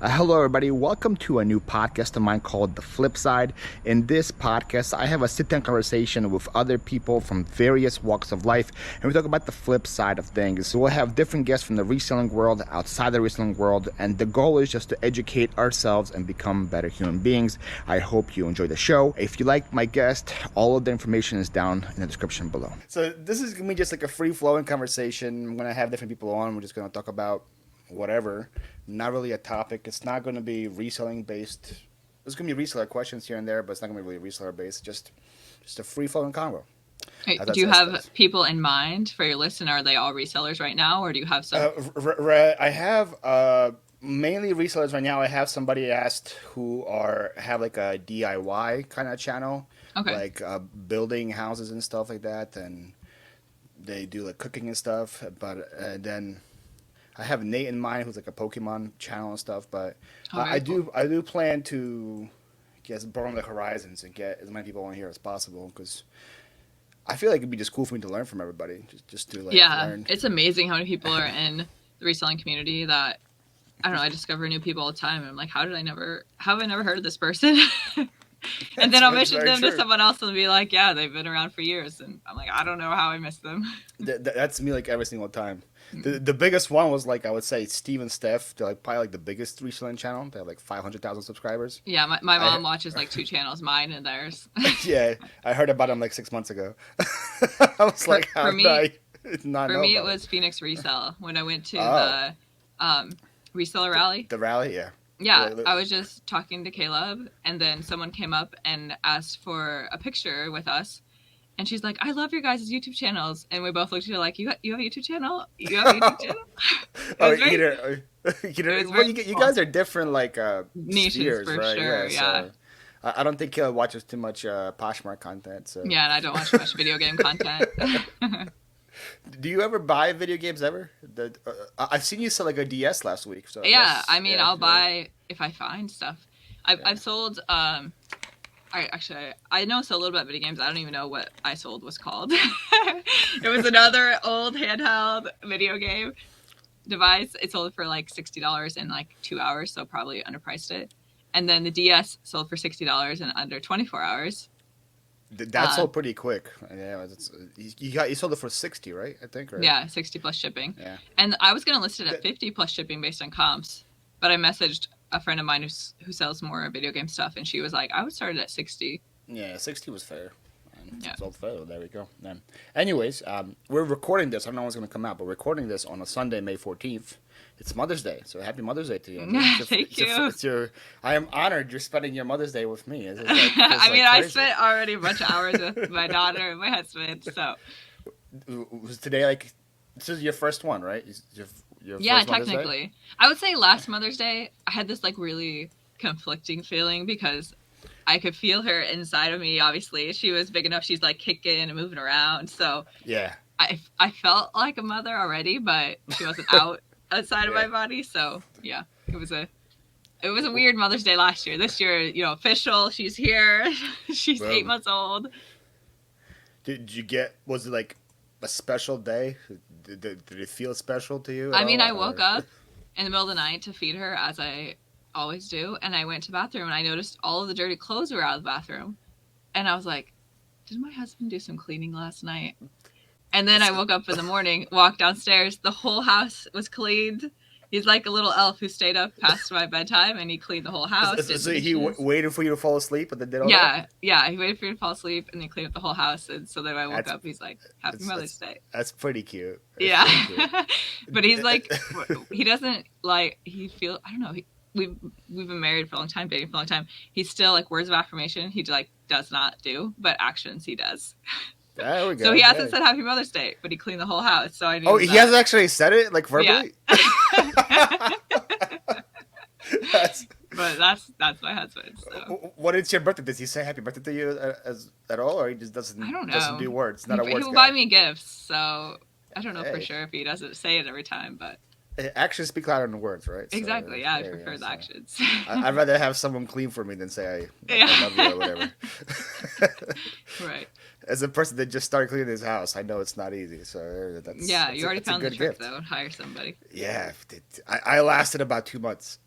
Hello, everybody. Welcome to a new podcast of mine called The Flip Side. In this podcast, I have a sit-down conversation with other people from various walks of life, and we talk about the flip side of things. So we'll have different guests from the reselling world, outside the reselling world, and the goal is just to educate ourselves and become better human beings. I hope you enjoy the show. If you like my guest, all of the information is down in the description below. So this is going to be just like a free-flowing conversation. I'm going to have different people on. We're just going to talk about whatever, not really a topic. It's not going to be reselling based. There's going to be reseller questions here and there, but it's not going to be really reseller based. Just a free flowing convo. Hey, do you have people in mind for your list, and are they all resellers right now, or do you have some? I have mainly resellers right now. I have somebody asked who have like a DIY kind of channel, Okay. like building houses and stuff like that, and they do like cooking and stuff. But then I have Nate in mind, who's like a Pokemon channel and stuff, but I do plan to broaden the horizons and get as many people on here as possible, because I feel like it'd be just cool for me to learn from everybody, just to learn. It's amazing how many people are in the reselling community that, I don't know, I discover new people all the time, and I'm like, how have I never heard of this person? And then I'll mention them to someone else and be like, yeah, they've been around for years, and I'm like, I don't know how I missed them. That's me like every single time. The biggest one was like, I would say Steve and Steph. They're like probably like the biggest reselling channel. They have like 500,000 subscribers. Yeah, my mom watches like two channels, mine and theirs. Yeah, I heard about them like 6 months ago. I was like, how did I not know? For me, it was Phoenix Resell when I went to the reseller rally. The rally, yeah. Yeah, I was just talking to Caleb, and then someone came up and asked for a picture with us. And she's like, I love your guys' YouTube channels. And we both looked at her like, you have a YouTube channel? You have a YouTube channel? You guys are different, like, niches, spheres, for right? sure, yeah. So, I don't think Caleb watches too much Poshmark content. So. Yeah, and I don't watch much video game content. Do you ever buy video games ever? I've seen you sell like a DS last week. So yeah, I'll buy if I find stuff. I've sold... I know so little about video games. I don't even know what I sold was called. It was another old handheld video game device. It sold for like $60 in like 2 hours, so probably underpriced it. And then the DS sold for $60 in under 24 hours. That sold pretty quick. Yeah, you sold it for 60, right? I think. Right? Yeah, 60 plus shipping. Yeah. And I was gonna list it at 50 plus shipping based on comps, but I messaged a friend of mine who sells more video game stuff, and she was like, I would start it at 60. Yeah, 60 was fair. Yeah. Sold fair. There we go. Anyways, we're recording this. I don't know when it's going to come out, but we're recording this on a Sunday, May 14th. It's Mother's Day, so happy Mother's Day to you. Thank you. I am honored you're spending your Mother's Day with me. I spent already a bunch of hours with my daughter and my husband, so. Was today like, this is your first one, right? Yeah, technically. I would say last Mother's Day, I had this like really conflicting feeling because I could feel her inside of me. Obviously, she was big enough. She's like kicking and moving around. So yeah, I felt like a mother already, but she wasn't outside of my body. So yeah, it was a weird Mother's Day last year. This year, official. She's here. She's 8 months old. Was it like a special day? Did it feel special to you? I woke up in the middle of the night to feed her, as I always do, and I went to the bathroom, and I noticed all of the dirty clothes were out of the bathroom. And I was like, did my husband do some cleaning last night? And then I woke up in the morning, walked downstairs, the whole house was cleaned. He's like a little elf who stayed up past my bedtime, and he cleaned the whole house. So he waited for you to fall asleep and then did all that? Yeah, he waited for you to fall asleep and then cleaned up the whole house. And so then I woke up, he's like, Happy Mother's Day. That's pretty cute. But he's like, he doesn't like, I don't know, we've been married for a long time, dating for a long time. He's still like words of affirmation, he like does not do, but actions he does. There we go. So he hasn't said Happy Mother's Day, but he cleaned the whole house. So I knew. Oh, he has actually said it, like verbally. Yeah. But that's my husband. So. What is your birthday? Does he say Happy Birthday to you at all, or he just doesn't? I don't know. Doesn't do words. Not a words He will guy. buy me gifts, so I don't know for sure if he doesn't say it every time, but. Actions speak louder than words, right? So, Exactly. Yeah, I there you go. prefer the So, actions. I'd rather have someone clean for me than say I love you or whatever. Right. As a person that just started cleaning his house, I know it's not easy. So Yeah, you already that's a found the good trick gift. though. Hire somebody. Yeah, I lasted about 2 months.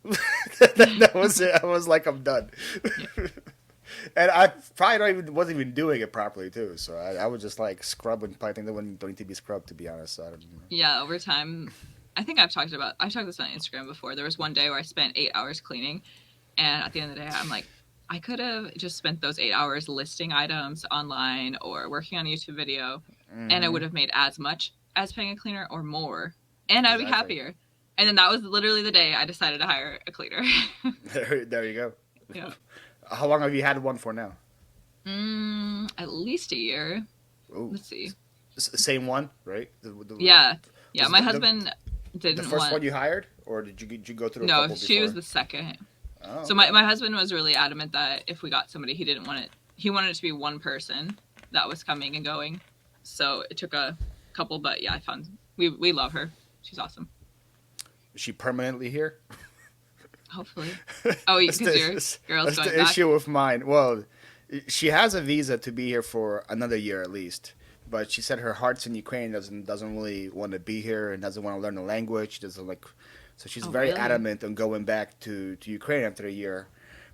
That was it. I was like, I'm done. Yeah. And I probably wasn't even doing it properly too. So I was just like scrubbing. Probably think that one don't need to be scrubbed, to be honest. So I don't know. Yeah, over time, I think I've talked this on Instagram before. There was one day where I spent 8 hours cleaning, and at the end of the day, I'm like, I could have just spent those 8 hours listing items online or working on a YouTube video, and I would have made as much as paying a cleaner or more, and I'd be Exactly. happier. And then that was literally the day I decided to hire a cleaner. There you go. Yeah. How long have you had one for now? At least a year. Ooh. Let's see. Same one, right? Yeah. Yeah, Was my husband the didn't first want... one you hired, or did you go through a No, couple she before? was the second. Oh, So my husband was really adamant that if we got somebody, he didn't want it. He wanted it to be one person that was coming and going. So it took a couple, but yeah, I found we love her. She's awesome. Is she permanently here? Hopefully. Oh, because your girl's that's going the back. issue with mine. Well, she has a visa to be here for another year at least. But she said her heart's in Ukraine, doesn't really want to be here and doesn't want to learn the language. She doesn't like, so she's very Really? adamant on going back to Ukraine after a year.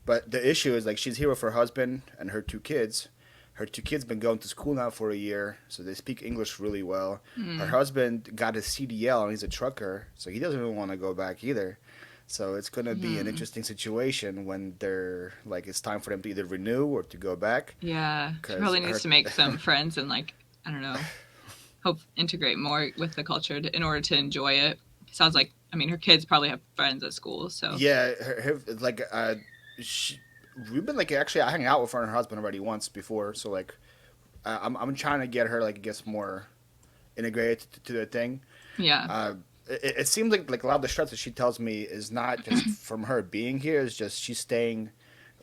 But the issue is like she's here with her husband and her 2 kids. Her 2 kids been going to school now for a year, so they speak English really well. Her husband got his CDL and he's a trucker, so he doesn't even want to go back either. So it's going to be an interesting situation when they're like it's time for them to either renew or to go back. Yeah. She 'Cause probably needs to make some friends and like, I don't know, hope integrate more with the culture in order to enjoy it. Sounds like, I mean, her kids probably have friends at school, so. Yeah, like we've been like actually I hung out with her and her husband already once before, so like I'm trying to get her like I guess more integrated to the thing. Yeah. It seems like a lot of the stress that she tells me is not just from her being here. It's just she's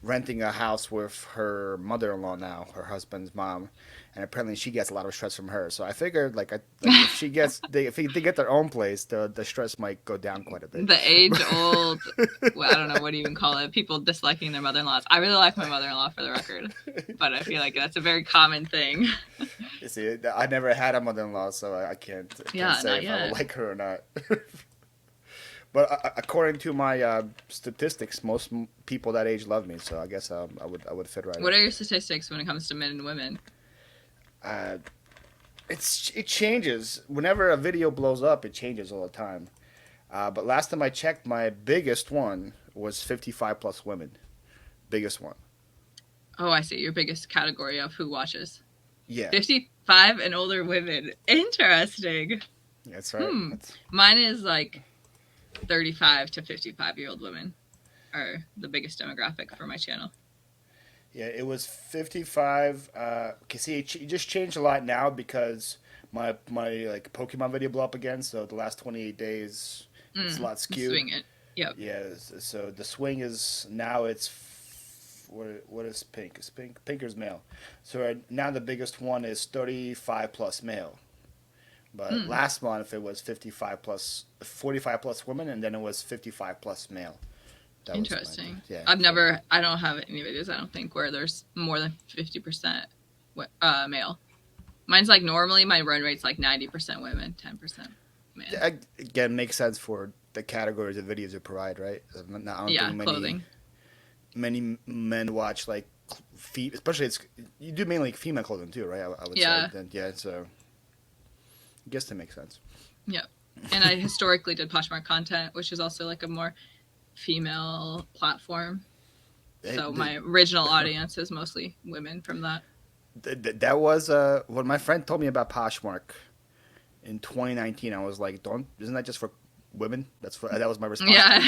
renting a house with her mother-in-law now, her husband's mom, and apparently she gets a lot of stress from her. So I figured like if she gets if they get their own place, the stress might go down quite a bit. The age-old, well, I don't know what do you even call it, people disliking their mother-in-laws. I really like my mother-in-law, for the record, but I feel like that's a very common thing. You see, I never had a mother-in-law, so I can't say not if I yet. would like her or not. But according to my statistics, most people that age love me, so I guess I would fit right. What are your statistics when it comes to men and women? It changes whenever a video blows up. It changes all the time. But last time I checked, my biggest one was 55 plus women. Biggest one. Oh, I see. Your biggest category of who watches. Yeah. 55 and older women. Interesting. That's right. Mine is like 35 to 55-year-old women are the biggest demographic for my channel. Yeah, it was 55. Okay, see, it just changed a lot now because my like Pokemon video blew up again. So the last 28 days, it's a lot skewed. Swing it. Yep. Yeah. So the swing is now what is pink? Is pink is male. So now the biggest one is 35 plus male. But last month it was 45 plus women, and then it was 55 plus male. That Interesting. Yeah. I don't have any videos, I don't think, where there's more than 50% male. Mine's like normally my run rate's like 90% women, 10% men. Again, makes sense for the categories of videos you provide, right? I don't think clothing. Many men watch like especially you do mainly female clothing too, right? I would say. So I guess that makes sense. Yep. And I historically did Poshmark content, which is also like a more female platform. So my original audience is mostly women from that. That was when my friend told me about Poshmark in 2019. I was like, isn't that just for women? That was my response. Yeah.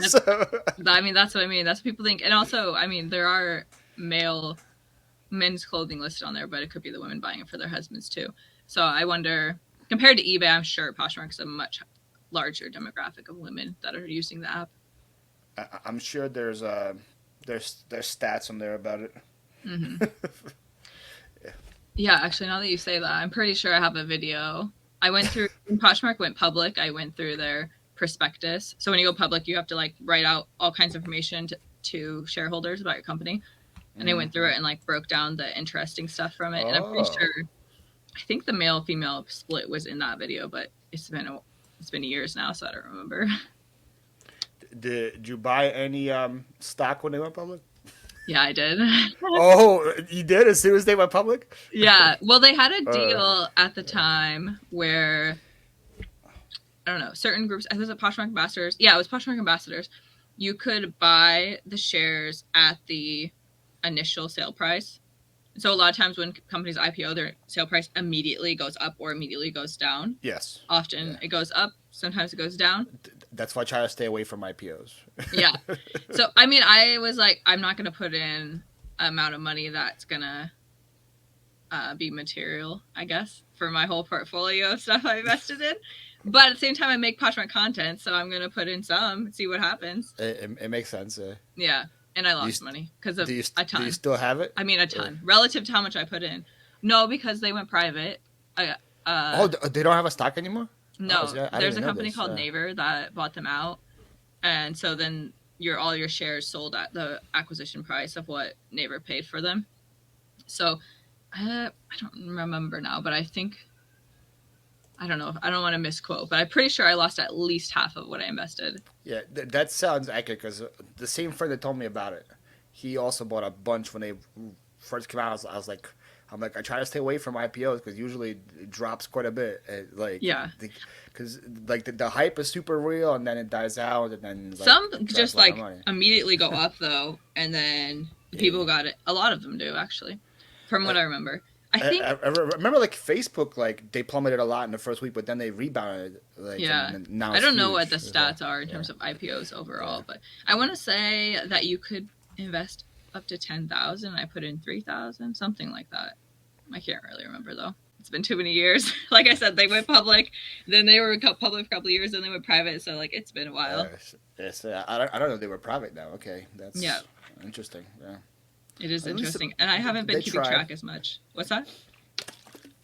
So, I mean, that's what I mean. That's what people think. And also, I mean, there are men's clothing listed on there, but it could be the women buying it for their husbands too. So I wonder, compared to eBay, I'm sure Poshmark is a much larger demographic of women that are using the app. I'm sure there's stats on there about it. Mm-hmm. Yeah, actually, now that you say that, I'm pretty sure I have a video I went through, when Poshmark went public, I went through their prospectus. So when you go public, you have to like write out all kinds of information to shareholders about your company. And I went through it and like broke down the interesting stuff from it. And I'm pretty sure, I think the male female split was in that video, but it's been years now, so I don't remember. Did you buy any stock when they went public? Yeah, I did. Oh, you did as soon as they went public? Yeah. Well, they had a deal at the time where, I don't know, certain groups, I think it was Poshmark Ambassadors. Yeah, it was Poshmark Ambassadors. You could buy the shares at the initial sale price. So a lot of times when companies IPO, their sale price immediately goes up or immediately goes down. Yes. Often it goes up. Sometimes it goes down. That's why I try to stay away from IPOs. Yeah. So, I mean, I was like, I'm not going to put in an amount of money that's going to be material, I guess, for my whole portfolio of stuff I invested in. But at the same time, I make Poshmark content, so I'm going to put in some, see what happens. It makes sense. Yeah. And I lost money because of a ton. Do you still have it? I mean, a ton. Relative to how much I put in. No, because they went private. They don't have a stock anymore? No. There's a company called Naver that bought them out. And so then all your shares sold at the acquisition price of what Naver paid for them. So I don't remember now, but I think, I don't know. I don't want to misquote, but I'm pretty sure I lost at least half of what I invested. Yeah, that sounds accurate because the same friend that told me about it, he also bought a bunch when they first came out. I was like, I try to stay away from IPOs because usually it drops quite a bit. Because the hype is super real and then it dies out and then some just like immediately go up though, and then people got it. A lot of them do actually, from what I remember. I remember like Facebook, like they plummeted a lot in the first week, but then they rebounded. And now I don't know what the stats are in terms of IPOs overall, but I want to say that you could invest up to 10,000. I put in 3,000, something like that. I can't really remember though. It's been too many years. Like I said, they went public, then they were public for a couple of years, then they went private. So like it's been a while. I don't know if they were private now. Okay, that's interesting. Yeah. It is interesting, and I haven't been keeping track as much. What's that?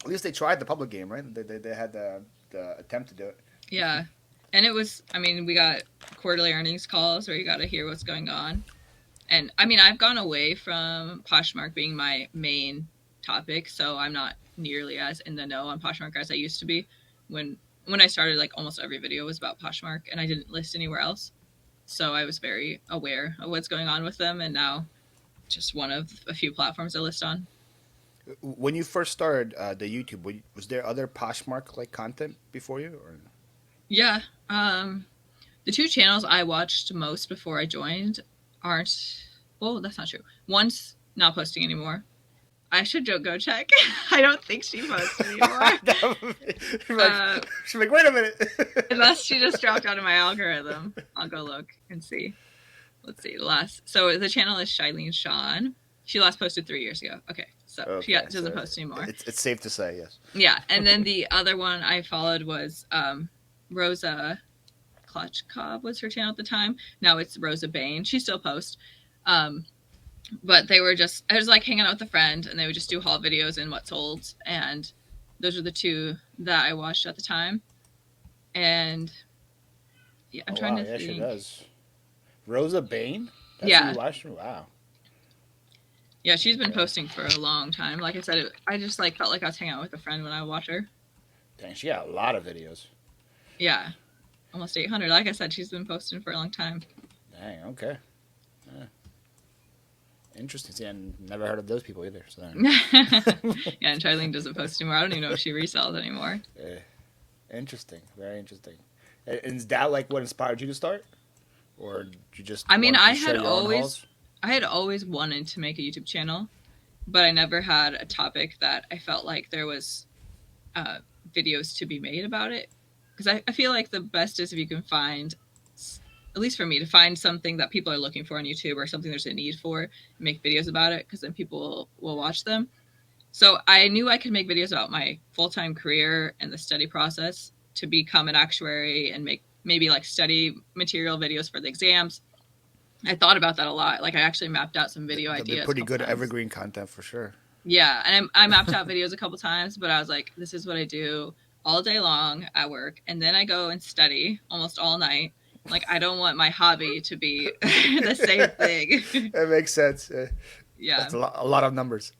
At least they tried the public game, right? They had the attempt to do it. Yeah, and it was. I mean, we got quarterly earnings calls where you got to hear what's going on, and I mean, I've gone away from Poshmark being my main topic, so I'm not nearly as in the know on Poshmark as I used to be. When I started, like almost every video was about Poshmark, and I didn't list anywhere else, so I was very aware of what's going on with them, and now. Just one of a few platforms I list on. When you first started the YouTube, was there other Poshmark like content before you? Or? Yeah, the two channels I watched most before I joined aren't. Well, that's not true. One's not posting anymore. I should go check. I don't think she posts anymore. She's like, wait a minute. Unless she just dropped out of my algorithm, I'll go look and see. Let's see. So the channel is Shailene Sean. She last posted 3 years ago. Okay, so she doesn't post anymore. It's safe to say, yes. Yeah, and then the other one I followed was Rosa Klotchkov was her channel at the time. Now it's Rosa Bain. She still posts. But I was like hanging out with a friend, and they would just do haul videos and what sold, and those are the two that I watched at the time. And yeah, I'm trying to think. Yeah, she does. Rosa Bain? That's yeah. Wow. Yeah, she's been posting for a long time. Like I said, I just like felt like I was hanging out with a friend when I watch her. Dang, she got a lot of videos. Yeah, almost 800. Like I said, she's been posting for a long time. Dang, okay. Yeah. Interesting. See, I never heard of those people either. So. Yeah, and Charlene doesn't post anymore. I don't even know if she resells anymore. Interesting. Very interesting. And is that like what inspired you to start? Or did you just? I mean, I had always wanted to make a YouTube channel, but I never had a topic that I felt like there was videos to be made about it. Because I feel like the best is if you can find, at least for me, to find something that people are looking for on YouTube or something there's a need for, and make videos about it, because then people will watch them. So I knew I could make videos about my full-time career and the study process to become an actuary and make maybe like study material videos for the exams. I thought about that a lot. Like I actually mapped out some video ideas. They're pretty good evergreen content for sure. Yeah. And I mapped out videos a couple times, but I was like, this is what I do all day long at work, and then I go and study almost all night. Like, I don't want my hobby to be the same thing. That makes sense. Yeah. That's a lot of numbers.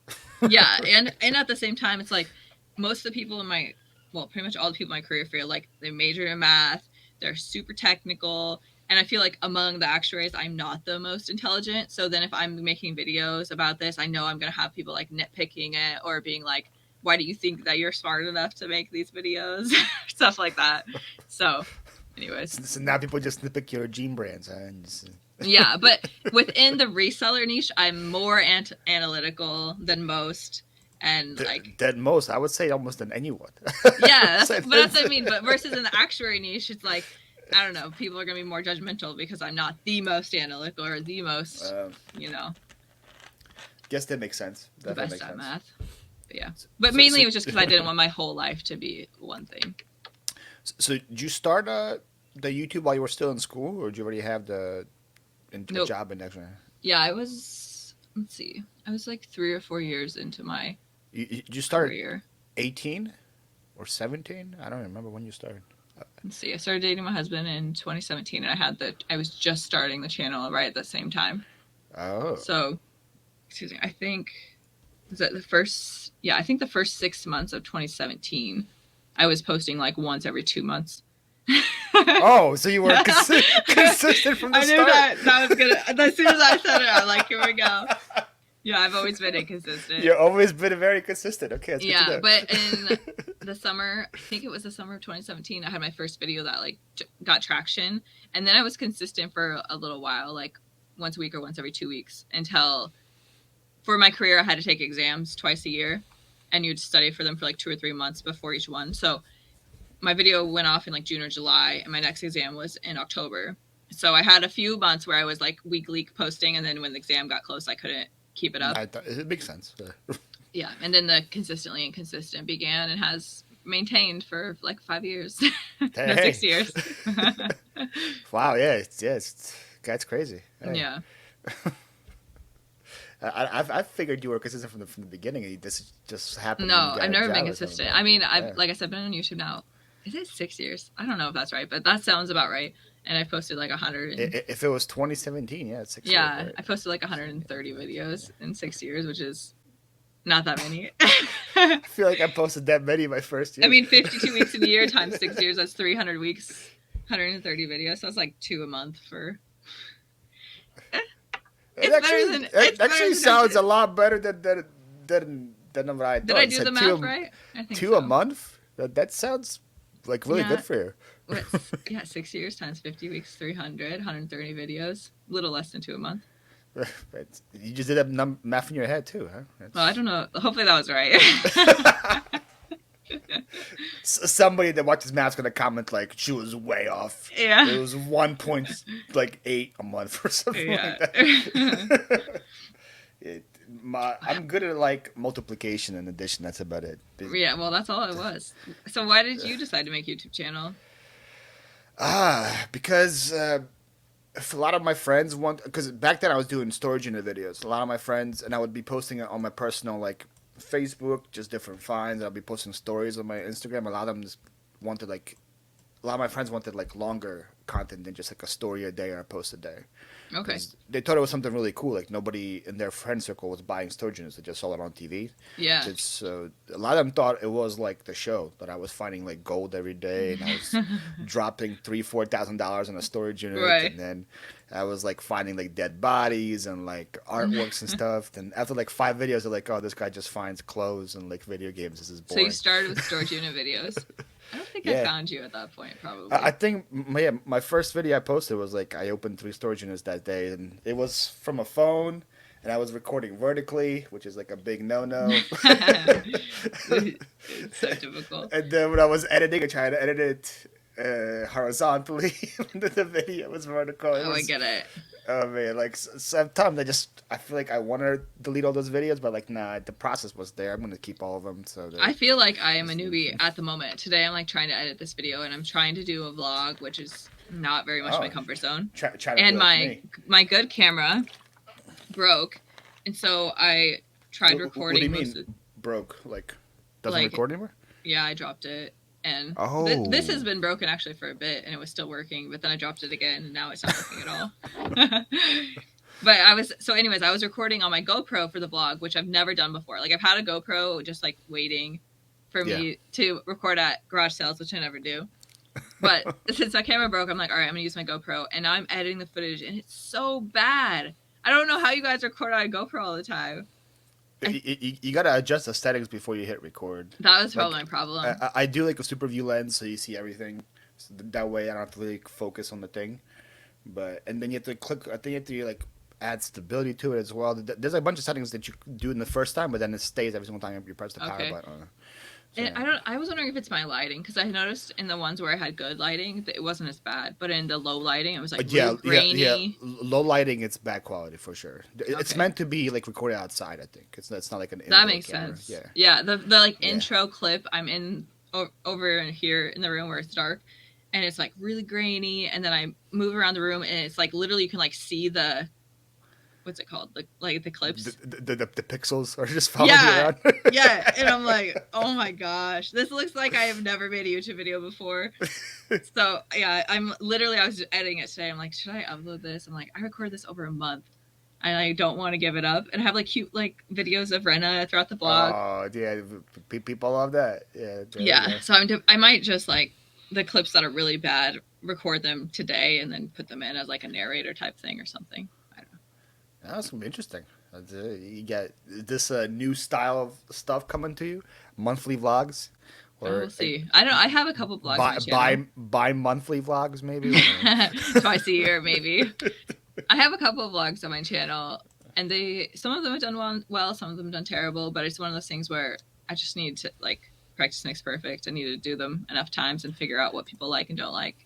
Yeah, and at the same time, it's like most of the people in my, well, pretty much all the people in my career feel like they major in math, they're super technical, and I feel like among the actuaries, I'm not the most intelligent. So then if I'm making videos about this, I know I'm going to have people like nitpicking it or being like, why do you think that you're smart enough to make these videos? Stuff like that. So anyways. So now people just nitpick your jean brands. Yeah, but within the reseller niche, I'm more analytical than most. And than most, I would say almost than anyone. Yeah, that's what I mean. But versus in the actuary niche, it's like, I don't know, people are going to be more judgmental because I'm not the most analytical or the most, Guess that makes sense. The best at math. But yeah. But mainly it was just because I didn't want my whole life to be one thing. So did you start the YouTube while you were still in school, or did you already have a job in actually? Yeah, I was, let's see, I was like 3 or 4 years into my you started career. 18 or 17? I don't remember when you started. Let's see, I started dating my husband in 2017, and I was just starting the channel right at the same time. Oh. So, excuse me, I think, was that the first 6 months of 2017, I was posting like once every 2 months. Oh, so you were consistent from the start. I knew that was good. As soon as I said it, I'm like, here we go. Yeah, I've always been inconsistent. You've always been very consistent. Okay, that's yeah, good to know. But in the summer, I think it was the summer of 2017, I had my first video that like got traction, and then I was consistent for a little while, like once a week or once every 2 weeks, until for my career I had to take exams twice a year, and you'd study for them for like 2 or 3 months before each one. So my video went off in like June or July, and my next exam was in October. So I had a few months where I was like weekly posting, and then when the exam got close, I couldn't keep it up. It makes sense. Yeah, and then the consistently inconsistent began and has maintained for like 5 years. No, 6 years. Wow, yeah, that's crazy. Hey. Yeah. I figured you were consistent from the beginning. This just happened. No, I've never been consistent. I mean, like I said, been on YouTube now. Is it 6 years? I don't know if that's right, but that sounds about right. And I posted like 100. If it was 2017, yeah, it's 6 years. Yeah, right? I posted like 130 videos in 6 years, which is not that many. I feel like I posted that many my first year. I mean, 52 weeks in a year times 6 years, that's 300 weeks, 130 videos. So that's like 2 a month for... It actually sounds a lot better than what I thought. Did I do the math right? I think 2 a month? That sounds like really good for you. Yeah, 6 years times 50 weeks, 300, 130 videos. A little less than 2 a month. You just did that math in your head too, huh? Well, I don't know. Hopefully that was right. Somebody that watches math's gonna comment like she was way off. Yeah, it was 1.8 a month or something like that. I'm good at like multiplication and addition. That's about it. Yeah, well, that's all it was. So why did you decide to make a YouTube channel? Because if a lot of my friends because back then I was doing storage unit videos. A lot of my friends, and I would be posting it on my personal like Facebook, just different finds. I'll be posting stories on my Instagram. A lot of them just wanted like, a lot of my friends wanted like longer content than just like a story a day or a post a day. Okay. They thought it was something really cool. Like nobody in their friend circle was buying storage units. They just saw it on TV. Yeah. So a lot of them thought it was like the show, that I was finding like gold every day and I was dropping $3,000-$4,000 on a storage unit. Right. And then I was like finding like dead bodies and like artworks and stuff. And after like 5 videos, they're like, oh, this guy just finds clothes and like video games. This is boring. So you started with storage unit videos. I don't think I found you at that point, probably. I think my first video I posted was like I opened 3 storage units that day, and it was from a phone, and I was recording vertically, which is like a big no-no. It's so typical. And then when I was editing, I tried to edit it horizontally. The video was vertical. I get it. Oh man, like sometimes I feel like I want to delete all those videos, but like nah, the process was there. I'm gonna keep all of them. So I feel like I am a newbie at the moment. Today I'm like trying to edit this video, and I'm trying to do a vlog, which is not very much my comfort zone. And my good camera broke, and so I tried recording. What do you mean broke? Like doesn't record anymore? Yeah, I dropped it. And Oh. this has been broken actually for a bit, and it was still working, but then I dropped it again, and now it's not working at all. But I was recording on my GoPro for the vlog, which I've never done before. Like, I've had a GoPro just like waiting for me to record at garage sales, which I never do. But since my camera broke, I'm like, all right, I'm gonna use my GoPro, and now I'm editing the footage, and it's so bad. I don't know how you guys record on a GoPro all the time. You gotta adjust the settings before you hit record. That was probably my problem. I do like a super view lens, so you see everything. So that way, I don't have to really focus on the thing. And then you have to click. I think you have to like add stability to it as well. There's a bunch of settings that you do in the first time, but then it stays every single time you press the power button. So, and I was wondering if it's my lighting, because I noticed in the ones where I had good lighting that it wasn't as bad, but in the low lighting it was like really grainy. Yeah. Low lighting, it's bad quality for sure. It's meant to be like recorded outside. I think it's not like an that makes camera. sense. Yeah. The like intro clip, I'm in over here in the room where it's dark, and it's like really grainy, and then I move around the room, and it's like literally you can like see the, what's it called? The clips. The pixels are just following you around. Yeah. And I'm like, oh my gosh, this looks like I have never made a YouTube video before. So yeah, I was just editing it today. I'm like, should I upload this? I'm like, I recorded this over a month, and I don't want to give it up. And I have like cute like videos of Renna throughout the blog. Oh yeah, people love that. Yeah. So I might just like the clips that are really bad, record them today, and then put them in as like a narrator type thing or something. That's gonna be interesting. You get this new style of stuff coming to you, monthly vlogs, or we'll see. I have a couple vlogs on my channel. Bi-monthly vlogs maybe. Twice a year maybe. I have a couple of vlogs on my channel, and some of them have done well, some of them have done terrible. But it's one of those things where I just need to like practice makes perfect. I need to do them enough times and figure out what people like and don't like.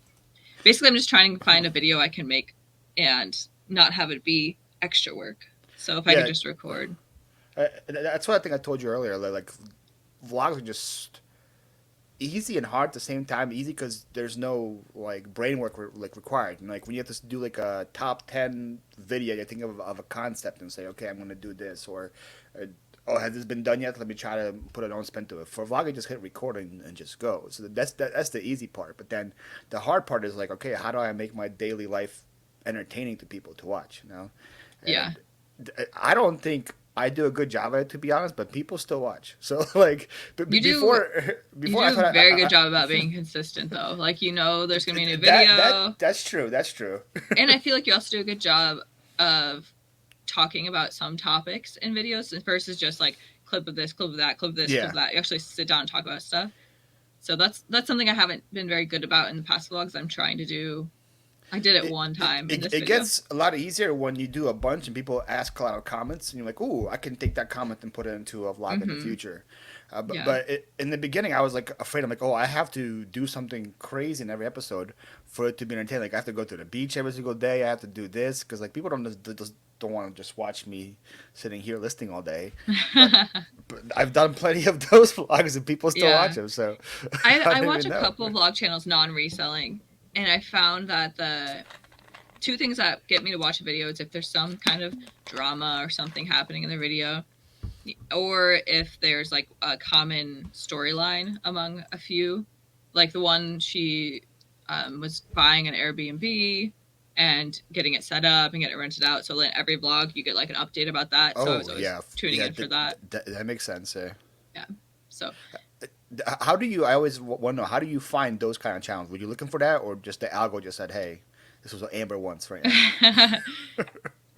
Basically, I'm just trying to find a video I can make and not have it be extra work. So if I could just record. That's what I think I told you earlier. Like vlogs are just easy and hard at the same time. Easy because there's no like brain work required. And, like when you have to do like a top 10 video, you think of a concept and say, okay, I'm going to do this, or oh, has this been done yet? Let me try to put an own spin to it. For vlogging, just hit record and just go. So that's the easy part. But then the hard part is like, okay, how do I make my daily life entertaining to people to watch? You know. And I don't think I do a good job at it, to be honest, but people still watch. So like, you do a very good job about being consistent, though. Like, there's gonna be a new video. That's true. And I feel like you also do a good job of talking about some topics in videos versus just like clip of this, clip of that, clip of this, clip of that. You actually sit down and talk about stuff. So that's something I haven't been very good about in the past vlogs. I'm trying to do. I did it one time. It gets a lot easier when you do a bunch and people ask a lot of comments, and you're like, "Ooh, I can take that comment and put it into a vlog in the future." But in the beginning, I was like afraid. I'm like, "Oh, I have to do something crazy in every episode for it to be entertaining. Like, I have to go to the beach every single day. I have to do this because like people don't want to just watch me sitting here listening all day." But I've done plenty of those vlogs, and people still watch them. So I watch a couple of vlog channels non-reselling. And I found that the two things that get me to watch a video is if there's some kind of drama or something happening in the video, or if there's like a common storyline among a few. Like the one she was buying an Airbnb and getting it set up and getting it rented out. So in every vlog you get like an update about that. So I was always tuning in for that. That makes sense. Yeah. So. How do you? I always want to know. How do you find those kind of channels? Were you looking for that, or just the algo just said, "Hey, this was what Amber wants right now"?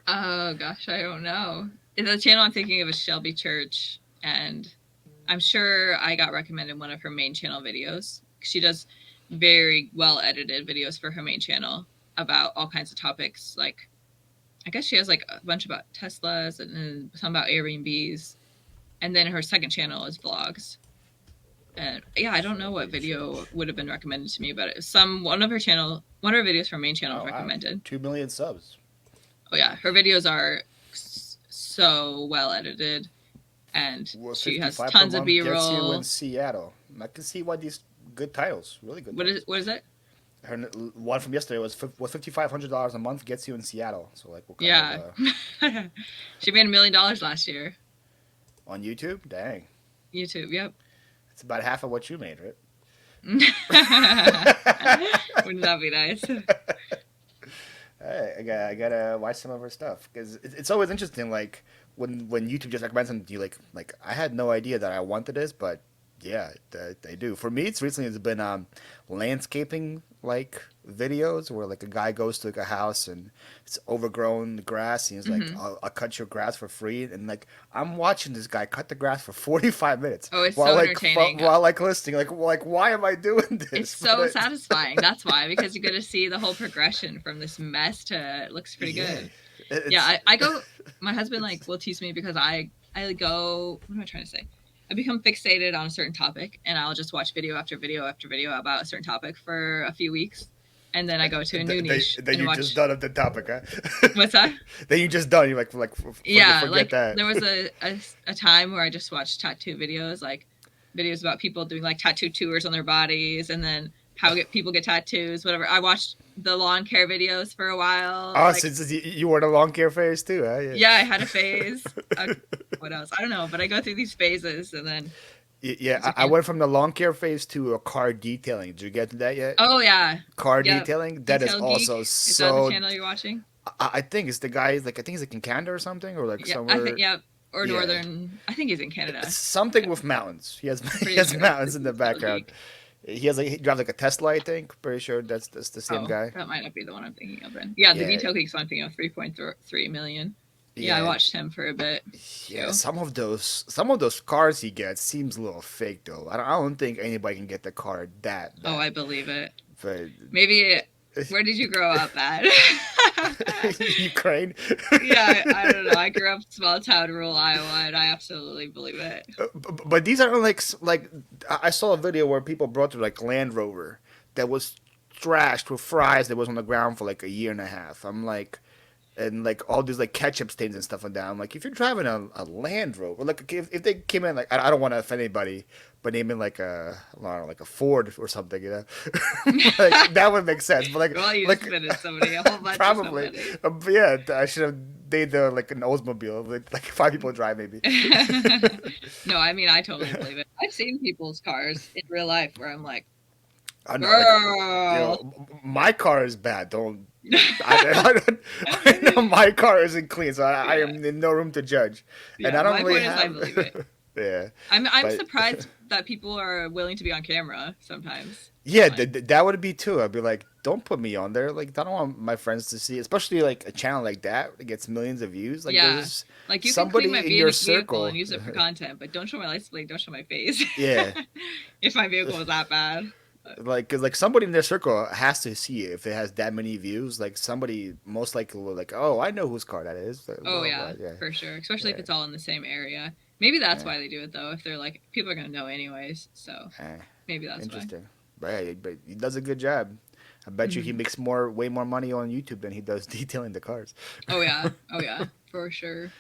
Oh gosh, I don't know. The channel I'm thinking of is Shelby Church, and I'm sure I got recommended one of her main channel videos. She does very well edited videos for her main channel about all kinds of topics. Like, I guess she has like a bunch about Teslas and some about Airbnbs, and then her second channel is vlogs. And I don't know what video would have been recommended to me, but one of her videos from her main channel recommended. Wow. 2 million subs. Oh yeah, her videos are so well edited, and she has tons of B-roll. Gets you in Seattle. I can see why these good titles, really good. What is it? Her one from yesterday was $5,500 a month gets you in Seattle. So like, what kind of, she made $1 million last year. On YouTube? Dang. YouTube, yep. It's about half of what you made, right? Wouldn't that be nice? I gotta watch some of her stuff because it's always interesting. Like when YouTube just recommends something to you, like I had no idea that I wanted this, but yeah, they do. For me, it's been landscaping like videos where like a guy goes to like a house and it's overgrown grass and he's like, Hmm. I'll cut your grass for free, and like I'm watching this guy cut the grass for 45 minutes Oh, it's so entertaining. while like listening, like why am I doing It's this? so satisfying. That's why, because you get to see the whole progression from this mess to it looks pretty Yeah, good. Yeah, it's I go. My husband like will tease me because I go. What am I trying to say? I become fixated on a certain topic, and I'll just watch video after video after video about a certain topic for a few weeks, and then I go to a new niche then and you just watch. done of the topic, huh? What's that? Then you just done. You Yeah, forget like that. there was a time where I just watched tattoo videos, like videos about people doing like tattoo tours on their bodies, and then people get tattoos, whatever. I watched the lawn care videos for a while. Oh, Like, since you wore the long care phase too, huh? yeah, I had a phase. What else? I don't know, but I go through these phases, and then Yeah, it's I okay. went from the lawn care phase to a car detailing. Did you get to that yet? Oh yeah, Car yeah. detailing. That is Detail Geek. also Is that the so. channel you're watching? I think it's the guy. Like I think he's like in Canada or something, or like Yeah, I think somewhere. yeah, or Yeah, northern. I think he's in it's Canada. something with mountains. I'm He pretty has sure mountains it's in the Detail background. Geek. He drives like a Tesla. I think. Pretty sure that's the same Oh, guy. that might not be the one I'm thinking of then. Yeah, the Yeah, Detail Geek's one I'm thinking of, 3.3 million. Yeah, I yeah. watched him for a bit Yeah, too. some of those cars he gets seems a little fake though. I don't think anybody can get the car that Oh, bad. I believe it. But Maybe. Where did you grow up at? Ukraine. Yeah, I don't know. I grew up in small town, rural Iowa, and I absolutely believe it. But these aren't like I saw a video where people brought their like Land Rover that was trashed with fries that was on the ground for like a year and a half. I'm like, and like all these like ketchup stains and stuff like that. I'm like, if you're driving a Land Rover, like if they came in like I don't want to offend anybody, but name in like I don't know, like a Ford or something, you know, like that would make sense. But Well, you just like offended somebody, a whole bunch of probably, somebody. yeah, I should have made the like an Oldsmobile, like five people drive maybe. No, I mean I totally believe it. I've seen people's cars in real life where I'm like, I know, like girl. my car is bad. Don't I know my car isn't clean, so I Yeah, am in no room to judge, and yeah. I don't My really point is, I have. believe it. Yeah, I'm but surprised that people are willing to be on camera sometimes. yeah, Like, that would be too. I'd be like, don't put me on there. Like, I don't want my friends to see, especially like a channel like that gets millions of views. Like, yeah, there's like you can clean my somebody in your vehicle and circle. use it for content, but don't show my license plate, don't show my face. Yeah, If my vehicle was that bad. like, cause like somebody in their circle has to see it if it has that many views. Like somebody most likely will like, oh, I know whose car that is. Like, Oh blah, yeah, blah, yeah, for sure. Especially if yeah, it's all in the same area. Maybe that's yeah. why they do it though. If they're like people are gonna know anyways, so Eh, maybe that's why. interesting. But, yeah, but he does a good job. I bet you he Hmm. makes way more money on YouTube than he does detailing the cars. Oh yeah, for sure.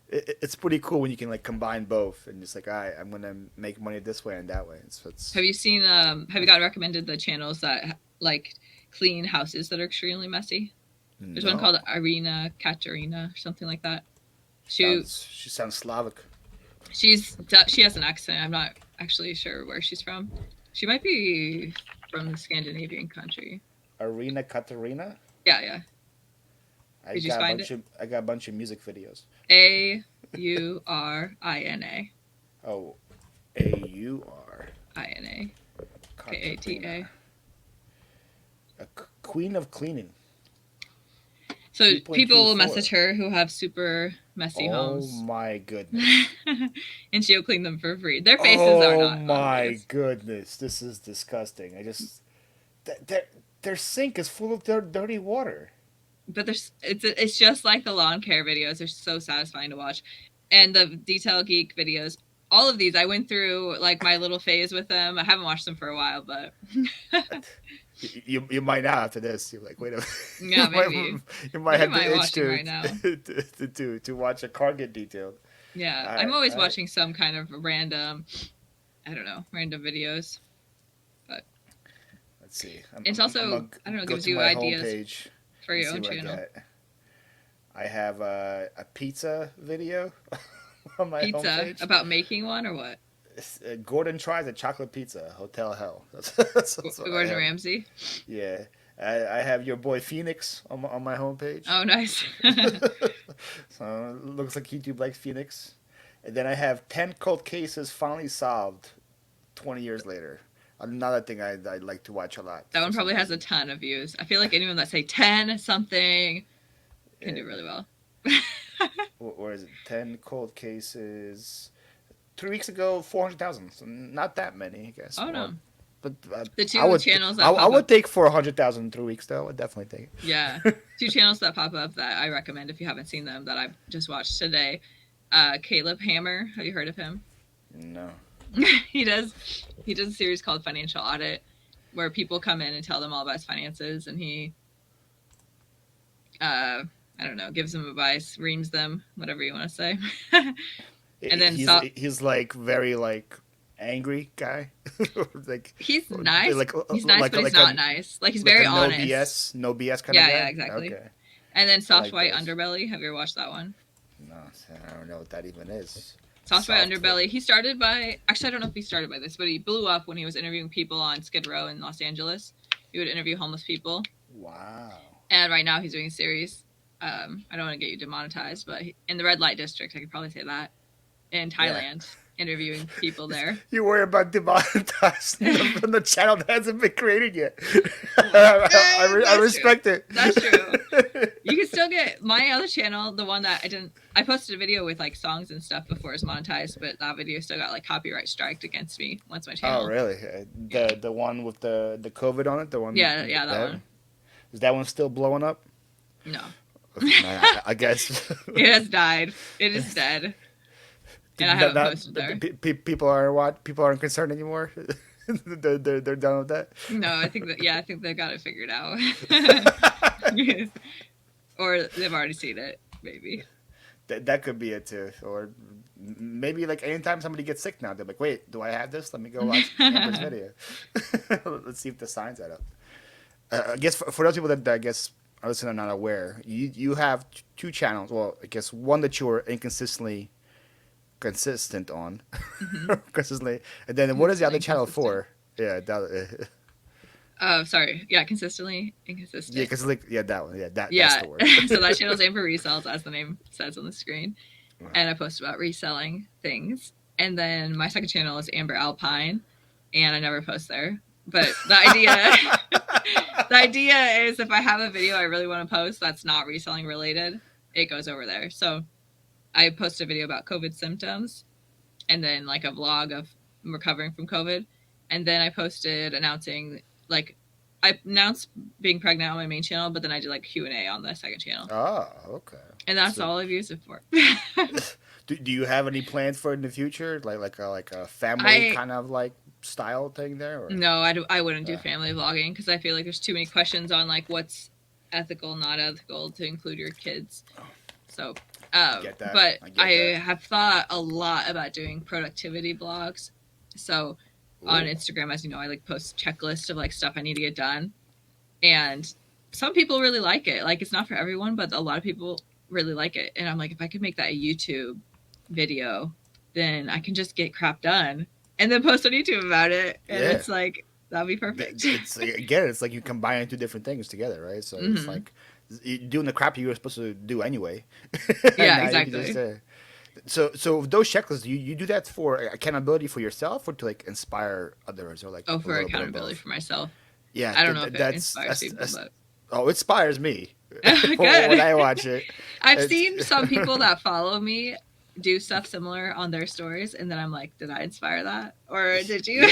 It's pretty cool when you can like combine both and just like, all right, I'm gonna make money this way and that way. It's Have you seen? Have you gotten recommended the channels that like clean houses that are extremely messy? There's one no called Irina Katerina or something like that. She she sounds Slavic. she has an accent. I'm not actually sure where she's from. She might be from the Scandinavian country. Arena Katerina. Yeah, yeah. Did you find it? I got a bunch of music videos. Aurina. Oh, AUR INA. Katerina, KATA. queen of cleaning. So people will 2.24. message her who have super messy Oh homes. my goodness. And she'll clean them for free. Their faces are Oh not on my videos. goodness. This is disgusting. I just their sink is full of dirty water. But it's just like the lawn care videos. They're so satisfying to watch. And the Detail Geek videos. All of these, I went through like my little phase with them. I haven't watched them for a while, but You might now after this. You're like, wait a minute. yeah, maybe. You might What have am I the itch watching right now? to watch a car get detailed. Yeah, All I'm right, always all right. watching some kind of random, I don't know, random videos. But Let's see. it's I'm also, gonna I don't know, go gives to you my ideas homepage for and your see own what I channel. got. I have a pizza video on my Pizza homepage. about making one or what? Gordon tries a chocolate pizza, Hotel Hell. That's what I Gordon have. Ramsay. Yeah, I have your boy Phoenix on my homepage. Oh, nice. So it looks like YouTube likes Phoenix. And then I have 10 cold cases finally solved 20 years later. Another thing I like to watch a lot That for one some probably has a reason. ton of views. I feel like anyone that say 10 something can do really well. Or is it 10 cold cases? 3 weeks ago, 400,000. So not that many, I guess. Oh Well, no. but The I two would channels I, that I pop would up. take 400,000 in 3 weeks though. I would definitely take Yeah. it. Two channels that pop up that I recommend if you haven't seen them that I've just watched today. Caleb Hammer. Have you heard of him? No. he does a series called Financial Audit where people come in and tell them all about his finances, and he I don't know, gives them advice, reams them, whatever you want to say. And then He's like very like angry guy. Like he's nice. like He's nice, but he's not nice. Like he's very a honest. no BS kind of Yeah, guy. yeah, exactly. Okay. And then I Soft like White those. Underbelly. Have you ever watched that one? No, I don't know what that even is. Soft White Soft Underbelly. He started by, actually, I don't know if he started by this, but he blew up when he was interviewing people on Skid Row in Los Angeles. He would interview homeless people. Wow. And right now he's doing a series. I don't want to get you demonetized, but in the red light district, I could probably say that, in Thailand, interviewing people there. You worry about demonetizing from the channel that hasn't been created yet. I respect it. That's true. You can still get my other channel, the one that I posted a video with like songs and stuff before it's monetized, but that video still got like copyright striked against me once my channel. Oh, really? The one with the COVID on it? The one? Yeah, that one. Is that one still blowing up? No. I guess. It has died. It is dead. And I haven't posted there. People aren't concerned anymore. they're done with that. No, I think they've got it figured out. Or they've already seen it, maybe. That could be it too. Or maybe like anytime somebody gets sick now, they're like, wait, do I have this? Let me go watch Amber's video. Let's see if the signs add up. I guess for those people that I guess are listening are not aware, you have two channels. Well, I guess one that you were consistent on, consistently, and then what is the other channel for? Yeah, sorry. Yeah, consistently inconsistent. Yeah, because that one. Yeah, that's the word. So that channel's Amber Resells, as the name says on the screen, and I post about reselling things. And then my second channel is Amber Alpine, and I never post there. But the idea is if I have a video I really want to post that's not reselling related, it goes over there. So I post a video about COVID symptoms, and then like a vlog of recovering from COVID, and then I posted announcing I announced being pregnant on my main channel, but then I did like Q&A on the second channel. Oh, okay. And that's all I've used it for. Do you have any plans for it in the future, like a family kind of like style thing there? Or? No, I wouldn't do family vlogging because I feel like there's too many questions on like what's ethical, not ethical to include your kids. So, but I have thought a lot about doing productivity vlogs. So on Instagram, as you know, I like post checklists of like stuff I need to get done, and some people really like it. Like it's not for everyone, but a lot of people really like it. And I'm like, if I could make that a YouTube video, then I can just get crap done and then post on YouTube about it. And it's like, that'd be perfect. It's like you combine two different things together, right? So it's like you're doing the crap you were supposed to do anyway. Yeah, exactly. So those checklists, you do that for accountability for yourself or to like inspire others or like for accountability for myself. Yeah, I don't know if it inspires people, but it inspires me. Good. When I watch it. I've seen some people that follow me do stuff similar on their stories, and then I'm like, did I inspire that, or did you?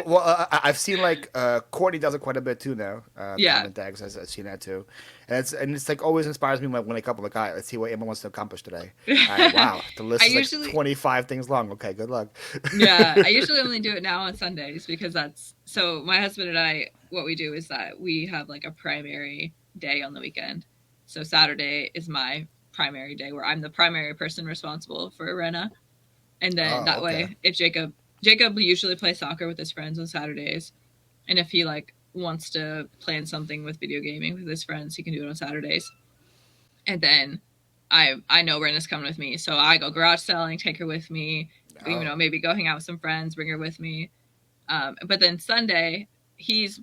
Well, I've seen like Courtney does it quite a bit too now. Comment tags, I've seen that too, and it's like always inspires me when I wake up. I'm like, all right, let's see what Emma wants to accomplish today. All right, wow, the list is like 25 things long. Okay, good luck. Yeah, I usually only do it now on Sundays because so my husband and I, what we do is that we have like a primary day on the weekend. So Saturday is my primary day where I'm the primary person responsible for Rena. And then way, if Jacob usually plays soccer with his friends on Saturdays. And if he like wants to plan something with video gaming with his friends, he can do it on Saturdays. And then I know Rena's coming with me. So I go garage selling, take her with me. you know, maybe go hang out with some friends, bring her with me. But then Sunday, he's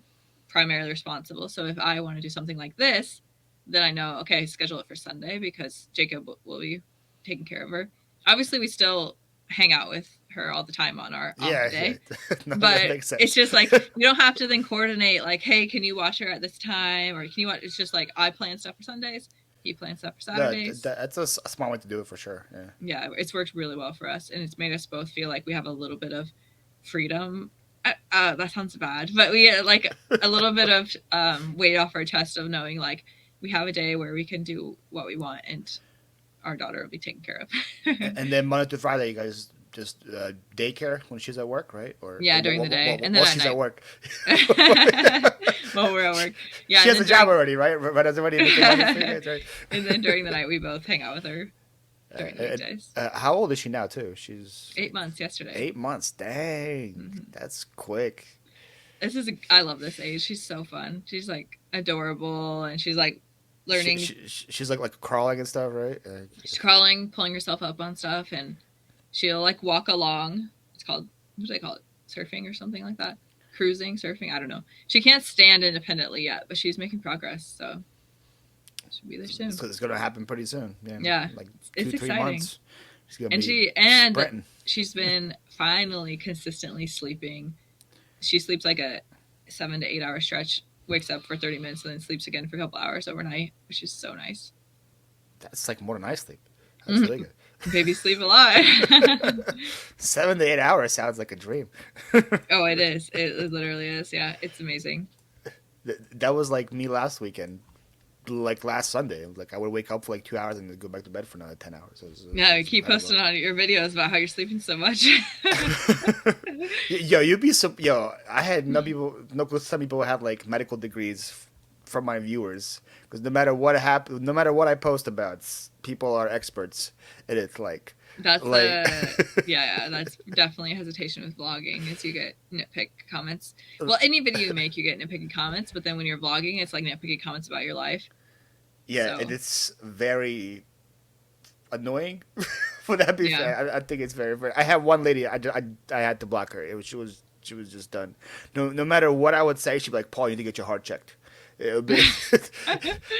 primarily responsible. So if I want to do something like this, then I know, okay, schedule it for Sunday because Jacob will be taking care of her. Obviously, we still hang out with her all the time on our off day. Yeah. No, but that makes sense. It's just like, you don't have to then coordinate like, hey, can you watch her at this time? Or can you watch? It's just like, I plan stuff for Sundays. He plans stuff for Saturdays. That's a smart way to do it for sure. Yeah, it's worked really well for us. And it's made us both feel like we have a little bit of freedom. That sounds bad, but we like a little bit of weight off our chest of knowing like we have a day where we can do what we want and our daughter will be taken care of. And then Monday to Friday, you guys just daycare when she's at work, right? Or during the day, and then she's at work. Well, we're at work. Yeah, she has a job already, right? But has already making money, right? And then during the night, we both hang out with her during the weekdays. How old is she now, too? She's 8 months yesterday. 8 months, dang, that's quick. I love this age. She's so fun. She's like adorable, and she's like learning. She's like crawling and stuff, right? She's crawling, pulling herself up on stuff, and she'll like walk along. It's called, what do they call it? Surfing or something like that. Cruising, surfing. I don't know. She can't stand independently yet, but she's making progress. So she'll be there soon. So it's gonna happen pretty soon. Yeah, like it's 2-3 exciting. months. She's been finally consistently sleeping. She sleeps like a 7 to 8 hour stretch. Wakes up for 30 minutes and then sleeps again for a couple hours overnight, which is so nice. That's like more than I sleep. That's really good. Babies sleep a lot. 7 to 8 hours sounds like a dream. Oh, it is. It literally is. Yeah, it's amazing. That was like me last weekend, like last Sunday. Like I would wake up for like 2 hours and then go back to bed for another 10 hours. Yeah, keep posting on your videos about how you're sleeping so much. You'd be so. I had no clue. Some people have like medical degrees from my viewers because no matter what I post about, people are experts, and it's like that's that's definitely a hesitation with vlogging is you get nitpick comments. Well, any video you make, you get nitpicky comments, but then when you're vlogging, it's like nitpicky comments about your life. Yeah, so. And it's very annoying. For that be fair, I think it's very, very. I have one lady. I had to block her. She was just done. No matter what I would say, she'd be like, "Paul, you need to get your heart checked." It would be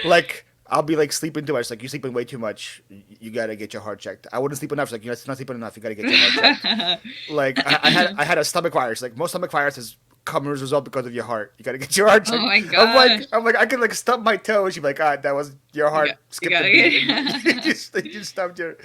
like I'll be like sleeping too much. Like you're sleeping way too much. You gotta get your heart checked. I wouldn't sleep enough. She's like you're not sleeping enough. You gotta get your heart checked. Like I had a stomach virus. Like most stomach viruses come as a result because of your heart. You gotta get your heart checked. Oh my god! I'm like I could like stub my toe. And she'd be like, "Ah, that was your heart skipped a beat." You stubbed your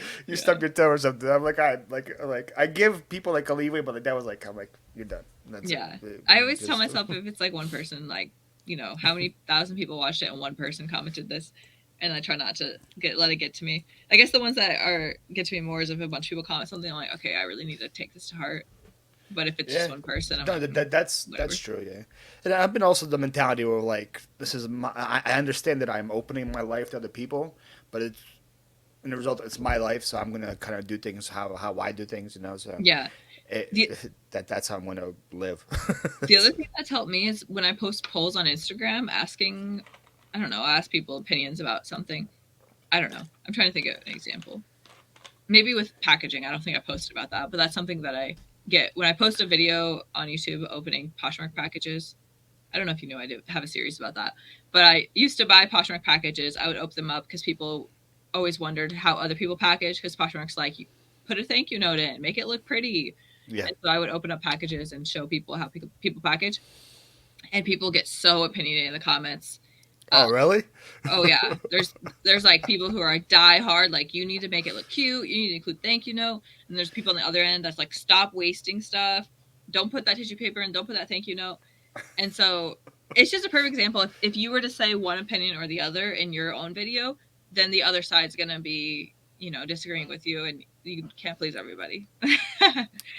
toe or something. I'm like I give people like a leeway, but like that was like I'm like you're done. That's it. I always tell myself if it's like one person, like you know how many thousand people watched it and one person commented this, and I try not to let it get to me. I guess the ones that get to me more is if a bunch of people comment something, I'm like, okay, I really need to take this to heart. But if it's just one person, that's true. Yeah, and I've been also the mentality where like this is I understand that I'm opening my life to other people, but it's in the result it's my life, so I'm gonna kind of do things how I do things, you know. So yeah, that's how I'm gonna live. The other thing that's helped me is when I post polls on Instagram asking, I don't know, ask people opinions about something. I don't know. I'm trying to think of an example. Maybe with packaging, I don't think I posted about that, but that's something that I get when I post a video on YouTube opening Poshmark packages. I don't know if you know, I do have a series about that, but I used to buy Poshmark packages. I would open them up because people always wondered how other people package, because Poshmark's like, you put a thank you note in, make it look pretty. Yeah. And so I would open up packages and show people how people package, and people get so opinionated in the comments. Oh, really? Oh yeah. There's like people who are die hard, like you need to make it look cute, you need to include thank you note, and there's people on the other end that's like stop wasting stuff, don't put that tissue paper and don't put that thank you note. And so it's just a perfect example. If you were to say one opinion or the other in your own video, then the other side's gonna be, you know, disagreeing with you, and you can't please everybody.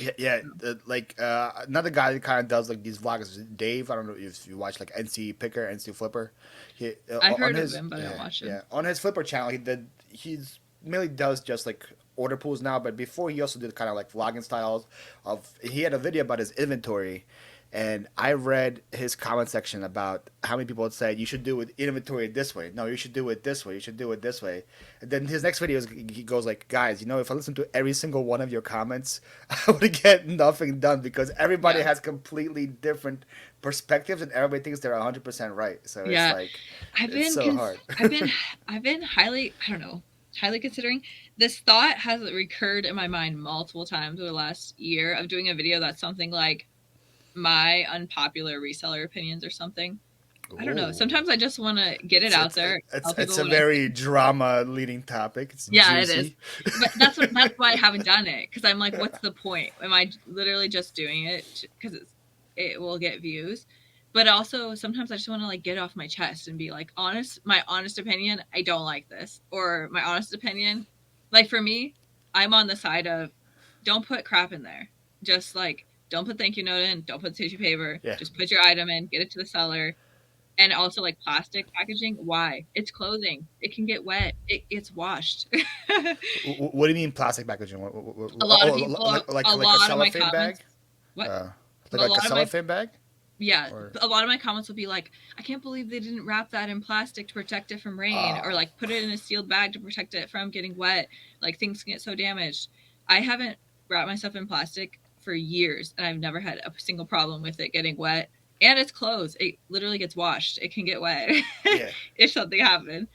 Another guy that kind of does like these vlogs is Dave. I don't know if you watch like NC Picker, NC Flipper. I've heard of him, but I don't watch him. Yeah, on his Flipper channel, he's mainly does just like order pools now. But before, he also did kind of like vlogging styles. He had a video about his inventory, And I read his comment section about how many people had said you should do it inventory this way. No, you should do it this way. You should do it this way. And then his next video is, he goes like, guys, you know, if I listen to every single one of your comments, I would get nothing done because everybody has completely different perspectives and everybody thinks they're 100% right. So it's like, it's so hard. I've been highly, I don't know, highly considering. This thought has recurred in my mind multiple times over the last year of doing a video that's something like my unpopular reseller opinions or something. Ooh. I don't know. Sometimes I just want to get it out there. It's a very drama leading topic. It's juicy. It is. But that's why I haven't done it, because I'm like, what's the point? Am I literally just doing it because it will get views? But also sometimes I just want to like get it off my chest and be like my honest opinion. I don't like this, or my honest opinion. Like for me, I'm on the side of don't put crap in there. Just like, don't put thank you note in. Don't put tissue paper. Yeah. Just put your item in. Get it to the seller. And also like plastic packaging. Why? It's clothing. It can get wet. It gets washed. What do you mean plastic packaging? A lot of people. Like a lot of my comments. Bag? What? Like a cellophane bag? Yeah. A lot of my comments will be like, I can't believe they didn't wrap that in plastic to protect it from rain, or like put it in a sealed bag to protect it from getting wet. Like things can get so damaged. I haven't wrapped my stuff in plastic for years, and I've never had a single problem with it getting wet. And it's clothes. It literally gets washed. It can get wet if something happened.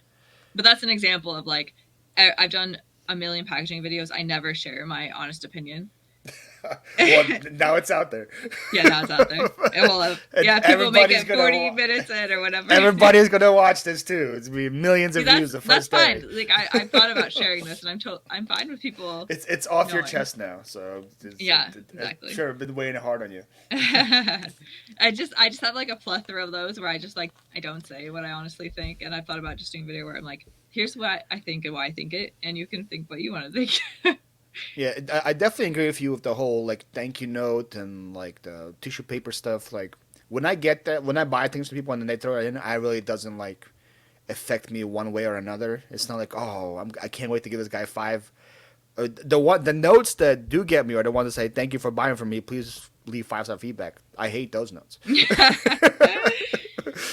But that's an example of like, I've done a million packaging videos. I never share my honest opinion. Well, now it's out there. Yeah, now it's out there. People make it 40 minutes in or whatever. Everybody's gonna watch this too. It's gonna be millions of views the first day. That's fine. Like I've thought about sharing this, and I'm fine with people. It's off your chest now, so exactly. Sure, I've been weighing hard on you. I just have like a plethora of those where I just like I don't say what I honestly think, and I've thought about just doing a video where I'm like, here's what I think and why I think it, and you can think what you want to think. Yeah, I definitely agree with you with the whole like thank you note and like the tissue paper stuff. Like when I get that, when I buy things from people and then they throw it in, I really doesn't like affect me one way or another. It's not like, oh, I can't wait to give this guy 5. The notes that do get me are the ones that say thank you for buying from me. Please leave 5-star feedback. I hate those notes.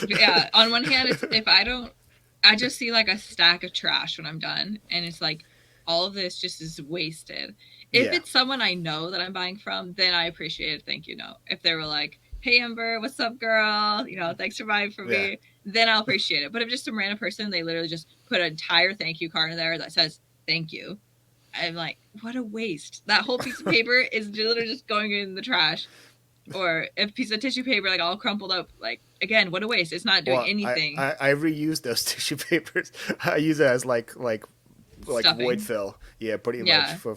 Yeah, on one hand, if I just see like a stack of trash when I'm done, and it's like, all of this just is wasted. If it's someone I know that I'm buying from, then I appreciate a thank you note. If they were like, hey, Amber, what's up, girl? You know, thanks for buying from me. Then I'll appreciate it. But if just some random person, they literally just put an entire thank you card in there that says thank you. I'm like, what a waste. That whole piece of paper is literally just going in the trash. Or a piece of tissue paper, like all crumpled up. Like, again, what a waste. It's not doing anything. I reuse those tissue papers. I use it as like stuffing. Void fill, pretty much for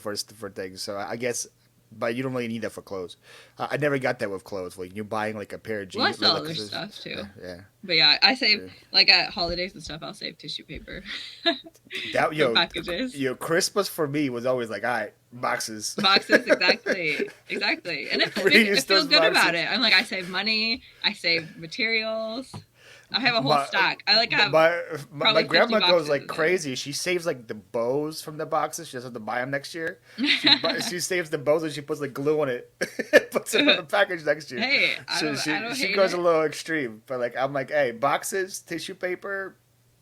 things. So I guess, but you don't really need that for clothes. I never got that with clothes. Like you're buying like a pair of jeans. Well, I sell other stuff too. Yeah. But yeah, I save like at holidays and stuff. I'll save tissue paper. Packages. Christmas for me was always like, all right, boxes. Boxes, exactly. And it feels good about it. I'm like, I save money. I save materials. I have a whole stack. I like have my grandma goes like crazy. She saves like the bows from the boxes. She doesn't have to buy them next year. She saves the bows and she puts like glue on it, puts it on the package next year. Hey, she goes a little extreme, but like I'm like, hey, boxes, tissue paper,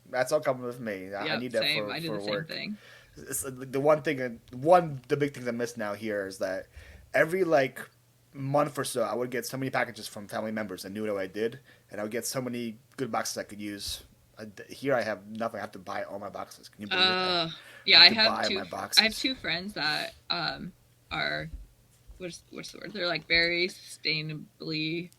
that's all coming with me. I need that for I do the work. Same thing. It's the big things I miss now here is that every like month or so I would get so many packages from family members that knew what I did, and I would get so many good boxes I could use. Here I have nothing. I have to buy all my boxes. Can you believe that? Yeah, I have two friends that are what's the word? They're like very sustainably.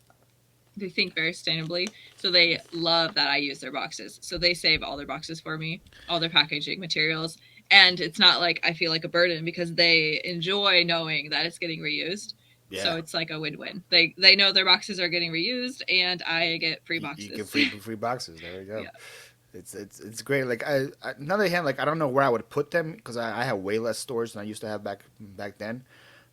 They think very sustainably, so they love that I use their boxes. So they save all their boxes for me, all their packaging materials, and it's not like I feel like a burden because they enjoy knowing that it's getting reused. Yeah. So it's like a win-win. They know their boxes are getting reused, and I get free boxes. You get free boxes. There we go. Yeah. It's great. Like on the other hand, like I don't know where I would put them because I have way less storage than I used to have back then.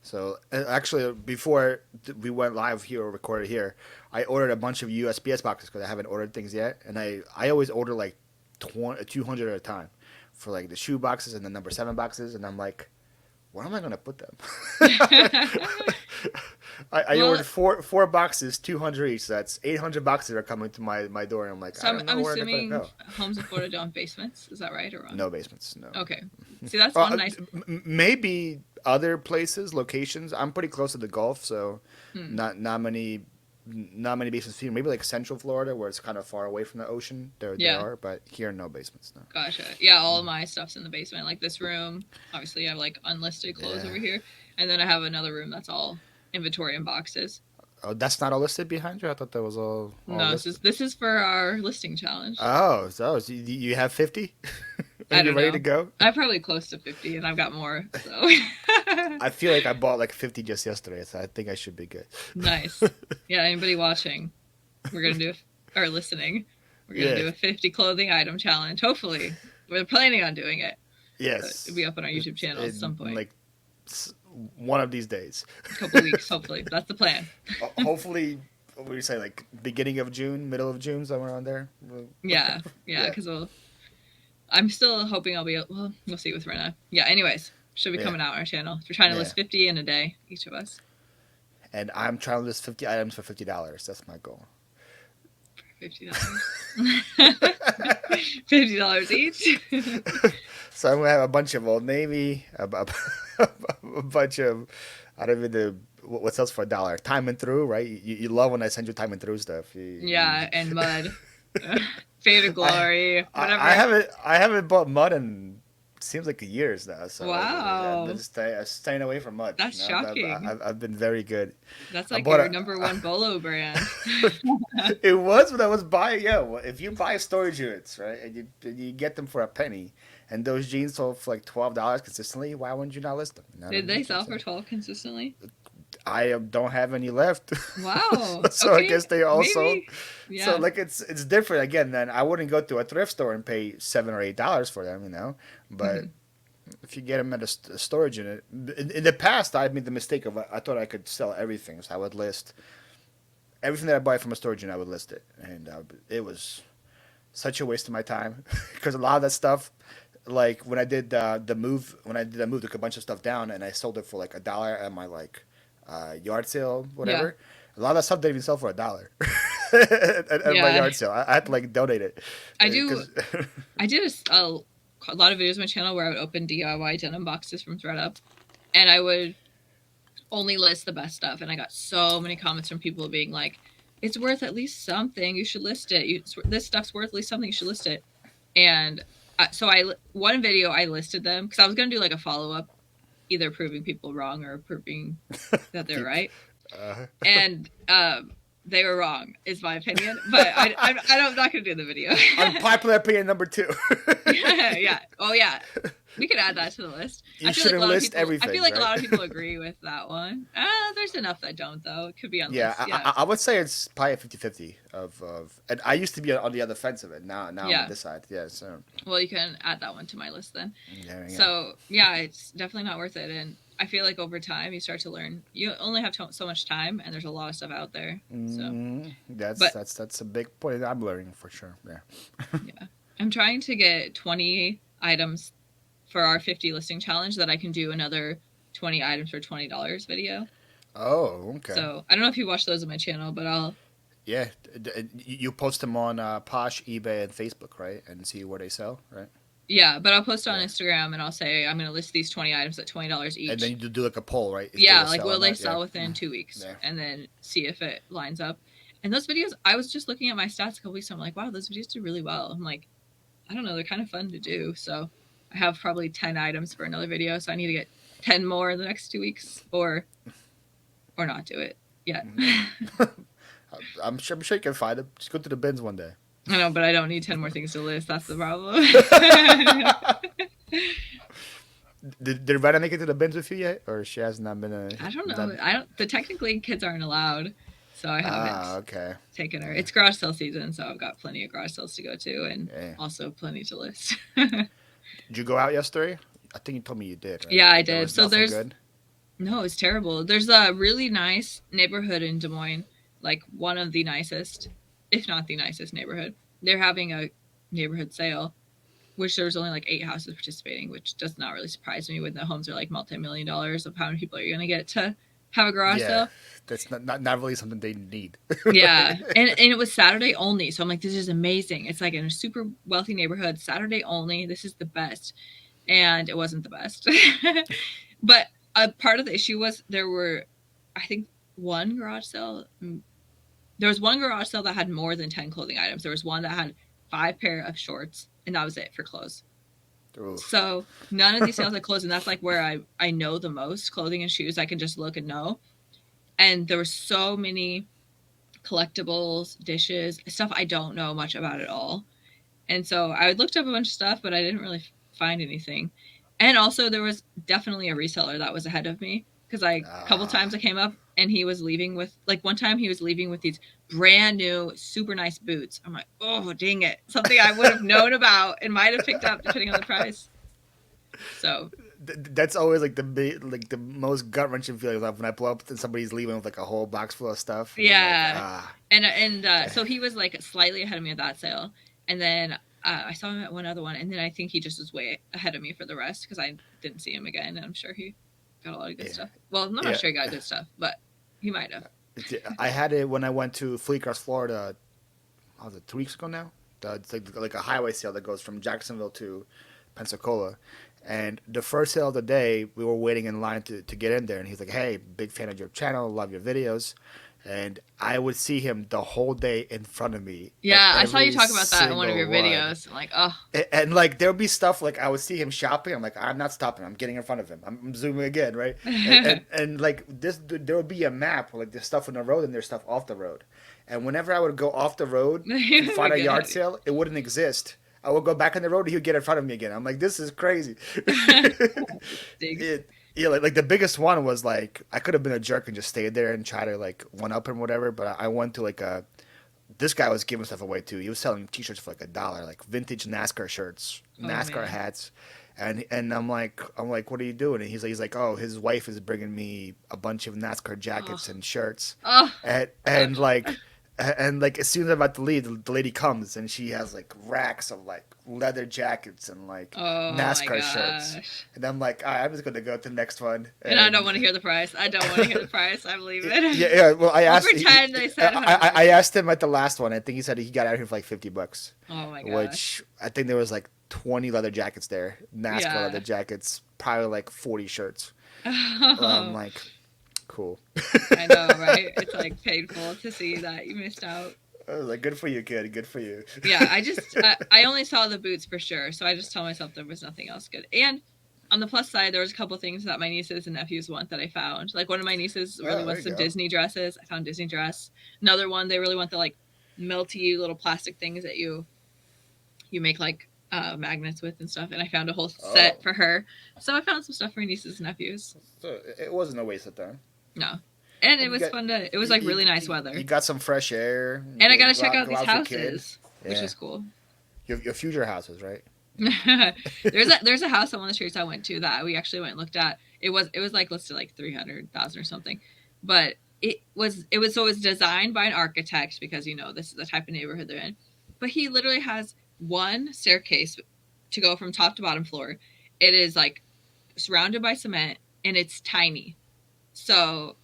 So actually, before we went live here or recorded here, I ordered a bunch of USPS boxes because I haven't ordered things yet, and I always order like 200 at a time for like the shoe boxes and the number 7 boxes, and I'm like, where am I gonna put them? I Well, ordered four boxes, 200 each. So that's 800 boxes are coming to my door, and I'm like, so I I'm, don't know I'm where they're gonna assuming go. homes in Florida don't have basements. Is that right or wrong? No basements, no. Okay. See, that's Well, one nice. maybe other places, locations. I'm pretty close to the Gulf, so Hmm, not many basements here. Maybe like Central Florida, where it's kind of far away from the ocean. There yeah. are, but here no basements. No. Gotcha. Yeah, all of my stuff's in the basement. Like this room, obviously I have like unlisted clothes Yeah. over here, and then I have another room that's all inventory and boxes. Oh, that's not all listed behind you. I thought that was all No, this is listed. this is for our listing challenge. So you have 50? Are I you don't ready to know. go? I'm probably close to 50, and I've got more. So I feel like I bought like 50 just yesterday, so I think I should be good. nice. Yeah, anybody watching, we're gonna do or listening, we're gonna Yeah. do a 50 clothing item challenge. Hopefully, we're planning on doing it. Yes. It'll be up on our YouTube channel at some point. Like one of these days. A couple weeks, hopefully. That's the plan. Hopefully, what do you say, like beginning of June, middle of June, somewhere around there? Yeah, Yeah. because I'm still hoping I'll be. Well, we'll see with Renna. Yeah. Anyways, should be Yeah. coming out on our channel. We're trying to Yeah. list 50 in a day, each of us. And I'm trying to list 50 items for $50. That's my goal. $50. $50 each. So I'm gonna have a bunch of Old Navy, a bunch of, I don't even know what else for $1. Time and through, right? You love when I send you time and through stuff. Yeah, and mud. Fade to glory. Whatever. I haven't bought mud in seems like years now. So Wow. I'm just staying away from mud. That's You know, shocking. I've been very good. That's I like bought your a- number one bolo brand. It was when I was buying. Yeah, well, if you buy storage units, right, and you get them for a penny, and those jeans sold for like $12 consistently, why wouldn't you not list them? You know what I Did they mean? sell So for 12 consistently? I don't have any left. Wow. So Okay. I guess they all sold. Maybe. Yeah. So like it's different again. Then I wouldn't go to a thrift store and pay $7 or $8 for them, you know. But Mhm. if you get them at a storage unit, in the past I made the mistake of I thought I could sell everything, so I would list everything that I buy from a storage unit. I would list it, and it was such a waste of my time because a lot of that stuff, like when I did the move, took a bunch of stuff down and I sold it for like $1 at my like yard sale, whatever. A lot of that stuff didn't even sell for $1 at my Yeah. yard sale. I had to like donate it. I do. 'Cause- I did a lot of videos on my channel where I would open DIY denim boxes from ThredUp, and I would only list the best stuff. And I got so many comments from people being like, "It's worth at least something. You should list it. This stuff's worth at least something. You should list it." And one video I listed them because I was gonna do like a follow up, either proving people wrong or proving that they're right. uh, And they were wrong, is my opinion. But I'm not gonna do the video. unpopular opinion number 2. Yeah. Oh, yeah. We could add that to the list. You I feel shouldn't like a lot of list people, everything, I feel like a right? lot of people agree with that one. There's enough that don't, though. It could be on the Yeah, list. I would say it's probably a 50-50 of and I used to be on the other fence of it. Now I'm Yeah. on this side. Yeah, so Well, you can add that one to my list then. yeah. So, yeah, it's definitely not worth it. And I feel like over time, you start to learn. You only have so much time, and there's a lot of stuff out there. So, That's a big point I'm learning for sure. Yeah. yeah. I'm trying to get 20 items for our 50 listing challenge that I can do another 20 items for $20 video. Oh, okay. So, I don't know if you watch those on my channel, but I'll Yeah, you post them on Posh, eBay, and Facebook, right? And see where they sell, right? Yeah, but I'll post on Yeah. Instagram and I'll say I'm going to list these 20 items at $20 each. And then you do like a poll, right? If Yeah, will like sell will or they not? sell Yeah. within 2 weeks? Yeah. And then see if it lines up. And those videos, I was just looking at my stats a couple weeks ago. I'm like, wow, those videos do really well. I'm like, I don't know, they're kind of fun to do. So I have probably 10 items for another video. So I need to get 10 more in the next 2 weeks or not do it yet. I'm sure you can find them. Just go to the bins one day. I know, but I don't need 10 more things to list. That's the problem. Did Rena make it to the bins with you yet, or she has not been? I don't know. Technically kids aren't allowed. So I haven't Okay. taken her. It's garage sale season, so I've got plenty of garage sales to go to and Yeah. also plenty to list. Did you go out yesterday? I think you told me you did. Right? Yeah, I There did. was So nothing there's good? no, it's terrible. There's a really nice neighborhood in Des Moines, like one of the nicest, if not the nicest neighborhood. They're having a neighborhood sale, which there was only like 8 houses participating, which does not really surprise me when the homes are like multi-million dollars of how many people are you going to get to have a garage Yeah, sale. that's not really something they need. Yeah. And it was Saturday only. So I'm like, this is amazing. It's like in a super wealthy neighborhood, Saturday only. This is the best. And it wasn't the best. But a part of the issue was there were, I think, one garage sale. There was one garage sale that had more than 10 clothing items. There was one that had 5 pair of shorts, and that was it for clothes. Oof. So none of these sales had clothes, and that's like where I know the most clothing and shoes. I can just look and know. And there were so many collectibles, dishes, stuff I don't know much about at all. And so I looked up a bunch of stuff, but I didn't really find anything. And also there was definitely a reseller that was ahead of me, because a couple times I came up and he was leaving with, like, one time he was leaving with these brand new, super nice boots. I'm like, oh, dang it. Something I would have known about and might have picked up depending on the price. So That's always like the most gut wrenching feeling, like when I pull up and somebody's leaving with like a whole box full of stuff. Yeah. So he was like slightly ahead of me at that sale. And then I saw him at one other one. And then I think he just was way ahead of me for the rest, because I didn't see him again. And I'm sure he got a lot of good stuff. Well, I'm not sure he got good stuff, but he might have. I had it when I went to Fleet Cross, Florida. How was it, 2 weeks ago now? It's like a highway sale that goes from Jacksonville to Pensacola. And the first sale of the day, we were waiting in line to get in there. And he's like, hey, big fan of your channel, love your videos. And I would see him the whole day in front of me. Yeah, I saw you talk about that in one of your videos. I'm like, oh. And like, there would be stuff like I would see him shopping. I'm like, I'm not stopping. I'm getting in front of him. I'm zooming again, right? and like this, there would be a map where like there's stuff on the road and there's stuff off the road. And whenever I would go off the road to find a yard sale, it wouldn't exist. I would go back on the road and he would get in front of me again. I'm like, this is crazy. Yeah, like the biggest one was like, I could have been a jerk and just stayed there and try to like one up him or whatever. But I went to like this guy was giving stuff away too. He was selling t-shirts for like $1, like vintage NASCAR shirts, NASCAR hats. And I'm like, what are you doing? And he's like, oh, his wife is bringing me a bunch of NASCAR jackets and shirts. And like as soon as I'm about to leave, the lady comes and she has like racks of like leather jackets and like NASCAR shirts. And I'm like, all right, I'm just going to go to the next one. And I don't want to hear the price. I believe it. Yeah. Well, I asked. They said. I asked him at the last one. I think he said he got out here for like $50. Oh my gosh. Which I think there was like 20 leather jackets there, NASCAR leather jackets, probably like 40 shirts. I'm like, cool. I know, right? It's like painful to see that you missed out. I was like, good for you, kid. Good for you. Yeah, I only saw the boots for sure, so I just told myself there was nothing else good. And on the plus side, there was a couple things that my nieces and nephews want that I found. Like one of my nieces really wants some Disney dresses. I found Disney dress. Another one, they really want the like melty little plastic things that you make like magnets with and stuff. And I found a whole set for her. So I found some stuff for my nieces and nephews. So it wasn't a waste of time. No. And it was fun to, it was like really nice weather. You got some fresh air. And I got to check out these houses, which is cool. Your future houses, right? There's a house on one of the streets I went to that we actually went and looked at. It was like listed like 300,000 or something, but it was designed by an architect, because this is the type of neighborhood they're in. But he literally has one staircase to go from top to bottom floor. It is like surrounded by cement and it's tiny. So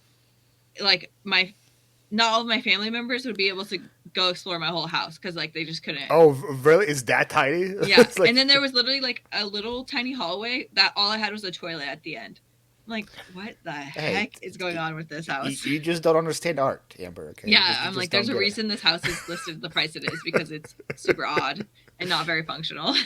like not all of my family members would be able to go explore my whole house, because like they just couldn't. Oh, really? Is that tiny? Yeah. Like... And then there was literally like a little tiny hallway that all I had was a toilet at the end. I'm like, what the heck is going on with this house? You just don't understand art, Amber. Okay? Yeah, I'm like, there's a reason this house is listed the price it is, because it's super odd and not very functional.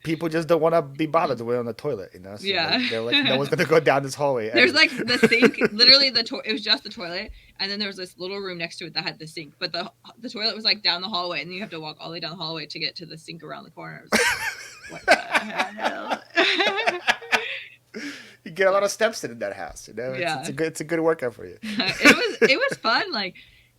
People just don't want to be bothered to wait on the toilet, So they're like, no one's gonna go down this hallway. There's like the sink, literally it was just the toilet, and then there was this little room next to it that had the sink, but the toilet was like down the hallway, and then you have to walk all the way down the hallway to get to the sink around the corner. Like, what the hell? You get a lot of steps in that house, Yeah. It's a good workout for you. It was fun, like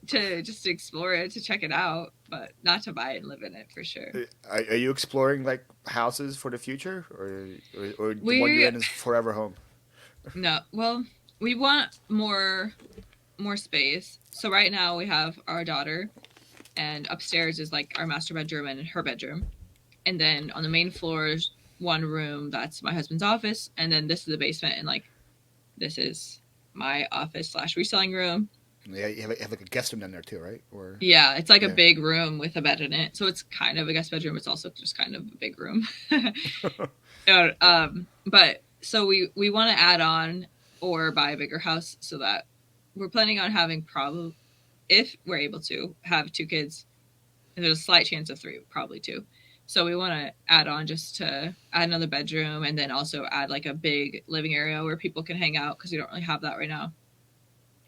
to explore it, to check it out, but not to buy it and live in it for sure. Are you exploring like houses for the future, or the one you're in is forever home? No, well, we want more space. So right now we have our daughter, and upstairs is like our master bedroom and her bedroom. And then on the main floor is one room that's my husband's office, and then this is the basement, and like this is my office / reselling room. Yeah, you have like a guest room in there too, right? Or Yeah, it's like a yeah. big room with a bed in it, so it's kind of a guest bedroom. It's also just kind of a big room. But so we want to add on or buy a bigger house, so that we're planning on having probably, if we're able to, have 2 kids. And there's a slight chance of 3, probably 2. So we want to add on just to add another bedroom, and then also add like a big living area where people can hang out, because we don't really have that right now.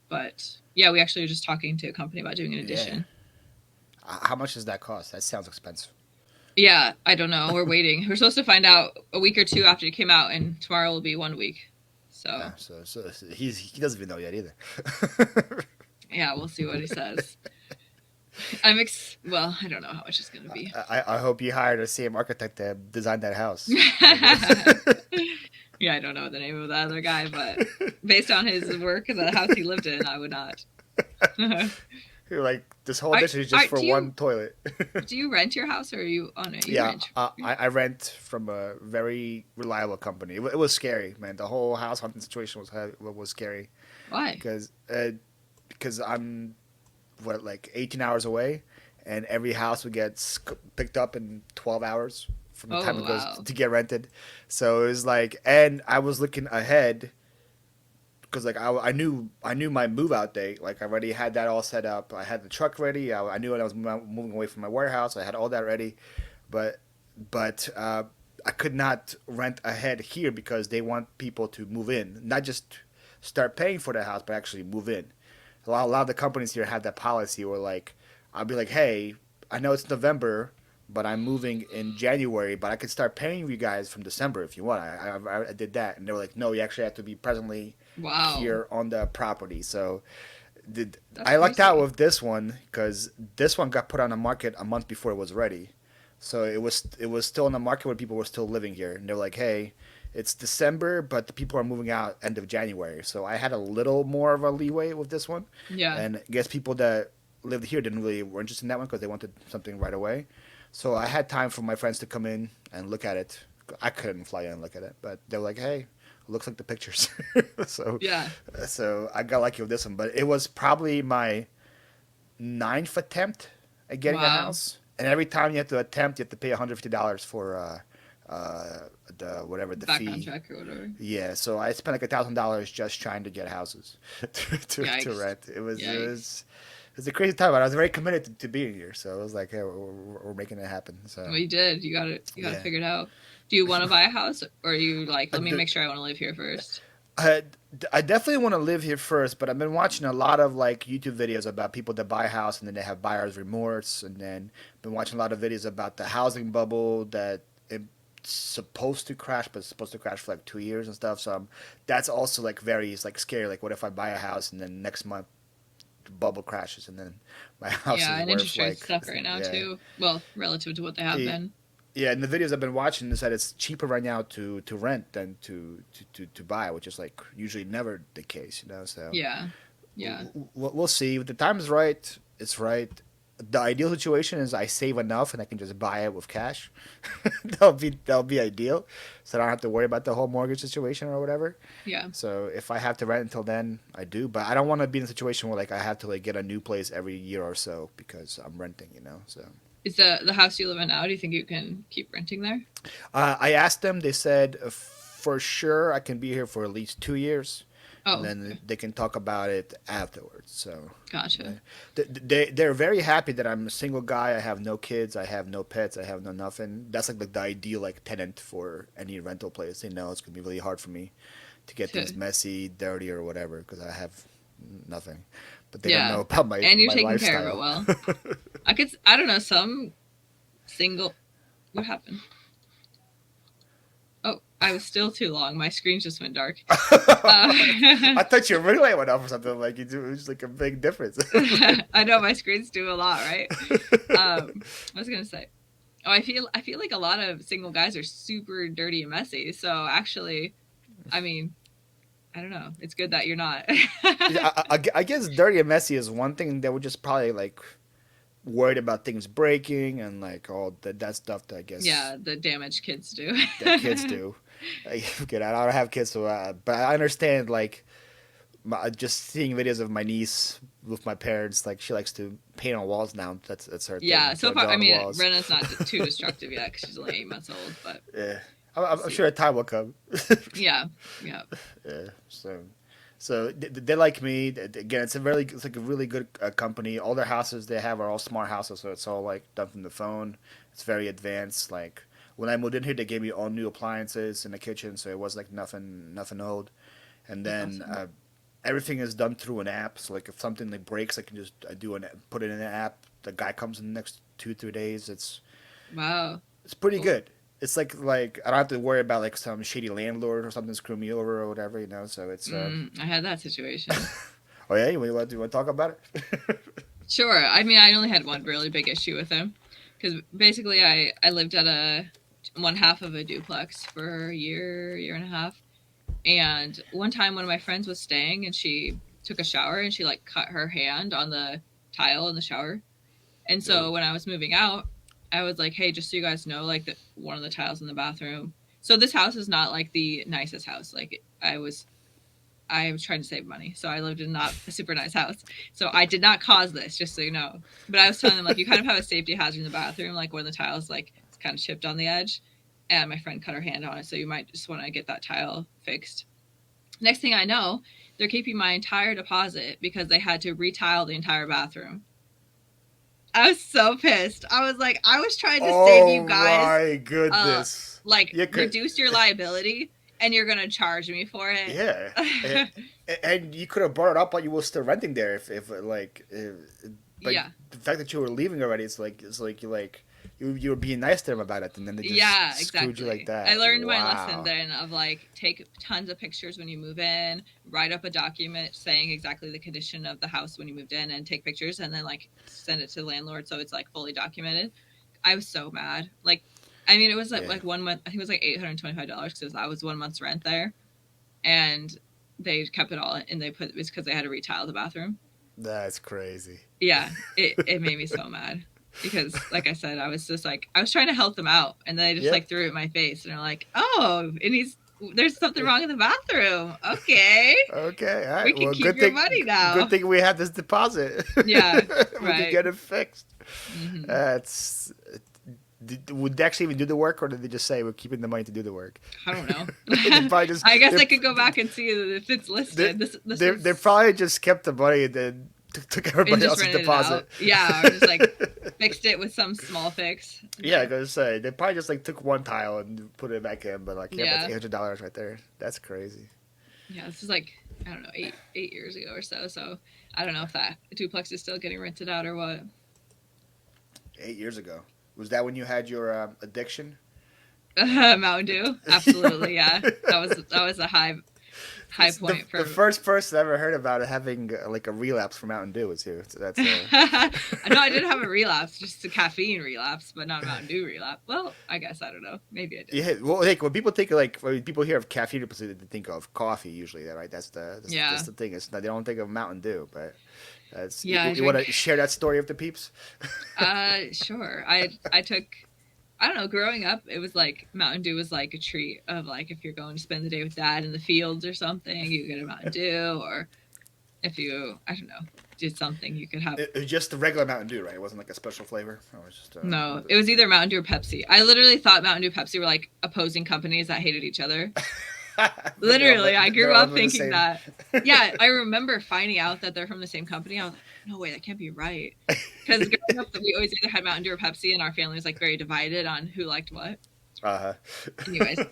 But yeah, we actually were just talking to a company about doing an Yeah. addition. How much does that cost? That sounds expensive. Yeah, I don't know. We're waiting. We're supposed to find out a week or 2 after it came out, and tomorrow will be 1 week. So So he doesn't even know yet either. yeah, we'll see what he says. Well, I don't know how much it's going to be. I hope you hired a same architect to design that house. Yeah, I don't know the name of the other guy, but based on his work and the house he lived in, I would not. You're like, this whole addition is just for one toilet. Do you rent your house, or are you on it? Yeah, I rent from a very reliable company. It was scary, man. The whole house hunting situation was scary. Why? Because I'm like 18 hours away, and every house would get picked up in 12 hours from the time it goes to get rented. So it was like, and I was looking ahead because like I knew my move out date. Like I already had that all set up. I had the truck ready. I knew when I was moving away from my warehouse. I had all that ready, but I could not rent ahead here because they want people to move in, not just start paying for the house, but actually move in. A lot of the companies here have that policy where like I'll be like, hey, I know it's November, but I'm moving in January, but I could start paying you guys from December if you want. I did that, and they were like, no, you actually have to be presently here on the property. So I lucked out with this one because this one got put on the market a month before it was ready. So it was still in the market when people were still living here, and they're like, hey, it's December, but the people are moving out end of January. So I had a little more of a leeway with this one. Yeah. And I guess people that lived here were interested in that one because they wanted something right away. So I had time for my friends to come in and look at it. I couldn't fly in and look at it, but they were like, hey, it looks like the pictures. So yeah. So I got lucky with this one, but it was probably my 9th attempt at getting a house. And every time you have to attempt, you have to pay $150 for the background fee. check or whatever. Yeah, so I spent like $1,000 just trying to get houses to rent. It was a crazy time, but I was very committed to being here. So it was like, hey, we're making it happen. So well, you did. You got it figured out. Do you want to buy a house, or are you like, let me make sure I want to live here first? I definitely want to live here first, but I've been watching a lot of like YouTube videos about people that buy a house and then they have buyer's remorse, and then been watching a lot of videos about the housing bubble that it's supposed to crash, but it's supposed to crash for like 2 years and stuff. So that's also like very like scary. Like, what if I buy a house and then next month the bubble crashes and then my house is and worth interest rates stuff right now too. Well, relative to what they have been. Yeah, and the videos I've been watching is that it's cheaper right now to rent than to buy, which is like usually never the case, you know. So yeah. We'll see. If the time is right, it's right. The ideal situation is I save enough and I can just buy it with cash. that'll be ideal, so I don't have to worry about the whole mortgage situation or whatever. Yeah. So if I have to rent until then, I do. But I don't want to be in a situation where like I have to like get a new place every year or so because I'm renting, you know. So. Is the house you live in now, do you think you can keep renting there? I asked them. They said for sure I can be here for at least 2 years. Oh, and then they can talk about it afterwards. So gotcha. They're very happy that I'm a single guy. I have no kids. I have no pets. I have no nothing. That's like the ideal like tenant for any rental place. They know it's gonna be really hard for me to get things messy, dirty, or whatever because I have nothing. But they don't know about my and you're my taking lifestyle. care of it well. I don't know, some single. What happened? Oh, I was still too long. My screen just went dark. I thought your ring light went off or something. Like it was like a big difference. I know my screens do a lot, right? I was gonna say, I feel like a lot of single guys are super dirty and messy. So actually, I mean, I don't know. It's good that you're not. I guess dirty and messy is one thing that would just probably like worried about things breaking and like all that stuff that I guess Yeah, the damage kids do. that kids do. Again, I don't have kids, so but I understand like just seeing videos of my niece with my parents. Like she likes to paint on walls now. That's her thing. Yeah, so far, Draw I on mean, walls. Rena's not too destructive yet because she's only 8 months old, but Yeah, we'll I'm see. sure a time will come. Yeah, yeah. Yeah, so they like me. Again, it's like a really good company. All their houses they have are all smart houses, so it's all like done from the phone. It's very advanced. Like when I moved in here, they gave me all new appliances in the kitchen, so it was like nothing old. And That's then awesome. everything is done through an app. So like if something like breaks, I can just put it in an app. The guy comes in the next 2 3 days. Wow. It's pretty Cool. good. It's like I don't have to worry about like some shady landlord or something screw me over or whatever, you know. So it's I had that situation. oh yeah, you want to talk about it? Sure. I mean, I only had one really big issue with him because basically I lived at one half of a duplex for a year and a half. And one time one of my friends was staying and she took a shower and she like cut her hand on the tile in the shower. And Oh, so when I was moving out, I was like, hey, just so you guys know, like one of the tiles in the bathroom. So this house is not like the nicest house. Like I was trying to save money. So I lived in not a super nice house. So I did not cause this, just so you know. But I was telling them like you kind of have a safety hazard in the bathroom, like when the tile's like it's kind of chipped on the edge. And my friend cut her hand on it, so you might just want to get that tile fixed. Next thing I know, they're keeping my entire deposit because they had to retile the entire bathroom. I was so pissed. I was like, I was trying to save you oh guys, my uh, goodness! like You could reduce your liability, and you're gonna charge me for it. yeah, and, and you could have brought it up while you were still renting there but Yeah, the fact that you were leaving already, you were being nice to them about it, and then they yeah, just screwed you like exactly. I that. learned my lesson Wow. then of like take tons of pictures when you move in, write up a document saying exactly the condition of the house when you moved in, and take pictures, and then like send it to the landlord so it's like fully documented. I was so mad. Like, I mean, it was Yeah, like 1 month. I think it was like $825 because that was 1 month's rent there, and they kept it all, and they put it was because they had to retile the bathroom. that's crazy. Yeah, it made me so mad because, like I said, I was just like I was trying to help them out, and then they just Yep. like threw it in my face, and they're like, "Oh, and there's something wrong in the bathroom. Okay, Okay, all we right. can Well, keep your money good now." thing we have this deposit. Yeah, We could right. get it fixed. Hmm. That's would they actually even do the work, or did they just say we're keeping the money to do the work? I don't know. They probably just I guess I could go back and see if it's listed. This they is probably just kept the money and then took and everybody just else's rented it out. deposit. Yeah, or just like fixed it with some small fix. Yeah, I Yeah, gotta say they probably just like took one tile and put it back in, but like yeah, that's yeah, $800 right there. That's crazy. yeah. This is like I don't know 8 years ago or so. So I don't know if that duplex is still getting rented out or what. 8 years ago. Was that when you had your addiction? Mountain Dew, absolutely, yeah. That was a high It's point the for. first person I ever heard about it having like a relapse from Mountain Dew was you. So that's I know I did have a relapse, just a caffeine relapse, but not a Mountain Dew relapse. Well, I guess I don't know. Maybe I did. yeah. Well, like when people think of like when people hear of caffeine, they think of coffee usually. Right? That's Yeah, the thing. It's not, they don't think of Mountain Dew, but that's yeah. I you want drink. to share that story with the peeps? Sure. I took. I don't know. Growing up, it was like Mountain Dew was like a treat of like if you're going to spend the day with dad in the fields or something, you get a Mountain Dew, or if you I don't know did something, you could have. It was just the regular Mountain Dew, right? It wasn't like a special flavor. It was just No, it was either Mountain Dew or Pepsi. I literally thought Mountain Dew and Pepsi were like opposing companies that hated each other. Literally, I they're grew all up the thinking same. that. Yeah, I remember finding out that they're from the same company. I was like, no way, that can't be right. Because growing up, we always either had Mountain Dew or Pepsi, and our family was like very divided on who liked what. Uh Anyways, huh.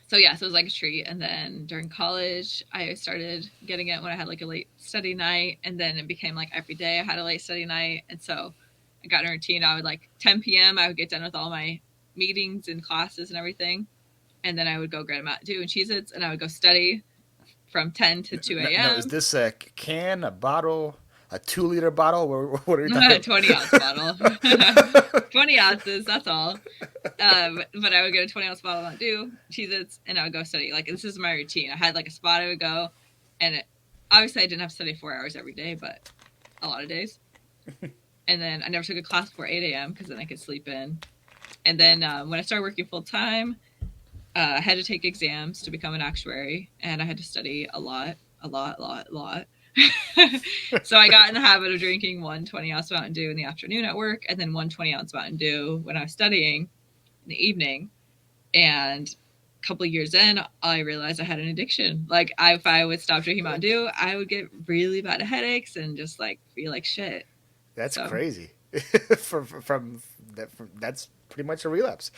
so yeah, so it was like a treat. And then during college, I started getting it when I had like a late study night, and then it became like every day I had a late study night, and so I got in a routine. I would like 10 p.m. I would get done with all my meetings and classes and everything, and then I would go grab a Mountain Dew and Cheez-Its, and I would go study from 10 to 2 No, is a.m. this a can, a bottle, a 2 liter bottle? What are you talking 20-ounce bottle. 20 ounces, that's all. But I would get a 20-ounce bottle of Mountain Dew, Cheez-Its, and I would go study. Like, this is my routine. I had like a spot I would go, and obviously I didn't have to study 4 hours every day, but a lot of days. And then I never took a class before 8 a.m. because then I could sleep in. And then when I started working full time, I had to take exams to become an actuary, and I had to study a lot. So I got in the habit of drinking 1 20-ounce Mountain Dew in the afternoon at work, and then 1 20-ounce Mountain Dew when I was studying in the evening. And a couple of years in, I realized I had an addiction. Like, if I would stop drinking Mountain Dew, I would get really bad headaches and just like feel like shit. That's So crazy. That's pretty much a relapse.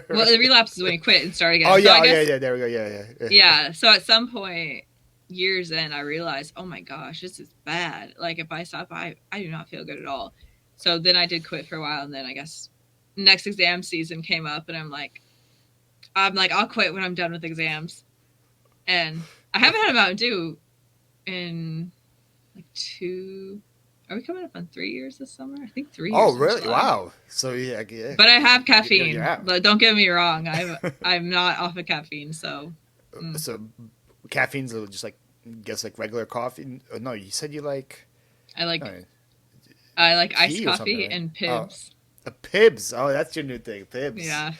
well, the relapse is when you quit and start again. Oh So yeah, I guess, yeah. There we go. Yeah. yeah. So at some point, years in, I realized, oh my gosh, this is bad. Like, if I stop, I do not feel good at all. So then I did quit for a while, and then I guess next exam season came up, and I'm like, I'll quit when I'm done with exams. And I haven't had a Mountain Dew in like 2. Are we coming up on 3 years this summer? I think 3 years. Oh really? Wow. So yeah. But I have caffeine. You're But don't get me wrong, I'm not off of caffeine. So So caffeine's just like, guess like regular coffee. No, you said you like. I like iced tea or coffee something, right? and Pibs. Pibs. Oh, that's your new thing. Pibs. Yeah,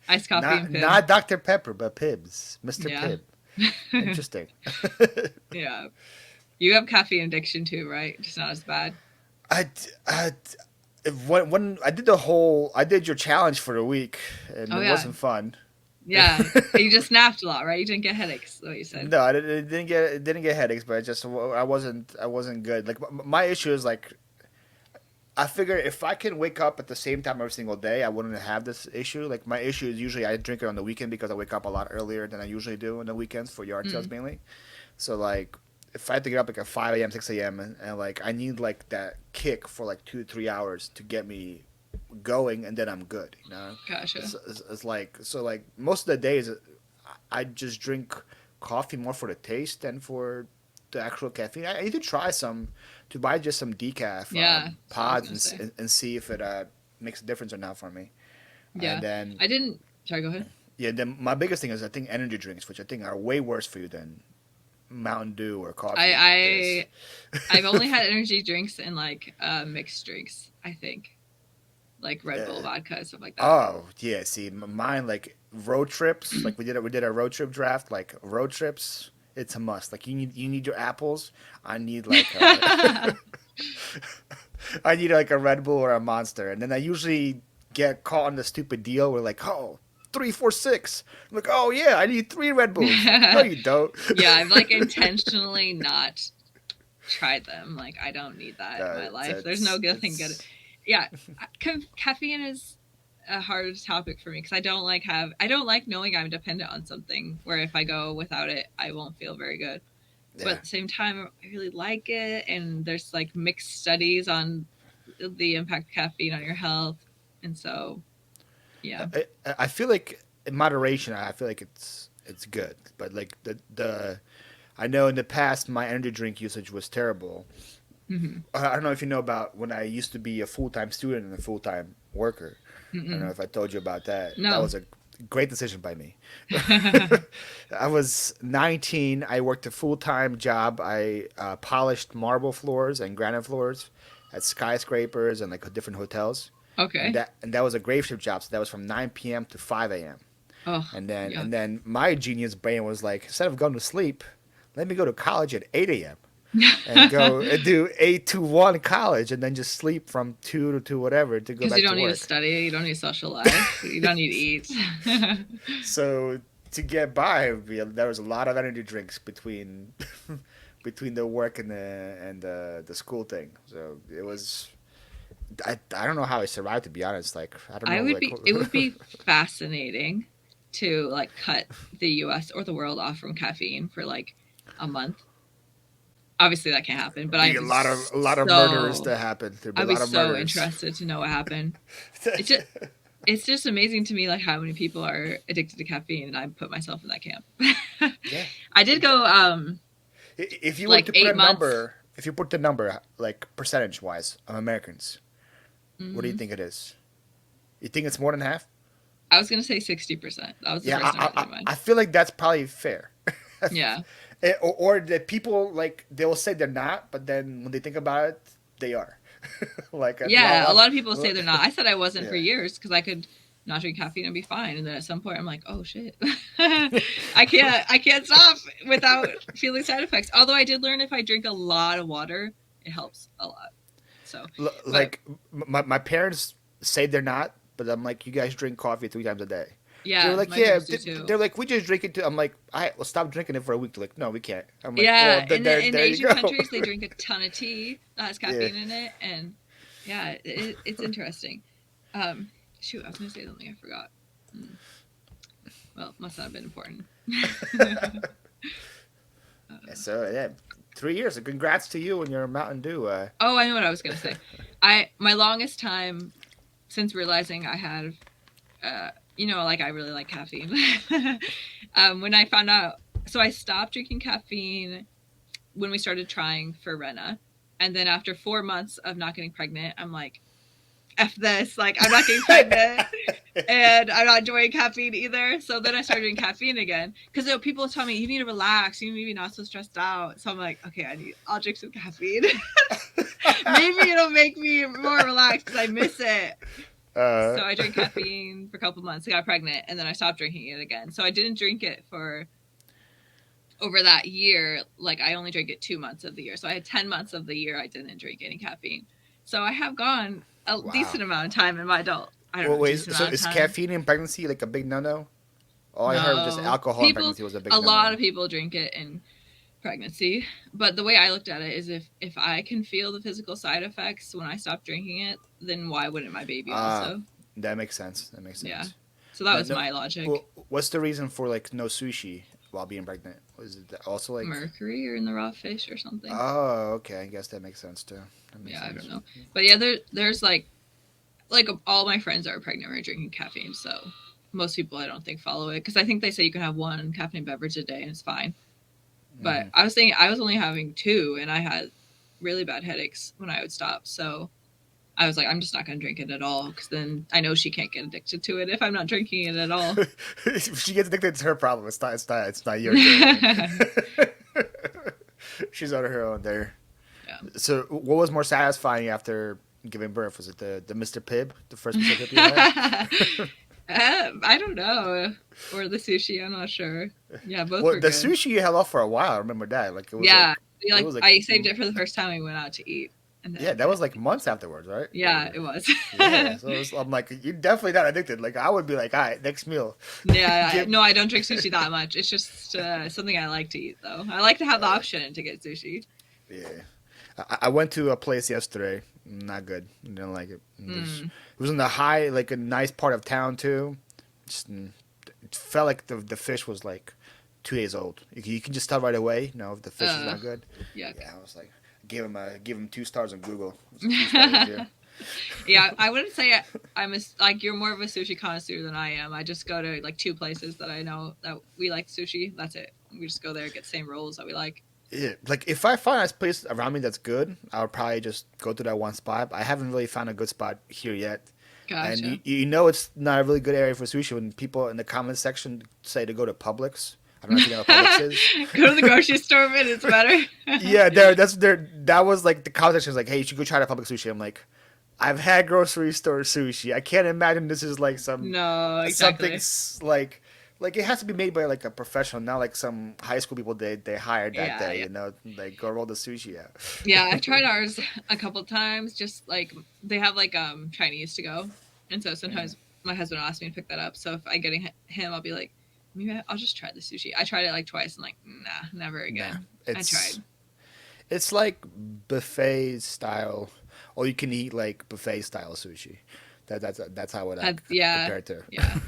iced coffee and Pibs. Not Dr. Pepper, but Pibs. Mr. Yeah. Pibb. Interesting. Yeah. You have caffeine addiction too, right? Just not as bad. When I did your challenge for the week, and it wasn't fun. Yeah, you just napped a lot, right? You didn't get headaches, is what you said. No, I didn't get headaches, but I wasn't good. Like my issue is like, I figure if I can wake up at the same time every single day, I wouldn't have this issue. Like my issue is usually I drink it on the weekend because I wake up a lot earlier than I usually do on the weekends for yard sales mainly. So like, if I had to get up like at 5 a.m., 6 a.m., and like I need like that kick for like 2-3 hours to get me going, and then I'm good, you know. Gotcha. It's like, so like most of the days I just drink coffee more for the taste than for the actual caffeine. I need to buy just some decaf pods and see if it makes a difference or not for me. Yeah. And then I didn't. Sorry, go ahead. Yeah. Then my biggest thing is I think energy drinks, which I think are way worse for you than Mountain Dew or coffee. I've only had energy drinks and like mixed drinks, I think, like Red Bull vodka, stuff like that. Oh yeah, see mine like road trips. Like we did a road trip draft. Like road trips, it's a must. Like you need your apples. I need like I need like a Red Bull or a Monster, and then I usually get caught on the stupid deal where like, oh, 3, 4, 6. I'm like, oh yeah, I need 3 Red Bulls. No, you don't. Yeah, I've like intentionally not tried them. Like, I don't need that in my life. There's no good thing good. Yeah, caffeine is a hard topic for me because I don't like knowing I'm dependent on something where if I go without it, I won't feel very good. Yeah. But at the same time, I really like it, and there's like mixed studies on the impact of caffeine on your health, and so. Yeah, I feel like in moderation, I feel like it's good, but like I know in the past my energy drink usage was terrible. Mm-hmm. I don't know if you know about when I used to be a full-time student and a full-time worker. Mm-mm. I don't know if I told you about that. No. That was a great decision by me. I was 19. I worked a full-time job. I polished marble floors and granite floors at skyscrapers and like different hotels. Okay. And that was a grave shift job, so that was from 9 p.m. to 5 a.m. Oh, and then my genius brain was like, instead of going to sleep, let me go to college at 8 a.m. and go and do 8 to 1 college, and then just sleep from 2 to whatever to go back to work. Because you don't need to study, you don't need social life, you don't need to eat. So to get by, there was a lot of energy drinks between the work and the school thing. So it was. I don't know how I survived, to be honest. Like I don't know. It would be fascinating to like cut the U.S. or the world off from caffeine for like a month. Obviously, that can't happen. But a lot of murders that happen. I'd be so interested to know what happened. It's just amazing to me, like how many people are addicted to caffeine, and I put myself in that camp. Yeah, I did go. If you were to put a number, if you put the number like percentage wise of Americans. Mm-hmm. What do you think it is? You think it's more than half? I was going to say 60%. That was the first number in mind. I feel like that's probably fair. Yeah. Or that people, like, they will say they're not, but then when they think about it, they are. Like, Yeah, a lot of people say they're not. I said I wasn't Yeah. for years because I could not drink caffeine and be fine. And then at some point, I'm like, oh shit, I can't stop without feeling side effects. Although I did learn if I drink a lot of water, it helps a lot. So, Like my parents say they're not, but I'm like, you guys drink coffee 3 times a day. They're yeah, like, my yeah. parents do too. They're like, we just drink it. I'm like, all right, well, stop drinking it for a week. They're like, no, we can't. I'm like, Yeah, well, in in there you Asian go. countries, they drink a ton of tea that has Yeah. caffeine in it, and yeah, it's interesting. Shoot, I was gonna say something I forgot. Hmm. Well, must not have been important. So yeah, 3 years. So congrats to you and your Mountain Dew. Oh, I know what I was gonna say. My longest time since realizing I had, like I really like caffeine. When I found out, so I stopped drinking caffeine when we started trying for Rena, and then after 4 months of not getting pregnant, I'm like, F this, like I'm not getting pregnant and I'm not enjoying caffeine either. So then I started drinking caffeine again because people tell me you need to relax, you need to be not so stressed out. So I'm like, okay, I'll drink some caffeine. Maybe it'll make me more relaxed because I miss it. So I drank caffeine for a couple months. I got pregnant and then I stopped drinking it again. So I didn't drink it for over that year. Like I only drank it 2 months of the year. So I had 10 months of the year I didn't drink any caffeine. So I have gone a decent amount of time in my adult. I don't know. Wait, so is caffeine in pregnancy like a big no-no? All I heard was just alcohol in pregnancy was a big no-no. A lot of people drink it in pregnancy, but the way I looked at it is if I can feel the physical side effects when I stop drinking it, then why wouldn't my baby also? That makes sense. Yeah. So that was my logic. Well, what's the reason for like no sushi while being pregnant? Was it also like mercury or in the raw fish or something? Oh, okay. I guess that makes sense too. Yeah, I don't know. But yeah, there's like all my friends that are pregnant are drinking caffeine, so most people I don't think follow it because I think they say you can have one caffeine beverage a day and it's fine. But I was thinking I was only having 2 and I had really bad headaches when I would stop. So I was like, I'm just not going to drink it at all because then I know she can't get addicted to it if I'm not drinking it at all. If she gets addicted, it's her problem. It's not your thing. She's on her own there. Yeah. So what was more satisfying after giving birth? Was it the Mr. Pibb, the first Mr. Pibb you had? I don't know, or the sushi. I'm not sure. Yeah, both. Well, were the good. sushi you held off for a while. I remember that. Like it was. Yeah, it was I saved it for the first time we went out to eat. And then, yeah, that was like months afterwards, right? Yeah, it was. Yeah, so I'm like, you're definitely not addicted. Like I would be like, all right, next meal. Yeah, no, I don't drink sushi that much. It's just something I like to eat, though. I like to have the option to get sushi. Yeah, I went to a place yesterday. Not good. I didn't like it. It was in the like a nice part of town too. Just, it felt like the fish was like 2 days old. You can just tell right away. No, if the fish is not good. Yeah. Yeah, I was like, give him 2 stars on Google. Yeah, I wouldn't say I'm you're more of a sushi connoisseur than I am. I just go to like 2 places that I know that we like sushi. That's it. We just go there and get the same rolls that we like. Yeah, like if I find a place around me that's good, I'll probably just go to that one spot. I haven't really found a good spot here yet. Gotcha. And you know it's not a really good area for sushi when people in the comment section say to go to Publix. I don't know if you know what Publix is. Go to the grocery store and it's better. Yeah, that was like the comment section was like, hey, you should go try the Publix sushi. I'm like, I've had grocery store sushi. I can't imagine this is like something like it has to be made by like a professional, not like some high school people they hired that day. Yeah. You know, they go roll the sushi out. Yeah, I've tried ours a couple times. Just like they have like Chinese to go, and so sometimes my husband will ask me to pick that up. So if I get him, I'll be like, maybe I'll just try the sushi. I tried it like twice and like, nah, never again. I tried. It's like buffet style, or you can eat like buffet style sushi. That's how it compared to. Yeah.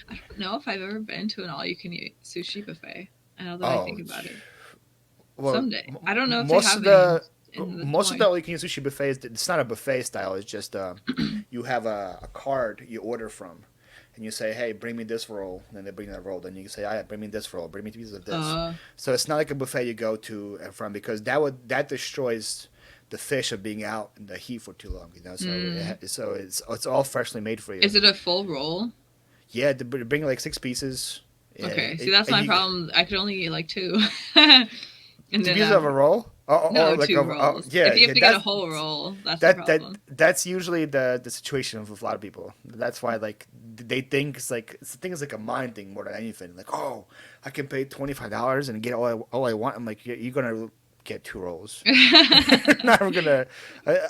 I don't know if I've ever been to an all-you-can-eat sushi buffet. Now that I think about it. Well, someday. I don't know if most they have most of the all-you-can-eat sushi buffets, it's not a buffet style. It's just you have a card you order from, and you say, hey, bring me this roll. And then they bring that roll. Then you say, all right, bring me this roll. Bring me 2 pieces of this. So it's not like a buffet you go to and from, because that destroys the fish of being out in the heat for too long, you know. So it's all freshly made for you. Is it a full roll? Yeah, they bring like 6 pieces. Okay, see that's my problem. I could only eat like 2. 2 pieces of a roll? No, like two rolls. yeah, If you have yeah. to get a whole roll, that's the That problem. that's usually the situation with a lot of people. That's why like they think it's the thing is like a mind thing more than anything. Like, oh, I can pay $25 and get all I want. I'm like, you're gonna get two rolls. You're not gonna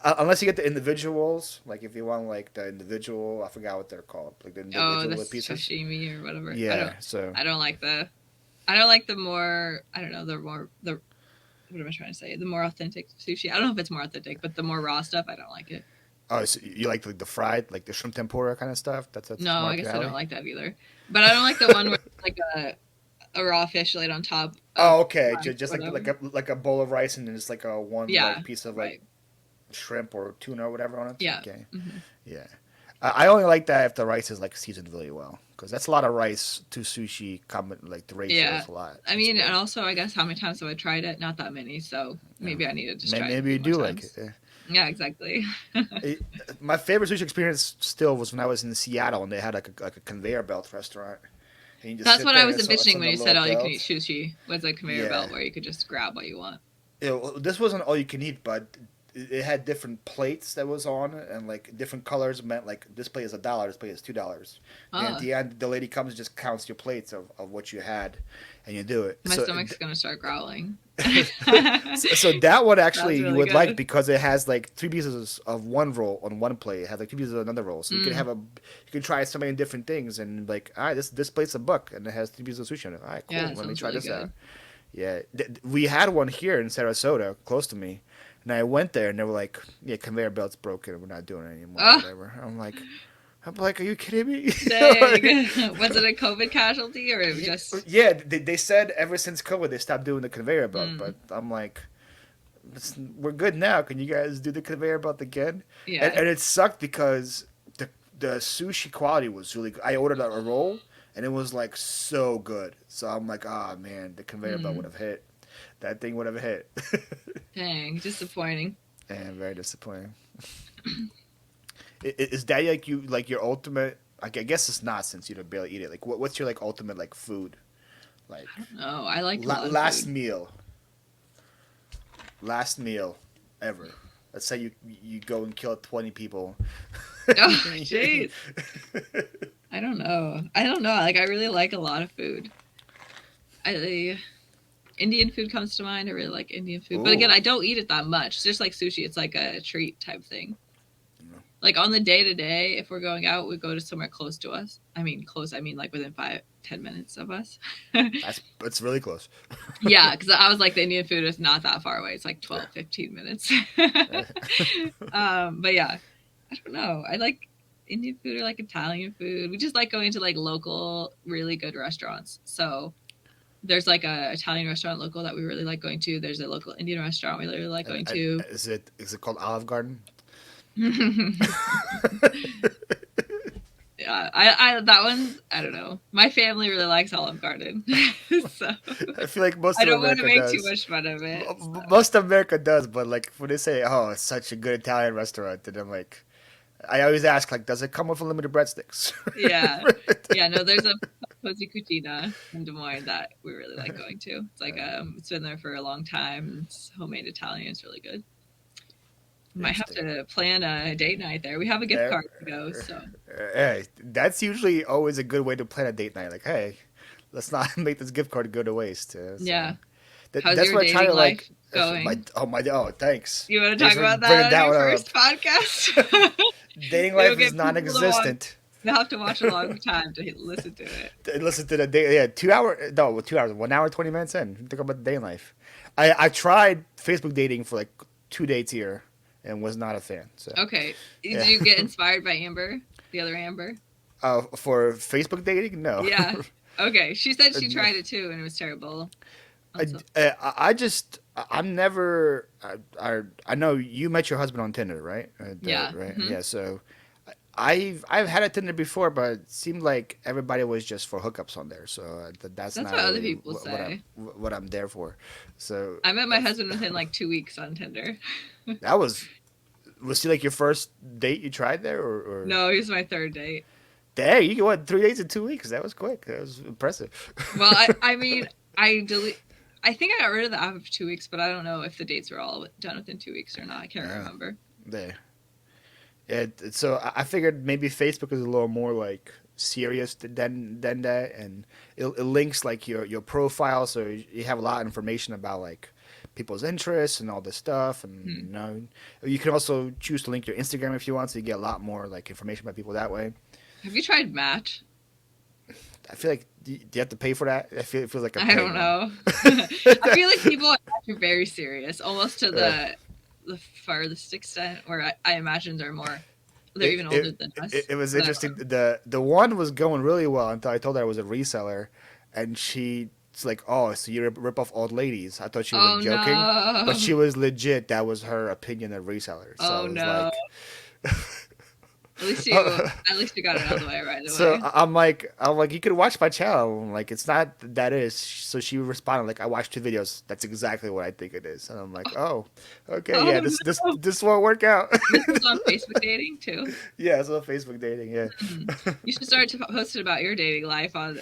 unless you get the individuals. Like if you want like the individual, I forgot what they're called, like the Oh, the individual pieces. sashimi or whatever. Yeah. So I don't like the I don't like the more I don't know, the more the what am I trying to say? The more authentic sushi. I don't know if it's more authentic, but the more raw stuff, I don't like it. oh, so you like the fried, like the shrimp tempura kind of stuff? That's No, more I up your guess I don't alley. like that either. But I don't like the one where it's like a raw fish laid on top of Oh, okay. rice, Just like whatever. like a bowl of rice and then just like a one Yeah, like piece of like right. shrimp or tuna or whatever on it. Yeah. Okay. Hmm. Yeah. I only like that if the rice is like seasoned really well because that's a lot of rice to sushi. Like the ratio Yeah. is a lot. I It's mean, big. and also, I guess how many times have I tried it? Not that many, so Yeah. maybe I need to just try it a Maybe few you more do like it. times. Yeah, exactly. It- my favorite sushi experience still was when I was in Seattle and they had like a conveyor belt restaurant and you just That's sit what I there and was it's envisioning on when the you little said all you can eat belt. sushi was a conveyor Yeah. belt where you could just grab what you want. This wasn't all you can eat, but it had different plates that was on it, and like different colors meant like this plate is $1, this plate is $2. And at Oh, the end, the lady comes and just counts your plates of what you had, and you do it. my stomach's gonna start growling. So that one Sounds actually you really would like good. because it has like three pieces of one roll on one plate. It has like two pieces of another roll, so Mm, you can try so many different things and like, all right, this plate's $1 and it has three pieces of sushi on it. All right, yeah, cool. it Let me sounds try really this out. good. Yeah, we had one here in Sarasota, close to me, and I went there, and they were like, "Yeah, conveyor belt's broken. We're not doing it anymore, or Oh, whatever." I'm like, "Are you kidding me?" dang. Was it a COVID casualty or it was Yeah, just yeah, they said ever since COVID they stopped doing the conveyor belt, mm, but I'm like, we're good now. Can you guys do the conveyor belt again? yeah. And it sucked because the sushi quality was really good. I ordered a roll, and it was like so good. So I'm like, ah, man, the conveyor belt would Mm, have hit. That thing would have hit. dang, disappointing. And very disappointing. Is that like you like your ultimate? Like I guess it's not since you don't barely eat it. Like what's your like ultimate like food? Like No, I like a lot of last food. meal, last meal ever. Let's say you go and kill 20 people. Oh, jeez. I don't know. I don't know. Like I really like a lot of food. Indian food comes to mind. I really like Indian food. But again, Ooh. I don't eat it that much. It's just like sushi. It's like a treat type thing. Like on the day to day, if we're going out, we go to somewhere close to us. I mean, close. I mean, like within 5-10 minutes of us. That's really close. Yeah, because I was like, the Indian food is not that far away. It's like 12-15 minutes. But yeah, I don't know. I like Indian food or like Italian food. We just like going to like local, really good restaurants. So there's like a Italian restaurant local that we really like going to. There's a local Indian restaurant we really like going to. Is it called Olive Garden? Yeah, I that one's I don't know. My family really likes Olive Garden, so I feel like most I of don't want to America make too does. much fun of it. So. Most of America does, but like when they say, "Oh, it's such a good Italian restaurant," and I'm like, I always ask, like, does it come with unlimited breadsticks? Yeah, yeah. No, there's a Cozy Cucina in Des Moines that we really like going to. It's like it's been there for a long time. It's homemade Italian. It's really good. Might have Interesting. to plan a date night there. We have a gift Eh, card to go, so Hey, that's usually always a good way to plan a date night. Like, hey, let's not make this gift card go to waste. So yeah. How's that's your what I try dating to like. life going? Thanks. You want to Thanks talk for about bringing that on that your one first up. podcast? Dating You'll life is get people to watch. non-existent. They'll have to watch a long time to listen to it. Listen to the day. Yeah, 2 hour. No, 2 hours. 1 hour, 20 minutes in. Talk about the dating life. I tried Facebook dating for like 2 dates here, and was not a fan. So Okay. Did yeah. you get inspired by Amber, the other Amber? For Facebook dating, no. Yeah. Okay. She said she No. tried it too, and it was terrible. I, Also, I'm never. I know you met your husband on Tinder, right? yeah. Right. Hmm. Yeah. So I've had a Tinder before, but it seemed like everybody was just for hookups on there. So that's That's not what other really people say. what I'm there for. So I met my husband within like 2 weeks on Tinder. that was he like your first date you tried there, or No, he was my third date. dang, you went 3 dates in 2 weeks. That was quick. That was impressive. Well, I mean, I delete. I think I got rid of the app for 2 weeks, but I don't know if the dates were all done within 2 weeks or not. I can't Yeah. remember. There. Yeah. So I figured maybe Facebook is a little more like serious than that, and it links like your profile, so you have a lot of information about like people's interests and all this stuff, and Hmm. you know, you can also choose to link your Instagram if you want, so you get a lot more like information about people that way. Have you tried Match? I feel like do you have to pay for that? It feels like a I paid don't one. know. I feel like people at Match are very serious, almost to Uh, the farthest extent, where I imagine they're it, even older it than it us. it was But interesting. The one was going really well until I told her I was a reseller, and she's like, "Oh, so you rip off old ladies?" I thought she was like oh joking, but no, she was legit. That was her opinion of resellers. So oh I was no. like, At least you got it out of the way right so away. I'm like, you could watch my channel. I'm like, it's not that is. So she responded like, I watched 2 videos. That's exactly what I think it is. And I'm like, oh, okay, Oh yeah, no, this won't work out. this was on Facebook dating too. Yeah, it's on Facebook dating. Yeah. Mhm. You should start to post it about your dating life on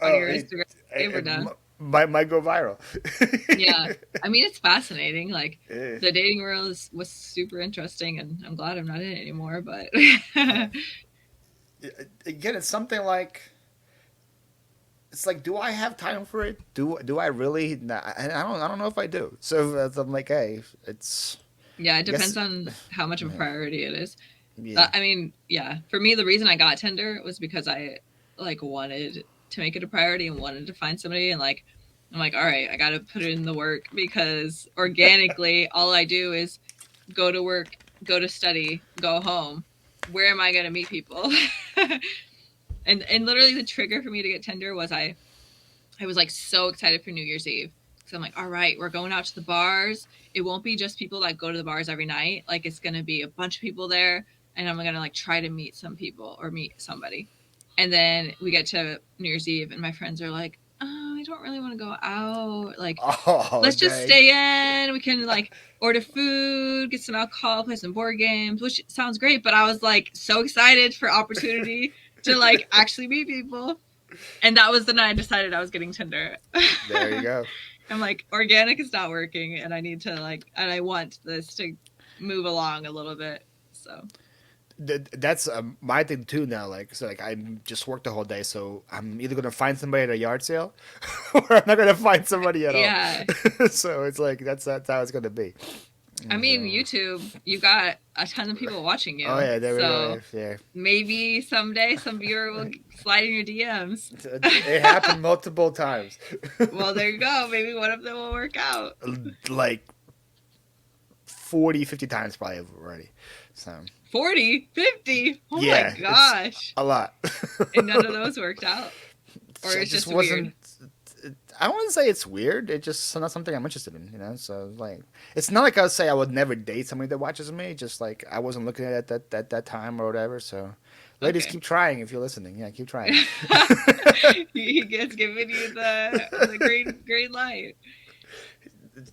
Oh, your Instagram. Okay, we're it done. might go viral. Yeah, I mean it's fascinating. Like Eh, the dating world was super interesting, and I'm glad I'm not in it anymore. But uh, Again, it's something like it's like, do I have time for it? Do I really? Nah, I don't know if I do. So I'm like, hey, it's yeah, it I guess depends on how much of a yeah, priority it is. yeah. I mean, yeah, for me, the reason I got Tinder was because I like wanted to make it a priority and wanted to find somebody, and like I'm like, all right, I got to put in the work because organically, all I do is go to work, go to study, go home. Where am I going to meet people? And literally the trigger for me to get Tinder was I was like so excited for New Year's Eve. So I'm like, all right, we're going out to the bars. It won't be just people that go to the bars every night. Like it's gonna be a bunch of people there, and I'm gonna like try to meet some people or meet somebody. And then we get to New Year's Eve, and my friends are like, oh, I don't really want to go out. Like, Oh, let's just dang. stay in. We can like order food, get some alcohol, play some board games, which sounds great. But I was like so excited for opportunity to like actually meet people. And that was the night I decided I was getting Tinder. There you go. I'm like, organic is not working, and I need to like, and I want this to move along a little bit. So That's my thing too now. Like, so like I just worked the whole day, so I'm either gonna find somebody at a yard sale, or I'm not gonna find somebody at all. yeah, So it's like that's how it's gonna be. I And mean, so, YouTube, you got a ton of people watching oh you, yeah, there we so go. Yeah, maybe someday some viewer will slide in your DMs. it happened multiple times. Well, there you go. Maybe one of them will work out. Like 40, 50 times probably already. So 40, 50. Oh my yeah, it's gosh. a lot. And none of those worked out. Or It it's just just weird. wasn't. I don't want to say it's weird. It's just not something I'm interested in, you know. So like, it's not like I would say I would never date somebody that watches me. Just like I wasn't looking at it that time or whatever. So, ladies, Okay. keep trying if you're listening. Yeah, keep trying. He gets giving you the green light.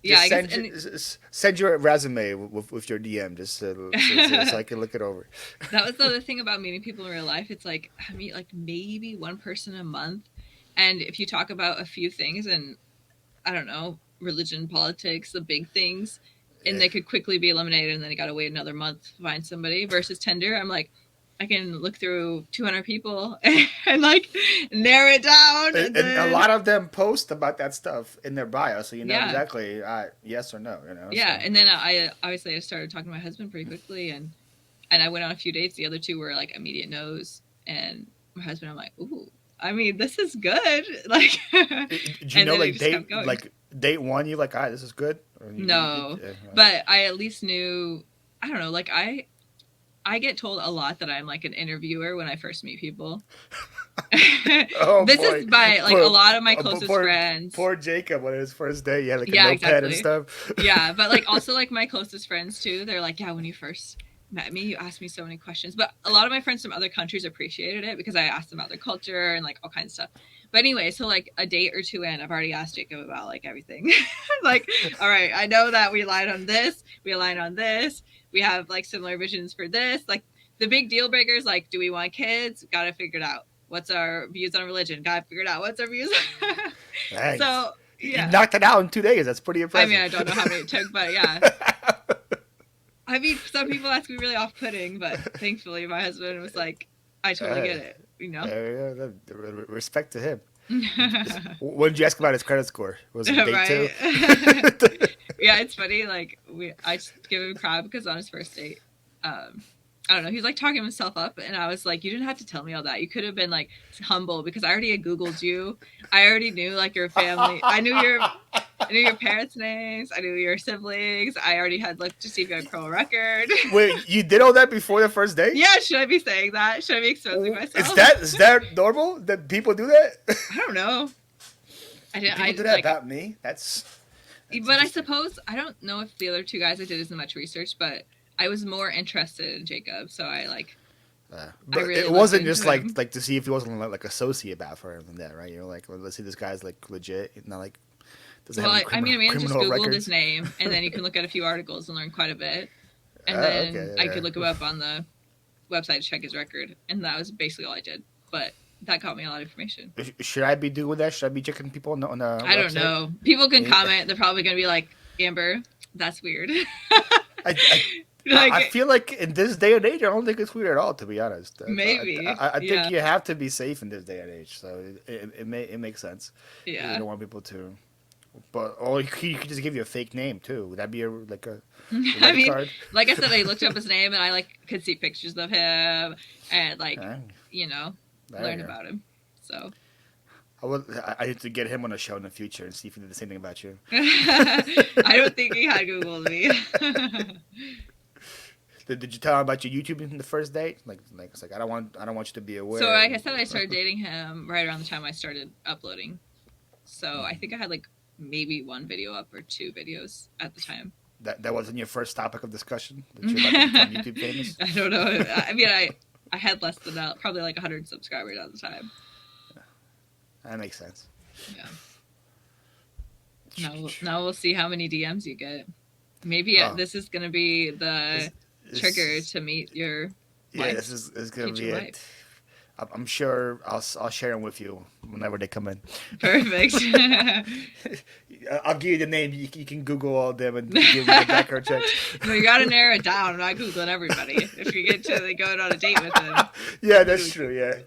Yeah, Just I guess, and send your resume with your DM just so I can look it over. that was the other thing about meeting people in real life. It's like I meet like maybe one person a month, and if you talk about a few things and I don't know, religion, politics, the big things, and Yeah. they could quickly be eliminated, and then you got to wait another month to find somebody. Versus Tinder, I'm like, I can look through 200 people and like narrow it down, and And a then lot of them post about that stuff in their bio, so you know yeah, exactly yes or no. You know, yeah. so And then I obviously I started talking to my husband pretty quickly, and I went on a few dates. The other two were like immediate no's, and my husband, I'm like, ooh, I mean, this is good. Like, did you and know then it like just kept going. date one, you like, this is good? Or No, yeah, but I at least knew. I don't know. Like I get told a lot that I'm like an interviewer when I first meet people. oh This boy, is by like a lot of my closest poor, friends. poor Jacob on his first day, he had like a Yeah, notepad and exactly. stuff. Yeah, but like also like my closest friends too. They're like, yeah, when you first met me, you asked me so many questions. But a lot of my friends from other countries appreciated it because I asked them about their culture and like all kinds of stuff. But anyway, so like a date or two in, I've already asked Jacob about like everything. Like, all right, I know that we lied on this, we aligned on this, we have like similar visions for this. Like the big deal breakers, like, do we want kids? Got to figure it out. What's our views on religion? Got to figure it out. What's our views? Thanks. So You knocked it out in 2 days. That's pretty impressive. I mean, I don't know how many it took, but yeah. I mean, some people that's gonna be really off-putting, but thankfully my husband was like, I totally get it, Respect to him. When did you ask about his credit score? Was it date right? 2? Yeah, it's funny. Like I just give him crap because on his first date, I don't know. He was like talking himself up, and I was like, "You didn't have to tell me all that. You could have been like humble because I already had Googled you. I already knew like your family. I knew your parents' names. I knew your siblings. I already had looked to see if you had a criminal record." Wait, you did all that before the first date? Yeah. Should I be saying that? Should I be exposing myself? Is that normal that people do that? I don't know. People do that about me. That's but I suppose I don't know if the other two guys I did as much research, but I was more interested in Jacob, so I like. But really it wasn't just like to see if he wasn't like a sociopath or anything that, right? You're like, well, let's see, this guy's like legit, not like. Well, I mean, just Googled his name, and then you can look at a few articles and learn quite a bit, and then I could look him up on the website to check his record, and that was basically all I did. But that got me a lot of information. Should I be doing that? Should I be checking people on the website? I don't know. People can comment. They're probably going to be like, Amber, that's weird. I feel like in this day and age, I don't think it's weird at all, to be honest. Maybe. I think you have to be safe in this day and age, so it makes sense. Yeah. You don't want people to... But he could just give you a fake name, too. Would that be a I mean, card? Like I said, I looked up his name, and I could see pictures of him, and learn about him. So... I need to get him on a show in the future and see if he did the same thing about you. I don't think he had Googled me. Did you tell him about your YouTube in the first date? It's like I don't want you to be aware. So like I said, I started dating him right around the time I started uploading. So I think I had maybe one video up or two videos at the time. That wasn't your first topic of discussion? That you're about to become YouTube famous? I don't know. I mean, I had less than that, probably 100 subscribers at the time. That makes sense. Yeah. Now we'll see how many DMs you get. Maybe this is going to be the trigger to meet your wife. Yeah, this is going to be it. I'm sure I'll share them with you whenever they come in. Perfect. I'll give you the name. You can Google all of them and give me the background check. No, you got to narrow it down. I'm not Googling everybody. If you get to going on a date with them. Yeah, that's true. Yeah.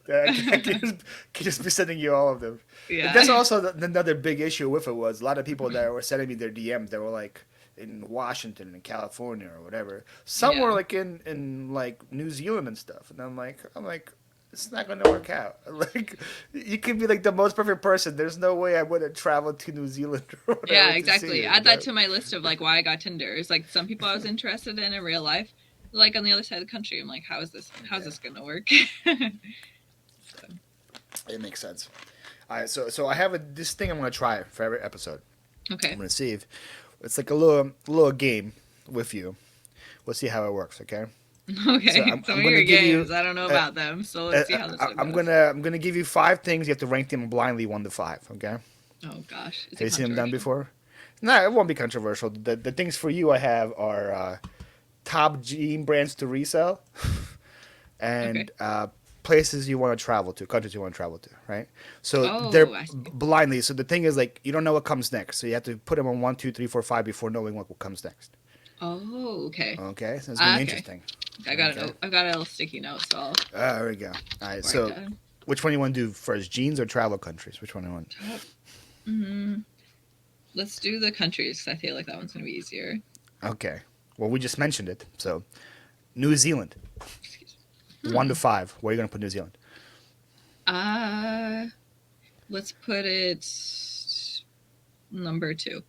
I can just be sending you all of them. Yeah. And that's also another big issue with it was a lot of people that were sending me their DMs that were like in Washington and California or whatever. Some were like in like New Zealand and stuff. And I'm like, it's not going to work out. Like, you could be like the most perfect person. There's no way I would have traveled to New Zealand or whatever. Yeah, exactly. Add that to my list of why I got Tinder. It's like some people I was interested in real life, like on the other side of the country. I'm like, how's this going to work? So. It makes sense. All right, so I have this thing I'm going to try for every episode. Okay. I'm going to see if it's like a little game with you. We'll see how it works. Okay. Okay, so I'm some of your games, I don't know about them, so let's see how this goes. I'm gonna give you 5 things. You have to rank them blindly 1 to 5. Okay. Oh gosh, have you seen them done before? No, it won't be controversial. The things for you I have are top jean brands to resell, and places you want to travel to, countries you want to travel to, right? So they're blindly. So the thing is you don't know what comes next, so you have to put them on 1, 2, 3, 4, 5 before knowing what comes next. Oh, okay. Okay, so it's gonna be interesting. I got it. I've got a little sticky note, so I'll... there we go. All right, so which one do you want to do first, jeans or travel countries? Which one do you want? Let's do the countries, because I feel like that one's going to be easier. Okay. Well, we just mentioned it. So, New Zealand. 1 to 5. Where are you going to put New Zealand? Let's put it number 2.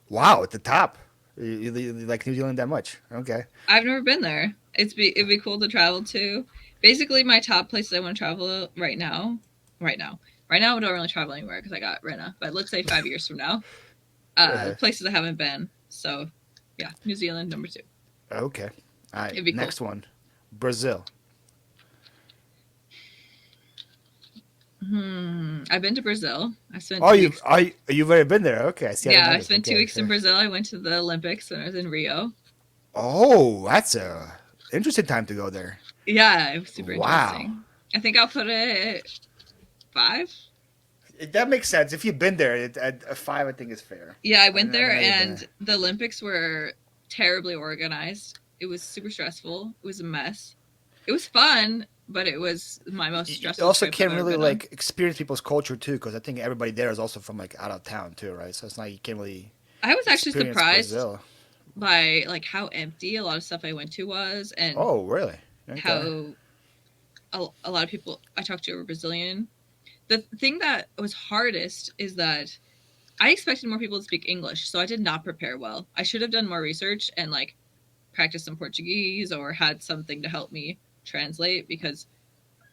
Wow, at the top. You like New Zealand that much? Okay. I've never been there. It'd be cool to travel to. Basically, my top places I want to travel right now, I don't really travel anywhere because I got Rena. But let's say 5 years from now, places I haven't been. So, yeah, New Zealand, number 2. Okay. All right. It'd be next cool. one, Brazil. I've been to Brazil. I spent. You've already been there? Okay, I see. Yeah, I spent 2 weeks in Brazil. I went to the Olympics when I was in Rio. Oh, that's a interesting time to go there. Yeah, it was super interesting. I think I'll put it 5. That makes sense. If you've been there, a 5 I think is fair. Yeah, I went there, know you've been and the Olympics were terribly organized. It was super stressful. It was a mess. It was fun, but it was my most You stressful also trip I've can't ever really been on. like experience people's culture too, because I think everybody there is also from like out of town too, right? So it's not you can't really I was actually experience surprised Brazil. by like how empty a lot of stuff I went to was, and Oh, really? Okay. how a lot of people I talked to were Brazilian. The thing that was hardest is that I expected more people to speak English, so I did not prepare well. I should have done more research and like practiced some Portuguese or had something to help me translate, because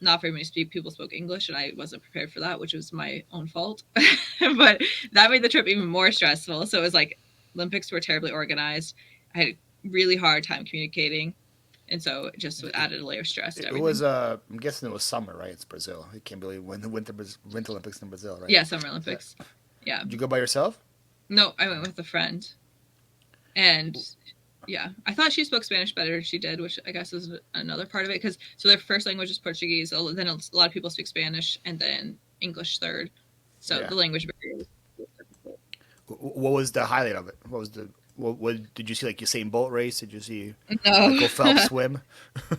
not very many people spoke English and I wasn't prepared for that, which was my own fault. But that made the trip even more stressful. So it was like Olympics were terribly organized. I had a really hard time communicating. And so it just added a layer of stress to It everything. was I'm guessing it was summer, right? It's Brazil. You can't really win the Winter Olympics in Brazil, right? Yeah, Summer Olympics. Yeah. Did you go by yourself? No, I went with a friend. And yeah, I thought she spoke Spanish better than she did, which I guess is another part of it. Because so their first language is Portuguese, then a lot of people speak Spanish, and then English third. So Yeah. the language barrier was difficult. What was the highlight of it? What was the what did you see, like Usain Bolt race? Did you see No, Michael Phelps swim?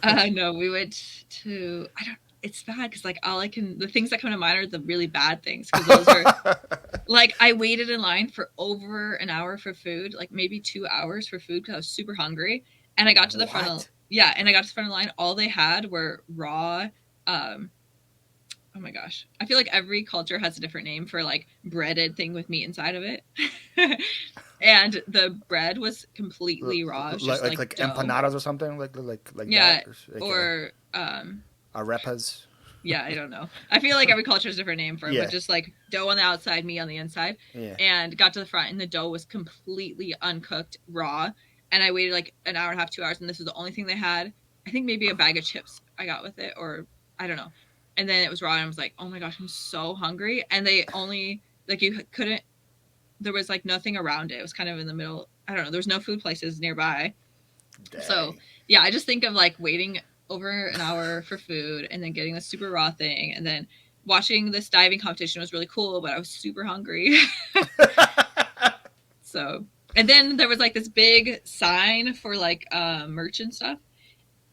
no, we went to I don't. It's bad because like the things that come to mind are the really bad things, because those are like I waited in line for over an hour for food, like maybe 2 hours for food because I was super hungry. And I got to the front of What? and I got to the front of the line. All they had were raw. Oh my gosh, I feel like every culture has a different name for like breaded thing with meat inside of it. And the bread was completely raw. It was just Like dough. empanadas or something like Yeah, that. Like or arepas. yeah, I don't know. I feel like every culture has a different name for it, Yeah. but just like dough on the outside, meat on the inside. Yeah. And got to the front, and the dough was completely uncooked, raw. And I waited like an hour and a half, 2 hours, and this was the only thing they had. I think maybe a bag of chips I got with it, or I don't know. And then it was raw, and I was like, oh my gosh, I'm so hungry. And they only, like, you couldn't, there was like nothing around it. It was kind of in the middle. I don't know. There was no food places nearby. Dang. So yeah, I just think of like waiting over an hour for food and then getting the super raw thing, and then watching this diving competition was really cool, but I was super hungry. So, and then there was like this big sign for like merch and stuff.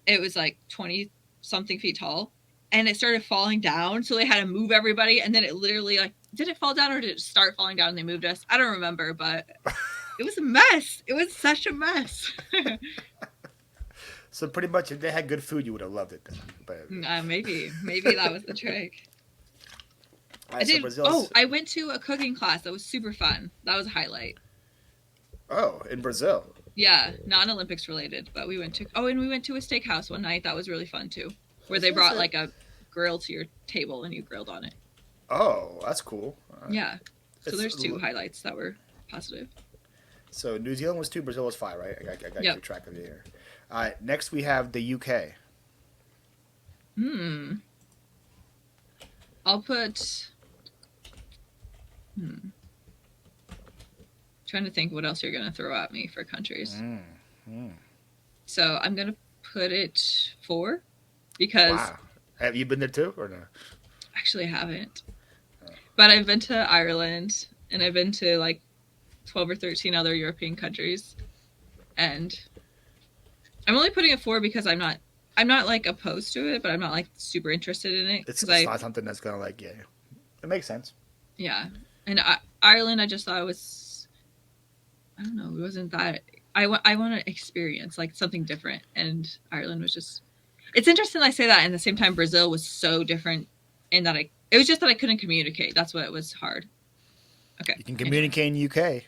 It was like 20 something feet tall, and it started falling down, so they had to move everybody, and then it literally like, did it fall down or did it start falling down and they moved us? I don't remember, but it was a mess. It was such a mess. So pretty much, if they had good food, you would have loved it. Then. But Maybe that was the trick. right, so Brazil's, I went to a cooking class that was super fun. That was a highlight. oh, in Brazil. Yeah, non-Olympics related, but we went to and we went to a steakhouse one night. That was really fun too, where they brought like a grill to your table and you grilled on it. Oh, that's cool. Yeah, so there's two highlights that were positive. So New Zealand was 2, Brazil was 5, right? I got to keep track of it here. Next we have the UK. I'll put. Trying to think what else you're gonna throw at me for countries. So I'm gonna put it 4 because. Wow. Have you been there too, or no? Actually, I haven't. But I've been to Ireland, and I've been to like 12 or 13 other European countries, and I'm only putting it 4 because I'm not like opposed to it, but I'm not like super interested in it. It's not something that's gonna like, yeah, it makes sense. Yeah, and Ireland, I just thought it was, I don't know, it wasn't that. I want to experience like something different, and Ireland was just. It's interesting I say that, and at the same time, Brazil was so different in that it was just that I couldn't communicate. That's what was hard. Okay. You can communicate in UK.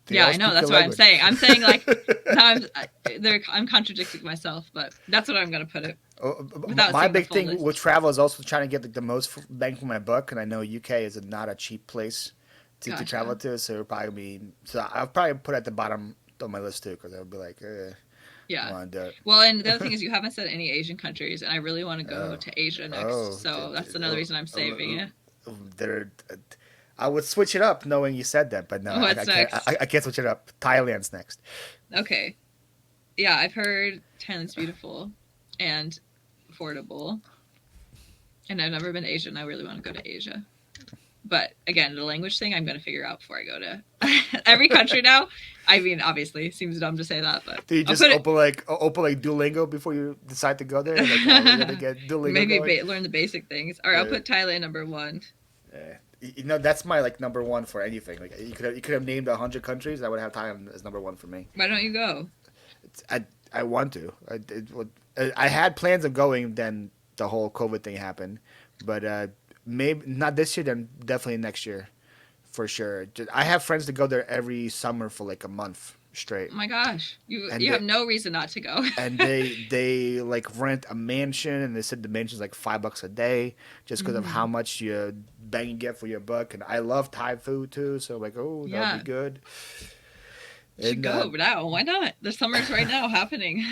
Yeah, I know. That's what I'm saying. I'm saying like now I'm contradicting myself, but that's what I'm gonna put it. My big thing with travel is also trying to get the most bang for my buck, and I know UK is not a cheap place to travel to, so it'll probably be. So I'll probably put it at the bottom of my list too, because I'll be like, yeah. I want to do it. Well, and the other thing is you haven't said any Asian countries, and I really want to go to Asia next. So that's another reason I'm saving it. I would switch it up knowing you said that, but no, I can't switch it up. Thailand's next. Okay. Yeah, I've heard Thailand's beautiful and affordable. And I've never been to Asia, and I really want to go to Asia. But again, the language thing I'm going to figure out before I go to every country now. I mean, obviously, it seems dumb to say that, but Do you just open like Duolingo before you decide to go there? Like, oh, we're gonna get Duolingo maybe going. learn the basic things. Or I'll put Thailand number 1. You know, that's my like number one for anything. Like you could have named 100 countries. I would have Thailand as number one for me. Why don't you go? I want to. I had plans of going. Then the whole COVID thing happened, but maybe not this year. Then definitely next year, for sure. I have friends that go there every summer for like a month straight. Oh my gosh, you have no reason not to go. And they like rent a mansion, and they said the mansion's like $5 a day, just because of how much you bang you get for your buck. And I love Thai food too, so I'm like, oh, that'll be good. You should go now. Why not? The summer's right now happening.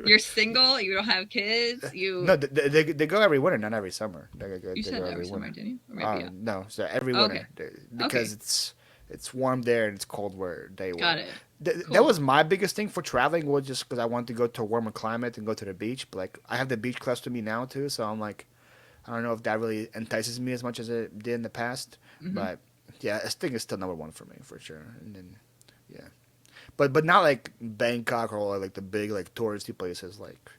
You're single. You don't have kids. No, they go every winter, not every summer. You said every summer, didn't you? Or maybe, no, so every winter because it's warm there and it's cold where they were. Got it. Cool. That was my biggest thing for traveling, was just because I wanted to go to a warmer climate and go to the beach. But like I have the beach close to me now too, so I'm like, I don't know if that really entices me as much as it did in the past. But yeah, I think it's still number one for me for sure. And then but not like Bangkok or like the big like touristy places. Like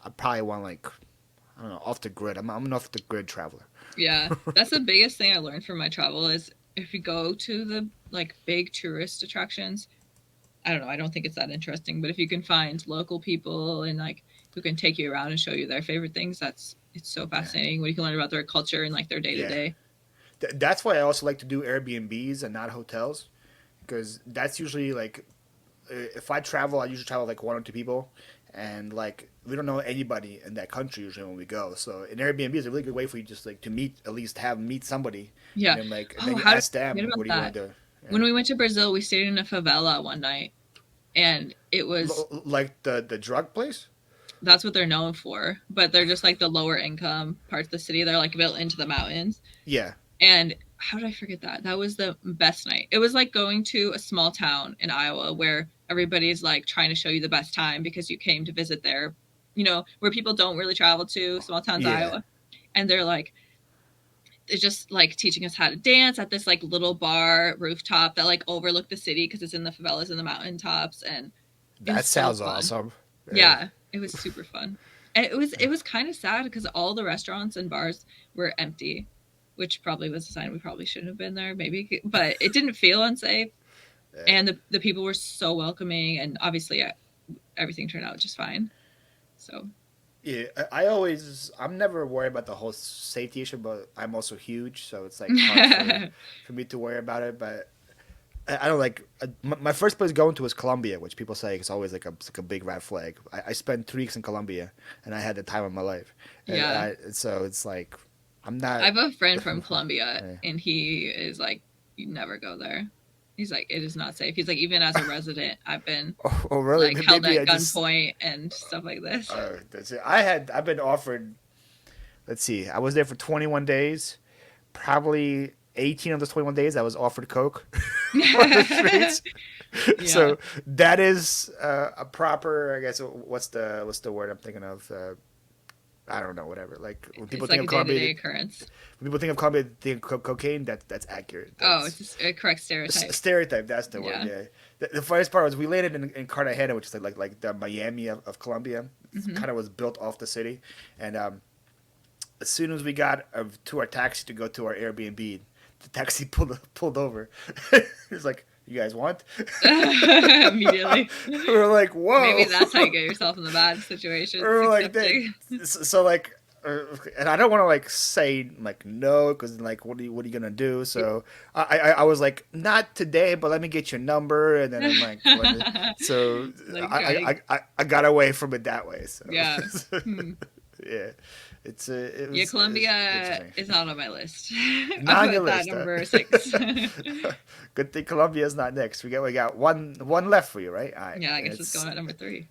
I probably want like, I don't know, off the grid. I'm an off the grid traveler. Yeah, that's the biggest thing I learned from my travel is if you go to the like big tourist attractions, I don't know, I don't think it's that interesting. But if you can find local people and like who can take you around and show you their favorite things, it's so fascinating when you can learn about their culture and like their day to day. That's why I also like to do Airbnbs and not hotels. Because that's usually like, if I travel, I usually travel like 1 or 2 people, and like we don't know anybody in that country usually when we go. So an Airbnb is a really good way for you just like to meet somebody. Yeah. And then like and then you ask them, what do you want to do? Yeah. When we went to Brazil, we stayed in a favela one night, and it was like the drug place. That's what they're known for, but they're just like the lower income parts of the city. They're like built into the mountains. Yeah. And how did I forget that? That was the best night. It was like going to a small town in Iowa where everybody's like trying to show you the best time because you came to visit there, where people don't really travel to, small towns, Iowa. And they're just like teaching us how to dance at this like little bar rooftop that like overlooked the city because it's in the favelas and the mountaintops. And that sounds awesome. Yeah, it was super fun. And it was kind of sad because all the restaurants and bars were empty, which probably was a sign we probably shouldn't have been there, maybe. But it didn't feel unsafe. Yeah. And the people were so welcoming. And obviously, everything turned out just fine. So. Yeah, I'm never worried about the whole safety issue, but I'm also huge. So it's like hard for me to worry about it. But I don't like, my first place going to was Colombia, which people say is always like a big red flag. I spent 3 weeks in Colombia, and I had the time of my life. And so it's like, I have a friend from Colombia, and he is like, you never go there. He's like, it is not safe. He's like, even as a resident, I've been really? like held at gunpoint and stuff like this. That's it. I've been offered, let's see, I was there for 21 days. Probably 18 of those 21 days I was offered coke on the streets. Yeah. So that is a proper, I guess, what's the word I'm thinking of? I don't know, whatever. Like when people think of Colombia, occurrence. When people think of Colombia, think of cocaine. That's accurate. It's a correct stereotype. Stereotype. That's the word. Yeah. The funniest part was we landed in Cartagena, which is like the Miami of Colombia. It kind of was built off the city, and as soon as we got to our taxi to go to our Airbnb, the taxi pulled over. It was like, you guys want? Immediately. We were like, whoa. Maybe that's how you get yourself in the bad situation. We were like, so like, and I don't want to like say like no, because like what are you gonna do? So I was like, not today, but let me get your number, and then I'm like, so I got away from it that way. So yeah. Yeah. Colombia is not on my list. Not on your list. Number 6. Good thing Colombia is not next. We got one left for you, right? Right. Yeah, I guess it's going at number 3.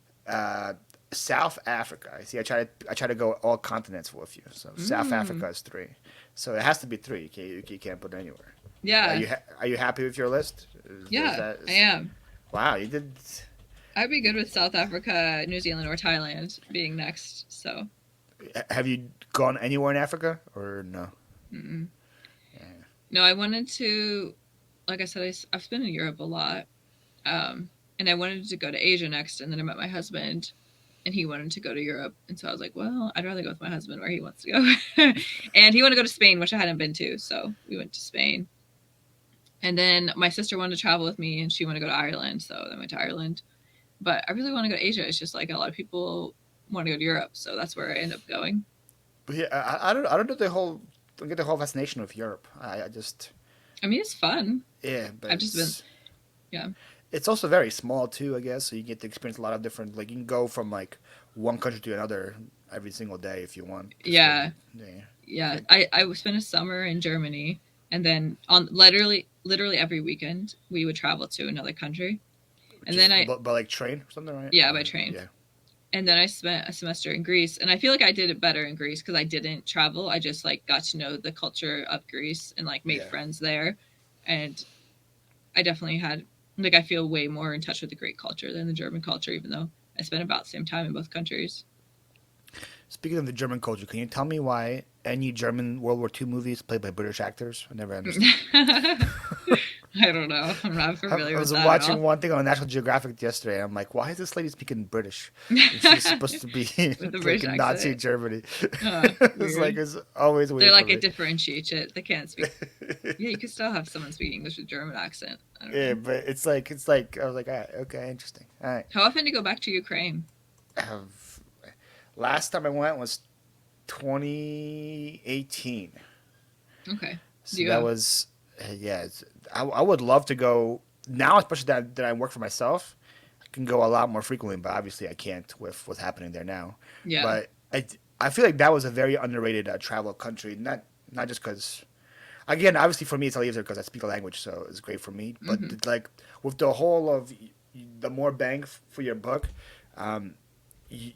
South Africa. See, I try to go all continents with you. So South Africa is 3. So it has to be 3. You can't put it anywhere. Yeah. Are you happy with your list? I am. Wow, you did. I'd be good with South Africa, New Zealand, or Thailand being next. So. Have you gone anywhere in Africa or no? Mm-mm. Yeah. No, I wanted to, like I said, I've been in Europe a lot. And I wanted to go to Asia next. And then I met my husband and he wanted to go to Europe. And so I was like, well, I'd rather go with my husband where he wants to go. And he wanted to go to Spain, which I hadn't been to. So we went to Spain. And then my sister wanted to travel with me and she wanted to go to Ireland. So then I went to Ireland. But I really want to go to Asia. It's just like a lot of people want to go to Europe. So that's where I end up going. But yeah, I don't know the whole don't get the whole fascination with Europe. I just I mean, it's fun. yeah, but I've just been, yeah. it's also very small too, I guess. So you get to experience a lot of different. Like you can go from like one country to another every single day if you want. Yeah. Yeah. Yeah. I spent a summer in Germany and then on literally every weekend we would travel to another country. And Just then by like train or something, right? yeah, by train. Yeah. And then I spent a semester in Greece, and I feel like I did it better in Greece because I didn't travel. I just like got to know the culture of Greece and like made Yeah. friends there, and I definitely had like I feel way more in touch with the Greek culture than the German culture, even though I spent about the same time in both countries. Speaking of the German culture, can you tell me why any German World War II movies played by British actors? I never understood. I don't know. I'm not familiar I with was that watching at one thing on National Geographic yesterday. And I'm like, why is this lady speaking British? And she's supposed to be with a like British in Nazi accent. Germany. Oh, It's like weird. it's always weird They're for like a me. differentiate it. They can't speak. Yeah, you could still have someone speak English with German accent. I don't Yeah, know. but it's like I was like, all right, okay, interesting. All right. How often do you go back to Ukraine? Have, last time I went was 2018. Okay. Do So you that have? was yeah. I would love to go now, especially that I work for myself. I can go a lot more frequently, but obviously I can't with what's happening there now. Yeah. But I feel like that was a very underrated travel country. Not just because again, obviously for me it's easier because I speak a language, so it's great for me. But Hmm. like with the whole of the more bang for your buck, um,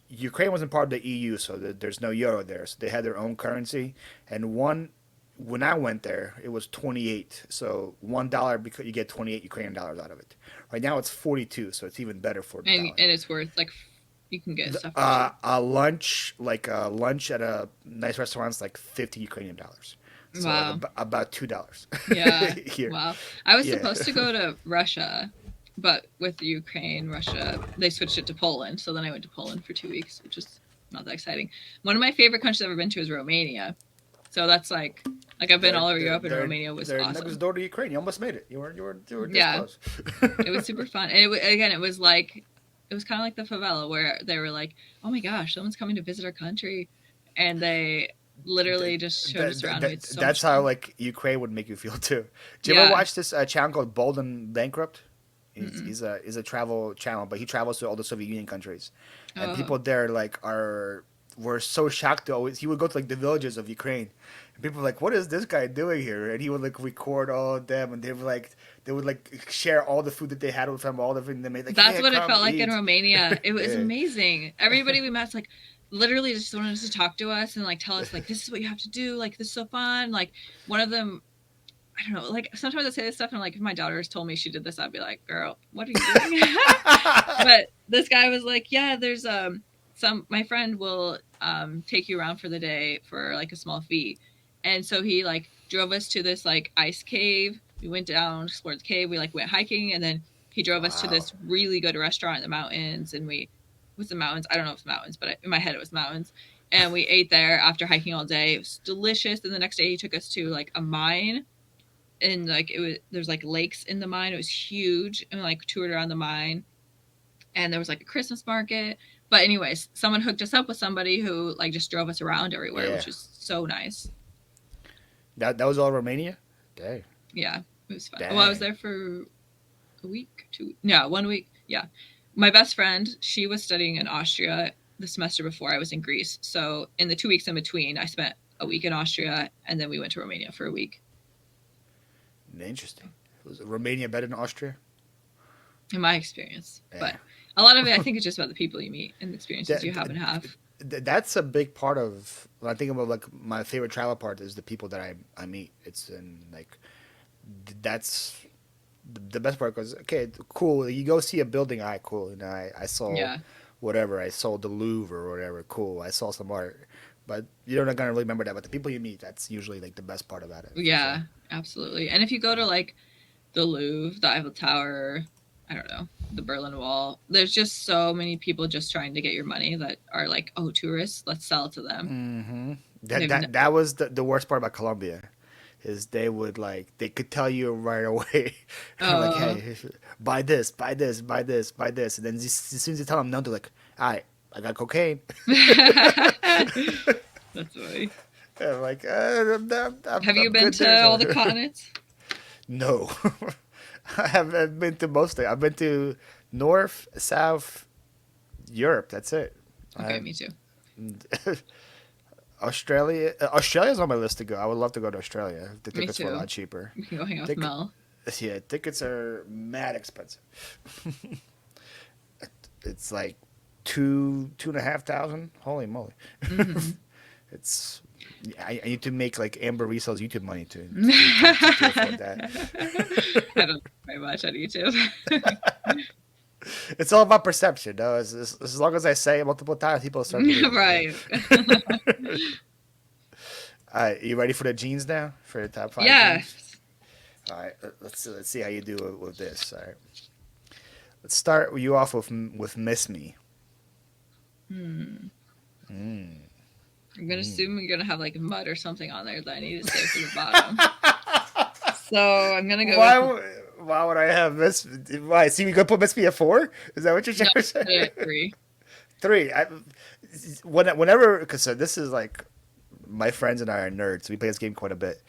Ukraine wasn't part of the EU, so there's no euro there. So they had their own currency, and one when I went there, it was 28. So $1 because you get 28 Ukrainian dollars out of it. Right now it's 42, so it's even better for the dollar. And it's worth like you can get stuff for cheap. A lunch, like a lunch at a nice restaurant, is like 50 Ukrainian dollars. So like Wow. about $2 Yeah. here. Wow. I was Yeah. supposed to go to Russia, but with Ukraine, Russia, they switched it to Poland. So then I went to Poland for 2 weeks, which is not that exciting. One of my favorite countries I've ever been to is Romania. So that's like I've been all over Europe, and Romania was they're next awesome. door to Ukraine. You almost made it. You were this Yeah, close. it was super fun. And again, it was like it was kind of like the favela where they were like, "Oh my gosh, someone's coming to visit our country," and they literally just showed us around. We had so That's much how fun. like Ukraine would make you feel too. Do you ever Yeah. watch this channel called Bold and Bankrupt? Mm-mm. He's a travel channel, but he travels to all the Soviet Union countries, and Oh, people there like are were so shocked to always. He would go to like the villages of Ukraine, and people were like, "What is this guy doing here?" And he would like record all of them, and they would like share all the food that they had with him, all the food they made. Like, that's "Hey, what it come felt like in eat." Romania. It was Yeah. amazing. Everybody we met's like literally just wanted to talk to us and like tell us like this is what you have to do. Like this is so fun. Like one of them I don't know, like sometimes I say this stuff and like if my daughter has told me she did this, I'd be like, girl, what are you doing? But this guy was like, yeah, there's some my friend will take you around for the day for like a small fee. And so he like drove us to this like ice cave. We went down, explored the cave, we like went hiking, and then he drove us to Wow. this really good restaurant in the mountains, and we was the mountains. I don't know if it's mountains, but in my head it was mountains. And we ate there after hiking all day. It was delicious. And the next day he took us to like a mine, and like it was there's like lakes in the mine. It was huge, and like toured around the mine, and there was like a Christmas market. But anyways, someone hooked us up with somebody who like just drove us around everywhere, Yeah. which was so nice. That was all Romania. Dang. Yeah, it was fun. Well, I was Dang. there for a week, 2 weeks. Yeah, 1 week. Yeah, my best friend, she was studying in Austria the semester before I was in Greece. So in the 2 weeks in between, I spent a week in Austria, and then we went to Romania for a week. Interesting. Was Romania better than Austria? In my experience, Yeah. but a lot of it, I think, is just about the people you meet and the experiences you That, happen to have. that's a big part of when I think about like my favorite travel part is the people that I meet. It's in like that's the best part because okay, cool. You go see a building, all right, cool. I saw Yeah. whatever. I saw the Louvre or whatever, cool. I saw some art. but you're not gonna really remember that. But the people you meet, that's usually like the best part about it. Yeah, sure. absolutely. And if you go to like the Louvre, the Eiffel Tower, I don't know, the Berlin Wall, there's just so many people just trying to get your money that are like, oh, tourists, let's sell it to them. That was the worst part about Colombia, is they could tell you right away, like, hey, buy this, buy this, buy this, buy this, and then as soon as you tell them no, they're like, all right, I got cocaine. That's funny. I'm like, have you been to all the continents? No. I've been to most of it. I've been to North, South, Europe. That's it. Okay, me too. Australia's on my list to go. I would love to go to Australia. The tickets were a lot cheaper. We can go hang out with Mel. Yeah, tickets are mad expensive. It's like $2,500. Holy moly! Mm-hmm. It's I need to make like Amber Resells YouTube money to afford that. I don't very much on YouTube. It's all about perception, though. As long as I say it multiple times, people start believing. Right. All right, you ready for the jeans now? For the top 5? Yeah. Jeans? All right, let's see how you do with this. All right, let's start you off with Miss Me. I'm gonna assume you're gonna have like mud or something on there that I need to save for the bottom. So I'm gonna go. Why would I have Miss? Why? See, we gonna put Miss Me at 4? Is that what you're trying to say? 3. 3. Whenever, because this is like, my friends and I are nerds. So we play this game quite a bit.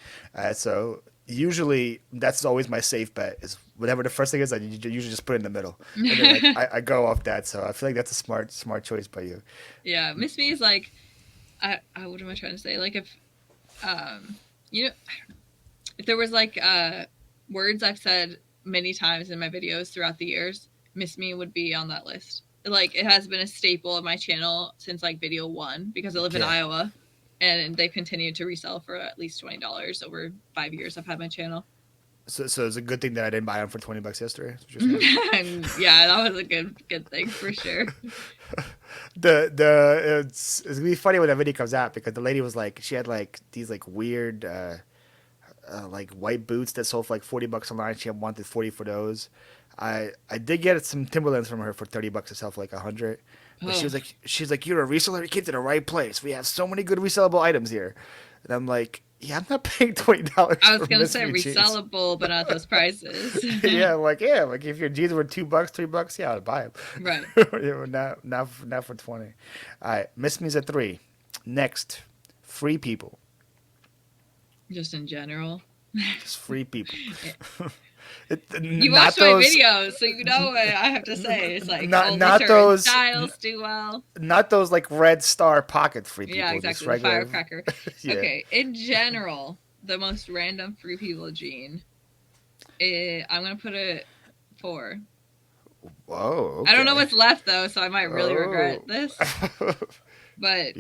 So usually that's always my safe bet. Is whatever the first thing is, I usually just put it in the middle. And then, like, I go off that. So I feel like that's a smart choice by you. Yeah, Miss Me is like, what am I trying to say? Like if, you know, I don't know. If there was like words I've said many times in my videos throughout the years, Miss Me would be on that list. Like it has been a staple of my channel since like video 1 because I live in Iowa, and they've continued to resell for at least $20 over 5 years I've had my channel. So it's a good thing that I didn't buy them for $20 yesterday. And yeah, that was a good thing for sure. It's gonna be funny when that video comes out because the lady was like, she had like these like weird like white boots that sold for like $40 online. She wanted 40 for those. I did get some Timberlands from her for $30 to sell for like 100. But she's like, you're a reseller. You came to the right place. We have so many good resellable items here. And I'm like, yeah, I'm not paying $20. I was gonna say resellable, but not those prices. yeah, like if your jeans were $2, $3, yeah, I'd buy them. Right. not for 20. All right, Miss Me's at 3. Next, free people. Just in general. Just free people. You watch my videos, so you know what I have to say. It's like not those styles do well. Not those like red star pocket free people. Yeah, exactly. The firecracker. Yeah. Okay, in general, the most random free people gene. I'm gonna put it 4. Whoa. Okay. I don't know what's left though, so I might really regret this. But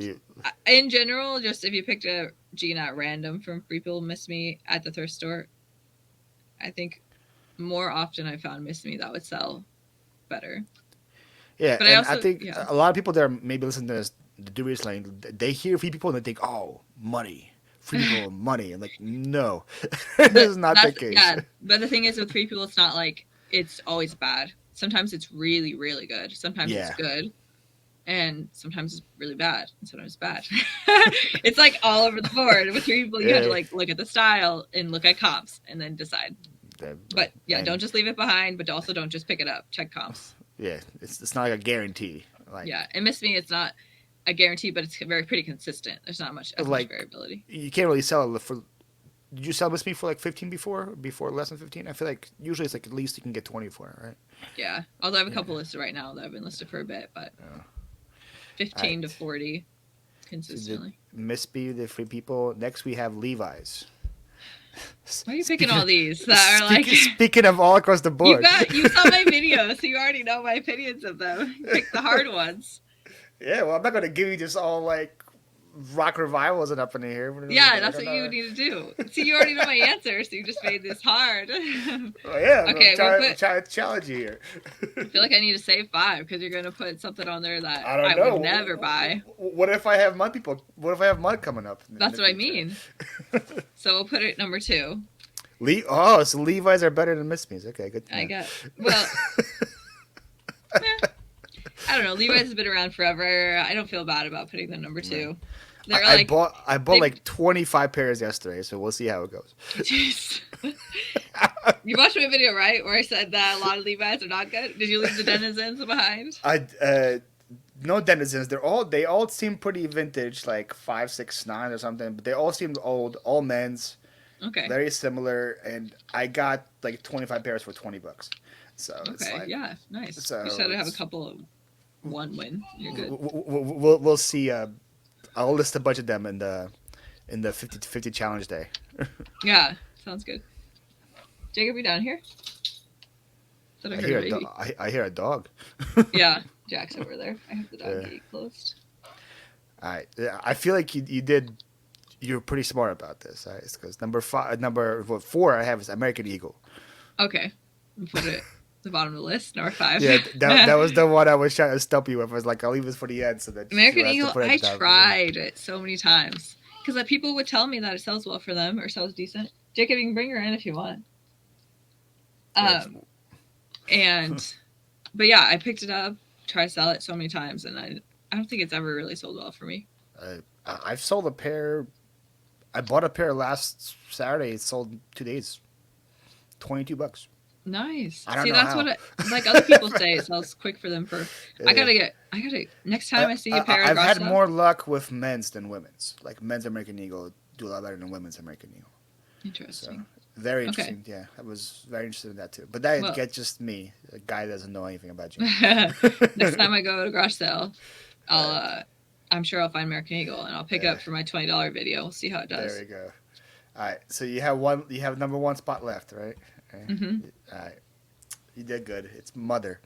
in general, just if you picked a gene at random from Free People Miss Me at the thrift store, I think more often I found Miss Me that would sell better. Yeah, but I think a lot of people that are maybe listening to this, the do reselling, they hear free people and they think, oh, money. Free people, money. And like, no, this is not the case. Yeah, but the thing is with free people, it's not like it's always bad. Sometimes it's really, really good. Sometimes it's good. And sometimes it's really bad. And sometimes it's bad. It's like all over the board. With free people, you have to like look at the style and look at comps and then decide. But yeah, don't just leave it behind, but also don't just pick it up. Check comps. Yeah, it's not like a guarantee. Like, yeah, and Miss Me, it's not a guarantee, but it's pretty consistent. There's not much variability. You can't really sell it for. Did you sell Miss Me for like 15 before less than 15? I feel like usually it's like at least you can get 20 for it, right? Yeah, although I have a couple listed right now that have been listed for a bit, but 15 to 40 consistently. So Miss Me, the free people. Next we have Levi's. Why are you picking all these that are like... Speaking of all across the board. You saw my video, so you already know my opinions of them. You pick the hard ones. Yeah, well, I'm not going to give you just all like Rock Revival isn't up in here. Yeah, that's what you need to do. See, you already know my answer, so you just made this hard. Oh, yeah, Okay, I'm trying to challenge you here. I feel like I need to save 5 because you're gonna put something on there that I don't I know. would never buy. What if I have mud people? What if I have mud coming up? That's what I mean. So we'll put it number 2. So Levi's are better than Miss Me's. Okay, good. I guess. Well, I don't know. Levi's has been around forever. I don't feel bad about putting them number 2. They're I bought like 25 pairs yesterday, so we'll see how it goes. Jeez. You watched my video, right? Where I said that a lot of Levi's are not good. Did you leave the denizens behind? No denizens. They all seem pretty vintage, like 569 or something. But they all seem old, all men's. Okay. Very similar, and I got like 25 pairs for $20. So okay, it's like, yeah, nice. So you should have a couple of one win. You're good. We'll see. I'll list a bunch of them in the 50 challenge day. Yeah, sounds good. Jacob, you down here? I hear a dog. Yeah, Jack's over there. I have the dog gate closed. All right, I feel like you're pretty smart about this. Right? Because number 4 I have is American Eagle. Okay, we'll put it at the bottom of the list. Number 5. Yeah, that was the one I was trying to stump you with. I was like, I'll leave this for the end so that American Eagle. I tried it so many times because people would tell me that it sells well for them or sells decent. Jacob, you can bring her in if you want. But yeah, I picked it up, tried to sell it so many times, and I don't think it's ever really sold well for me. I've sold a pair. I bought a pair last Saturday. It sold 2 days. $22. Nice. I don't See, know that's how. what like other people say. It sells quick for them. I gotta next time I see a pair. I've had more luck with men's than women's. Like men's American Eagle do a lot better than women's American Eagle. Interesting. So, very interesting. Okay. Yeah, I was very interested in that too. But that gets just me, a guy that doesn't know anything about you. Next time I go to garage sale, I'm sure I'll find American Eagle and I'll pick up for my $20 video. We'll see how it does. There we go. All right, so you have number 1 spot left, right? Okay. Mm-hmm. All right, you did good. It's Mother.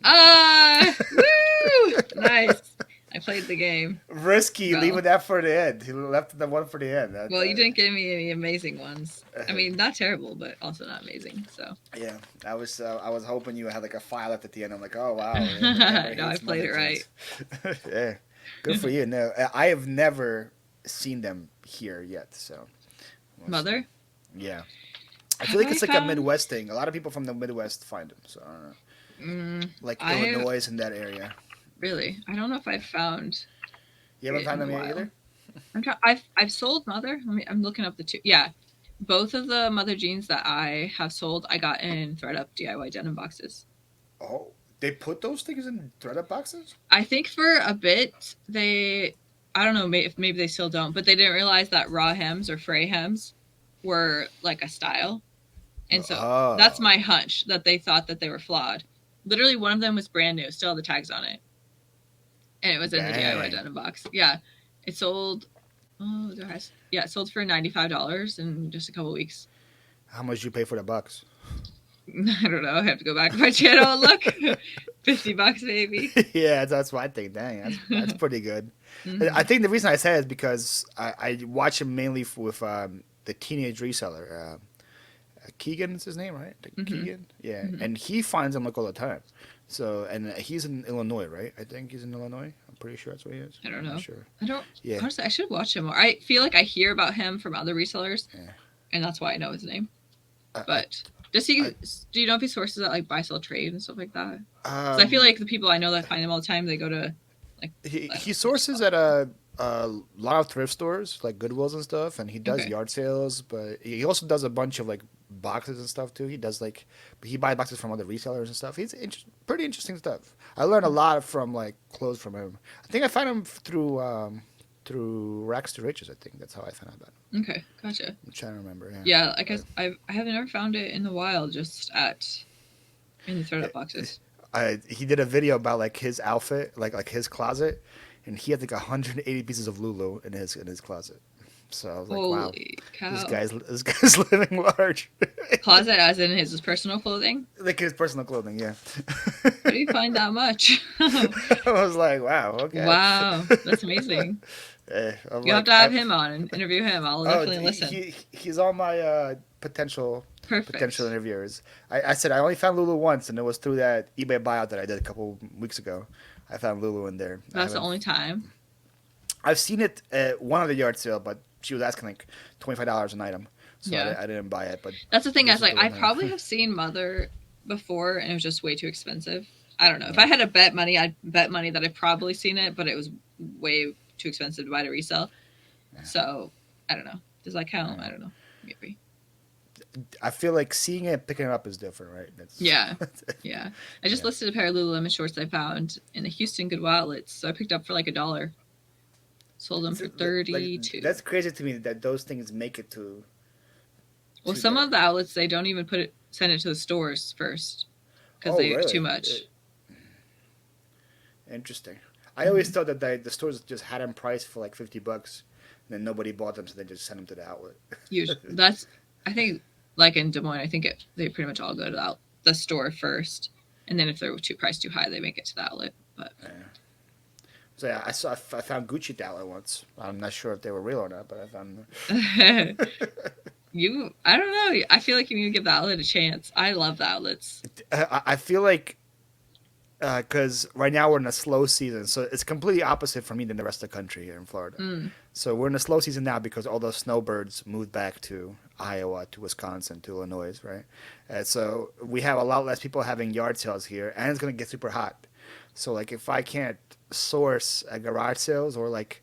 Woo! Nice. I played the game. Risky, leaving that for the end. He left the one for the end. Well, you didn't give me any amazing ones. I mean, not terrible, but also not amazing. So. Yeah, I was hoping you had like a file left at the end. I'm like, oh wow. No, I played it right. Yeah, good for you. No, I have never seen them here yet. So. Mother. Yeah, I feel like it's like a Midwest thing. A lot of people from the Midwest find them. So I don't know. Like Illinois in that area. Really? I don't know if I've found. You haven't found them yet either? I've sold Mother. I'm looking up the 2. Yeah. Both of the Mother jeans that I have sold, I got in ThredUp DIY denim boxes. Oh, they put those things in ThredUp boxes? I think for a bit, I don't know, maybe they still don't, but they didn't realize that raw hems or fray hems were like a style. And so that's my hunch, that they thought that they were flawed. Literally, one of them was brand new, still had the tags on it. And it was in the DIY denim box. Yeah. It sold. It sold for $95 in just a couple weeks. How much did you pay for the box? I don't know. I have to go back to my channel and look. $50 maybe. Yeah, that's what I think. Dang, that's pretty good. Mm-hmm. I think the reason I say it is because I watch him mainly with the teenage reseller. Keegan is his name, right? Mm-hmm. Keegan? Yeah. Mm-hmm. And he finds them like all the time. So, and he's in Illinois, right? I think he's in Illinois. I'm pretty sure that's where he is. I don't know. I'm not sure. I don't. Yeah. Honestly, I should watch him more. I feel like I hear about him from other resellers, and that's why I know his name. But does he? Do you know if he sources at like buy sell trade and stuff like that? I feel like the people I know that find him all the time, they go to like. He sources at a lot of thrift stores like Goodwills and stuff, and he does yard sales. But he also does a bunch of like boxes and stuff too. He buys boxes from other resellers and stuff. He's pretty interesting stuff. I learned a lot from like clothes from him. I think I found him through Rags to Riches. I think that's how I found out about him. Okay, gotcha. I'm trying to remember. Yeah, I guess I haven't ever found it in the wild, just in the ThredUp boxes. He did a video about like his outfit, like his closet, and he had like 180 pieces of Lulu in his closet. So I was like, wow, cow. This guy's living large. Closet as in his personal clothing? Like his personal clothing, yeah. Where do you find that much? I was like, wow, okay. Wow, that's amazing. I'm You have like, to have him on and interview him. I'll oh, definitely listen. he's on my potential Perfect. interviewers. I said I only found Lulu once, and it was through that eBay buyout that I did a couple weeks ago. I found Lulu in there. I That's the haven't. only time. I've seen it at one of the yard sale, but she was asking like $25 an item, so Yeah. I didn't buy it. But That's the thing. I this was is like, the I one. probably have seen Mother before, and it was just way too expensive. I don't know. If Yeah. I had to bet money, I'd bet money that I've probably seen it, but it was way too expensive to buy to resell. Yeah. So I don't know. Does that count? Yeah. I don't know. Maybe. I feel like seeing it, picking it up is different, right? Yeah. Yeah. I just Yeah. listed a pair of Lululemon shorts I found in the Houston Goodwill outlets. So I picked up for like $1. Sold them for Like 32. that's crazy to me that those things make it to. Well, To some there. of the outlets they don't even send it to the stores first because Oh, it's too really? much. Interesting. I always thought that the stores just had them priced for like $50, and then nobody bought them, so they just sent them to the outlet. That's I think like in Des Moines, I think they pretty much all go to the store first, and then if they're priced too high, they make it to the outlet. But Yeah. So yeah, I found Gucci at the outlet once. I'm not sure if they were real or not, but I found them. I don't know. I feel like you need to give the outlet a chance. I love the outlets. I feel like because right now we're in a slow season, so it's completely opposite for me than the rest of the country here in Florida. Mm. So we're in a slow season now because all those snowbirds moved back to Iowa, to Wisconsin, to Illinois, right? So we have a lot less people having yard sales here, and it's gonna get super hot. So like if I can't source a garage sales, or like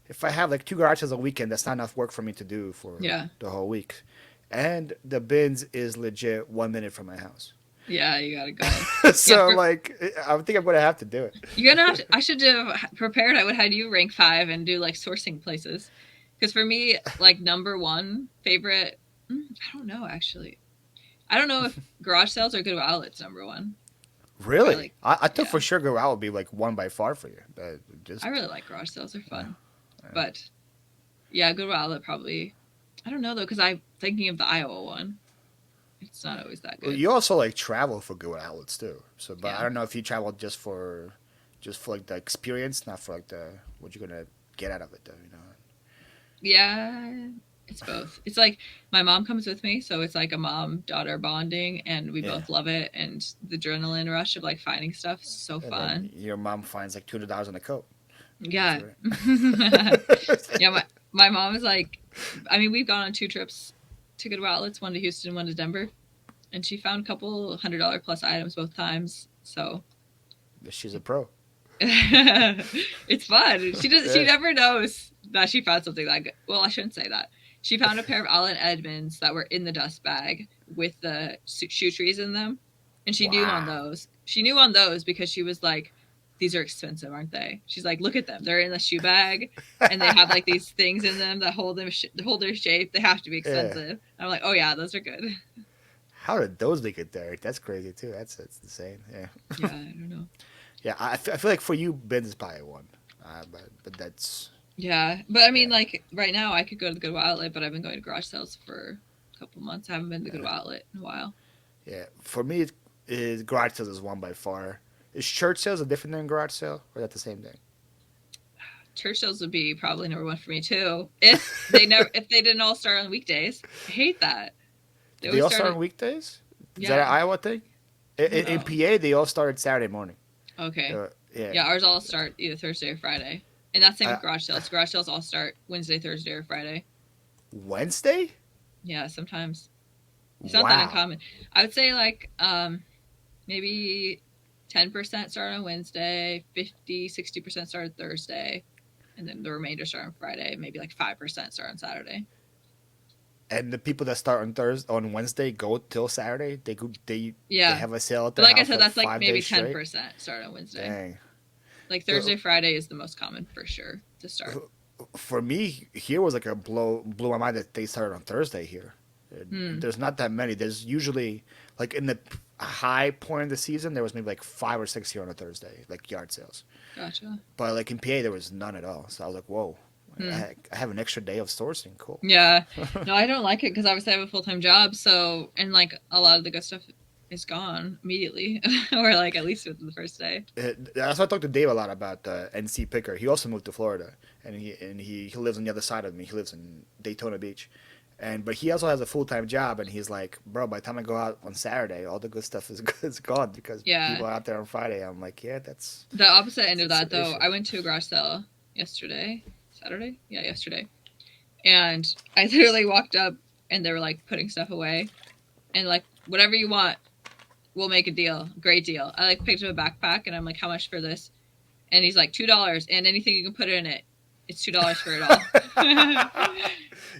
if I have like 2 garage sales a weekend, that's not enough work for me to do for Yeah. the whole week. And the bins is legit 1 minute from my house. Yeah, you gotta go. So Yeah, like I think I'm gonna have to do it. you're gonna have to, I should have prepared. I would have had you rank 5 and do like sourcing places. Because for me, like number one favorite, I don't know actually. I don't know if garage sales or Goodwill outlets number one. Really? Like, I thought yeah. for sure garage would be like one by far for you. I really like garage sales; they're fun. Yeah. But yeah, Goodwill outlet probably. I don't know though, because I'm thinking of the Iowa one. It's not always that good. Well, you also like travel for good outlets too. So, but Yeah. I don't know if you travel just for like the experience, not for like the what you're gonna get out of it, though. You know. Yeah, it's both. It's like my mom comes with me, so it's like a mom-daughter bonding, and we both love it. And the adrenaline rush of like finding stuff is so fun. Your mom finds like $200 in a coat. Yeah. Yeah, my mom is like, I mean, we've gone on 2 trips to Goodwill outlets, one to Houston, one to Denver, and she found a couple $100 plus items both times. So She's a pro. it's fun. She does. Yeah. She never knows that she found something that good. Well, I shouldn't say that. She found a pair of Allen Edmonds that were in the dust bag with the shoe trees in them, and she knew on those. She knew on those because she was like, "These are expensive, aren't they?" She's like, "Look at them. They're in the shoe bag, and they have like these things in them that hold their shape. They have to be expensive." Yeah. I'm like, "Oh yeah, those are good." How did those make it there? That's crazy too. That's insane. Yeah. Yeah, I don't know. Yeah, I feel like for you, Ben's is probably one, but that's. Yeah, but I mean, like right now, I could go to the Goodwill outlet, but I've been going to garage sales for a couple months. I haven't been to the Goodwill outlet in a while. Yeah, for me, garage sales is one by far. Is church sales a different than garage sale, or is that the same thing? Church sales would be probably number one for me too. If they didn't all start on weekdays. I hate that. They all start on weekdays? Yeah. Is that an Iowa thing? In PA, they all started Saturday morning. Okay. Yeah, ours all start either Thursday or Friday. And that's same with garage sales. Garage sales all start Wednesday, Thursday, or Friday. Wednesday? Yeah, sometimes. It's not that uncommon. I would say like maybe 10% start on Wednesday, 60% start on Thursday, and then the remainder start on Friday. Maybe like 5% start on Saturday. And the people that start on Wednesday go till Saturday. They have a sale at their like house I said, that's like maybe 10% start on Wednesday. Dang. Like Thursday, Friday is the most common for sure to start. For me, here was like blew my mind that they started on Thursday here. There's not that many. There's usually like in the high point of the season, there was maybe like 5 or 6 here on a Thursday, like yard sales. Gotcha. But like in PA, there was none at all. So I was like, whoa. I have an extra day of sourcing. Cool. Yeah. No, I don't like it because obviously I have a full-time job. So, and like a lot of the good stuff is gone immediately, or like at least within the first day. That's why I talked to Dave a lot about NC Picker. He also moved to Florida, and he lives on the other side of me. He lives in Daytona Beach, but he also has a full-time job, and he's like, bro, by the time I go out on Saturday, all the good stuff is gone because Yeah. people are out there on Friday. I'm like, yeah, that's The opposite end of that, though. issue. I went to a garage sale Saturday, yeah, yesterday, and I literally walked up, and they were like putting stuff away, and like, whatever you want, we'll make a deal. Great deal. I like picked up a backpack, and I'm like, how much for this? And he's like, $2, and anything you can put in it, it's $2 for it all.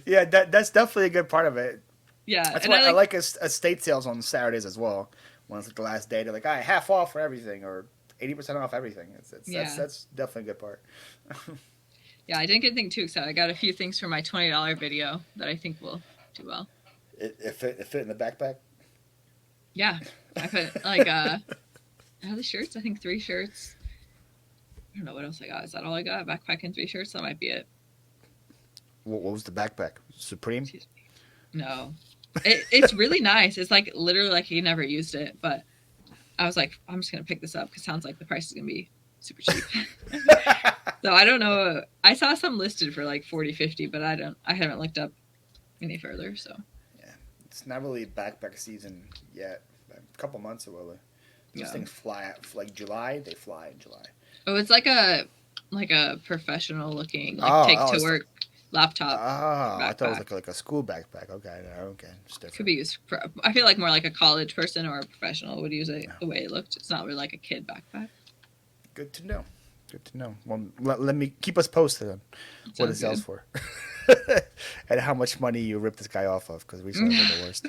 Yeah, that's definitely a good part of it. Yeah, That's and why I like estate sales on Saturdays as well. When it's like the last day, they're like, "All right, half off for everything," or 80% off everything. Yeah. That's definitely a good part. Yeah, I didn't get anything too excited. I got a few things for my $20 video that I think will do well. It fit in the backpack. Yeah, I put like how the shirts? I think 3 shirts. I don't know what else I got. Is that all I got? A backpack and 3 shirts. That might be it. What was the backpack? Supreme. No, it's really nice. It's like literally like he never used it, but I was like, I'm just gonna pick this up because it sounds like the price is gonna be super cheap. So I don't know. I saw some listed for like 40, 50, but I haven't looked up any further. So Yeah, it's not really backpack season yet. A couple months away. These things fly out, like July. They fly in July. Oh, it's like a professional looking take to work laptop. Oh, I thought it was like a school backpack. Okay, it's different. Could be used for. I feel like more like a college person or a professional would use it the way it looked. It's not really like a kid backpack. Good to know. Good to know. Well, let me keep us posted on what it sells for, and how much money you ripped this guy off of, because we saw the worst.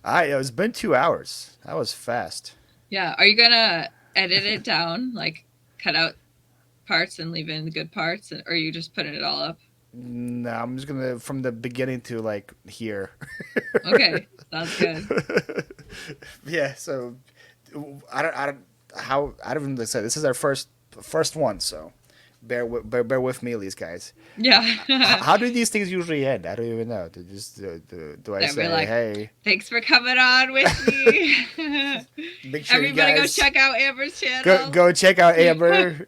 All right, it's been 2 hours. That was fast. Yeah. Are you gonna edit it down, like cut out parts and leave in the good parts, or are you just putting it all up? No, I'm just gonna from the beginning to like here. Okay, sounds good. Yeah. So I don't even say this is our first one, so bear with me, these guys. Yeah. How do these things usually end? I don't even know. Do I say, like, hey, thanks for coming on with me? make sure Everybody you guys go check out Amber's channel. go check out Amber.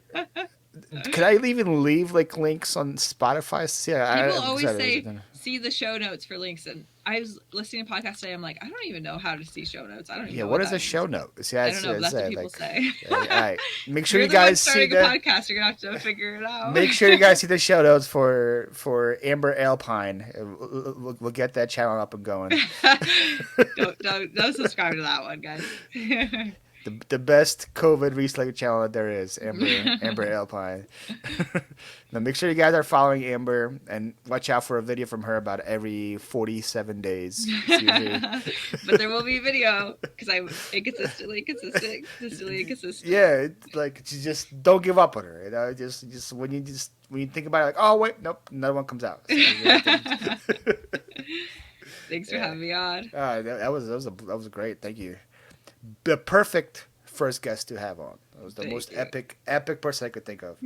Could I even leave like links on Spotify? Yeah, People always say see the show notes for links, and I was listening to podcasts today. I'm like, I don't even know how to see show notes. I don't even know what is a means. show note? See, I don't know. That's what people say. All right, make sure You're you guys the one see starting a podcast. You're gonna have to figure it out. Make sure you guys see the show notes for Amber Alpine. We'll get that channel up and going. don't subscribe to that one, guys. The best COVID research channel that there is, Amber Alpine. Now make sure you guys are following Amber and watch out for a video from her about every 47 days. But there will be a video because I'm consistently inconsistent. Yeah, like just don't give up on her. You know, just when you think about it, like, oh wait, nope, another one comes out. So, Thanks for having me on. That was great. Thank you. The perfect first guest to have on. It was the most epic person I could think of.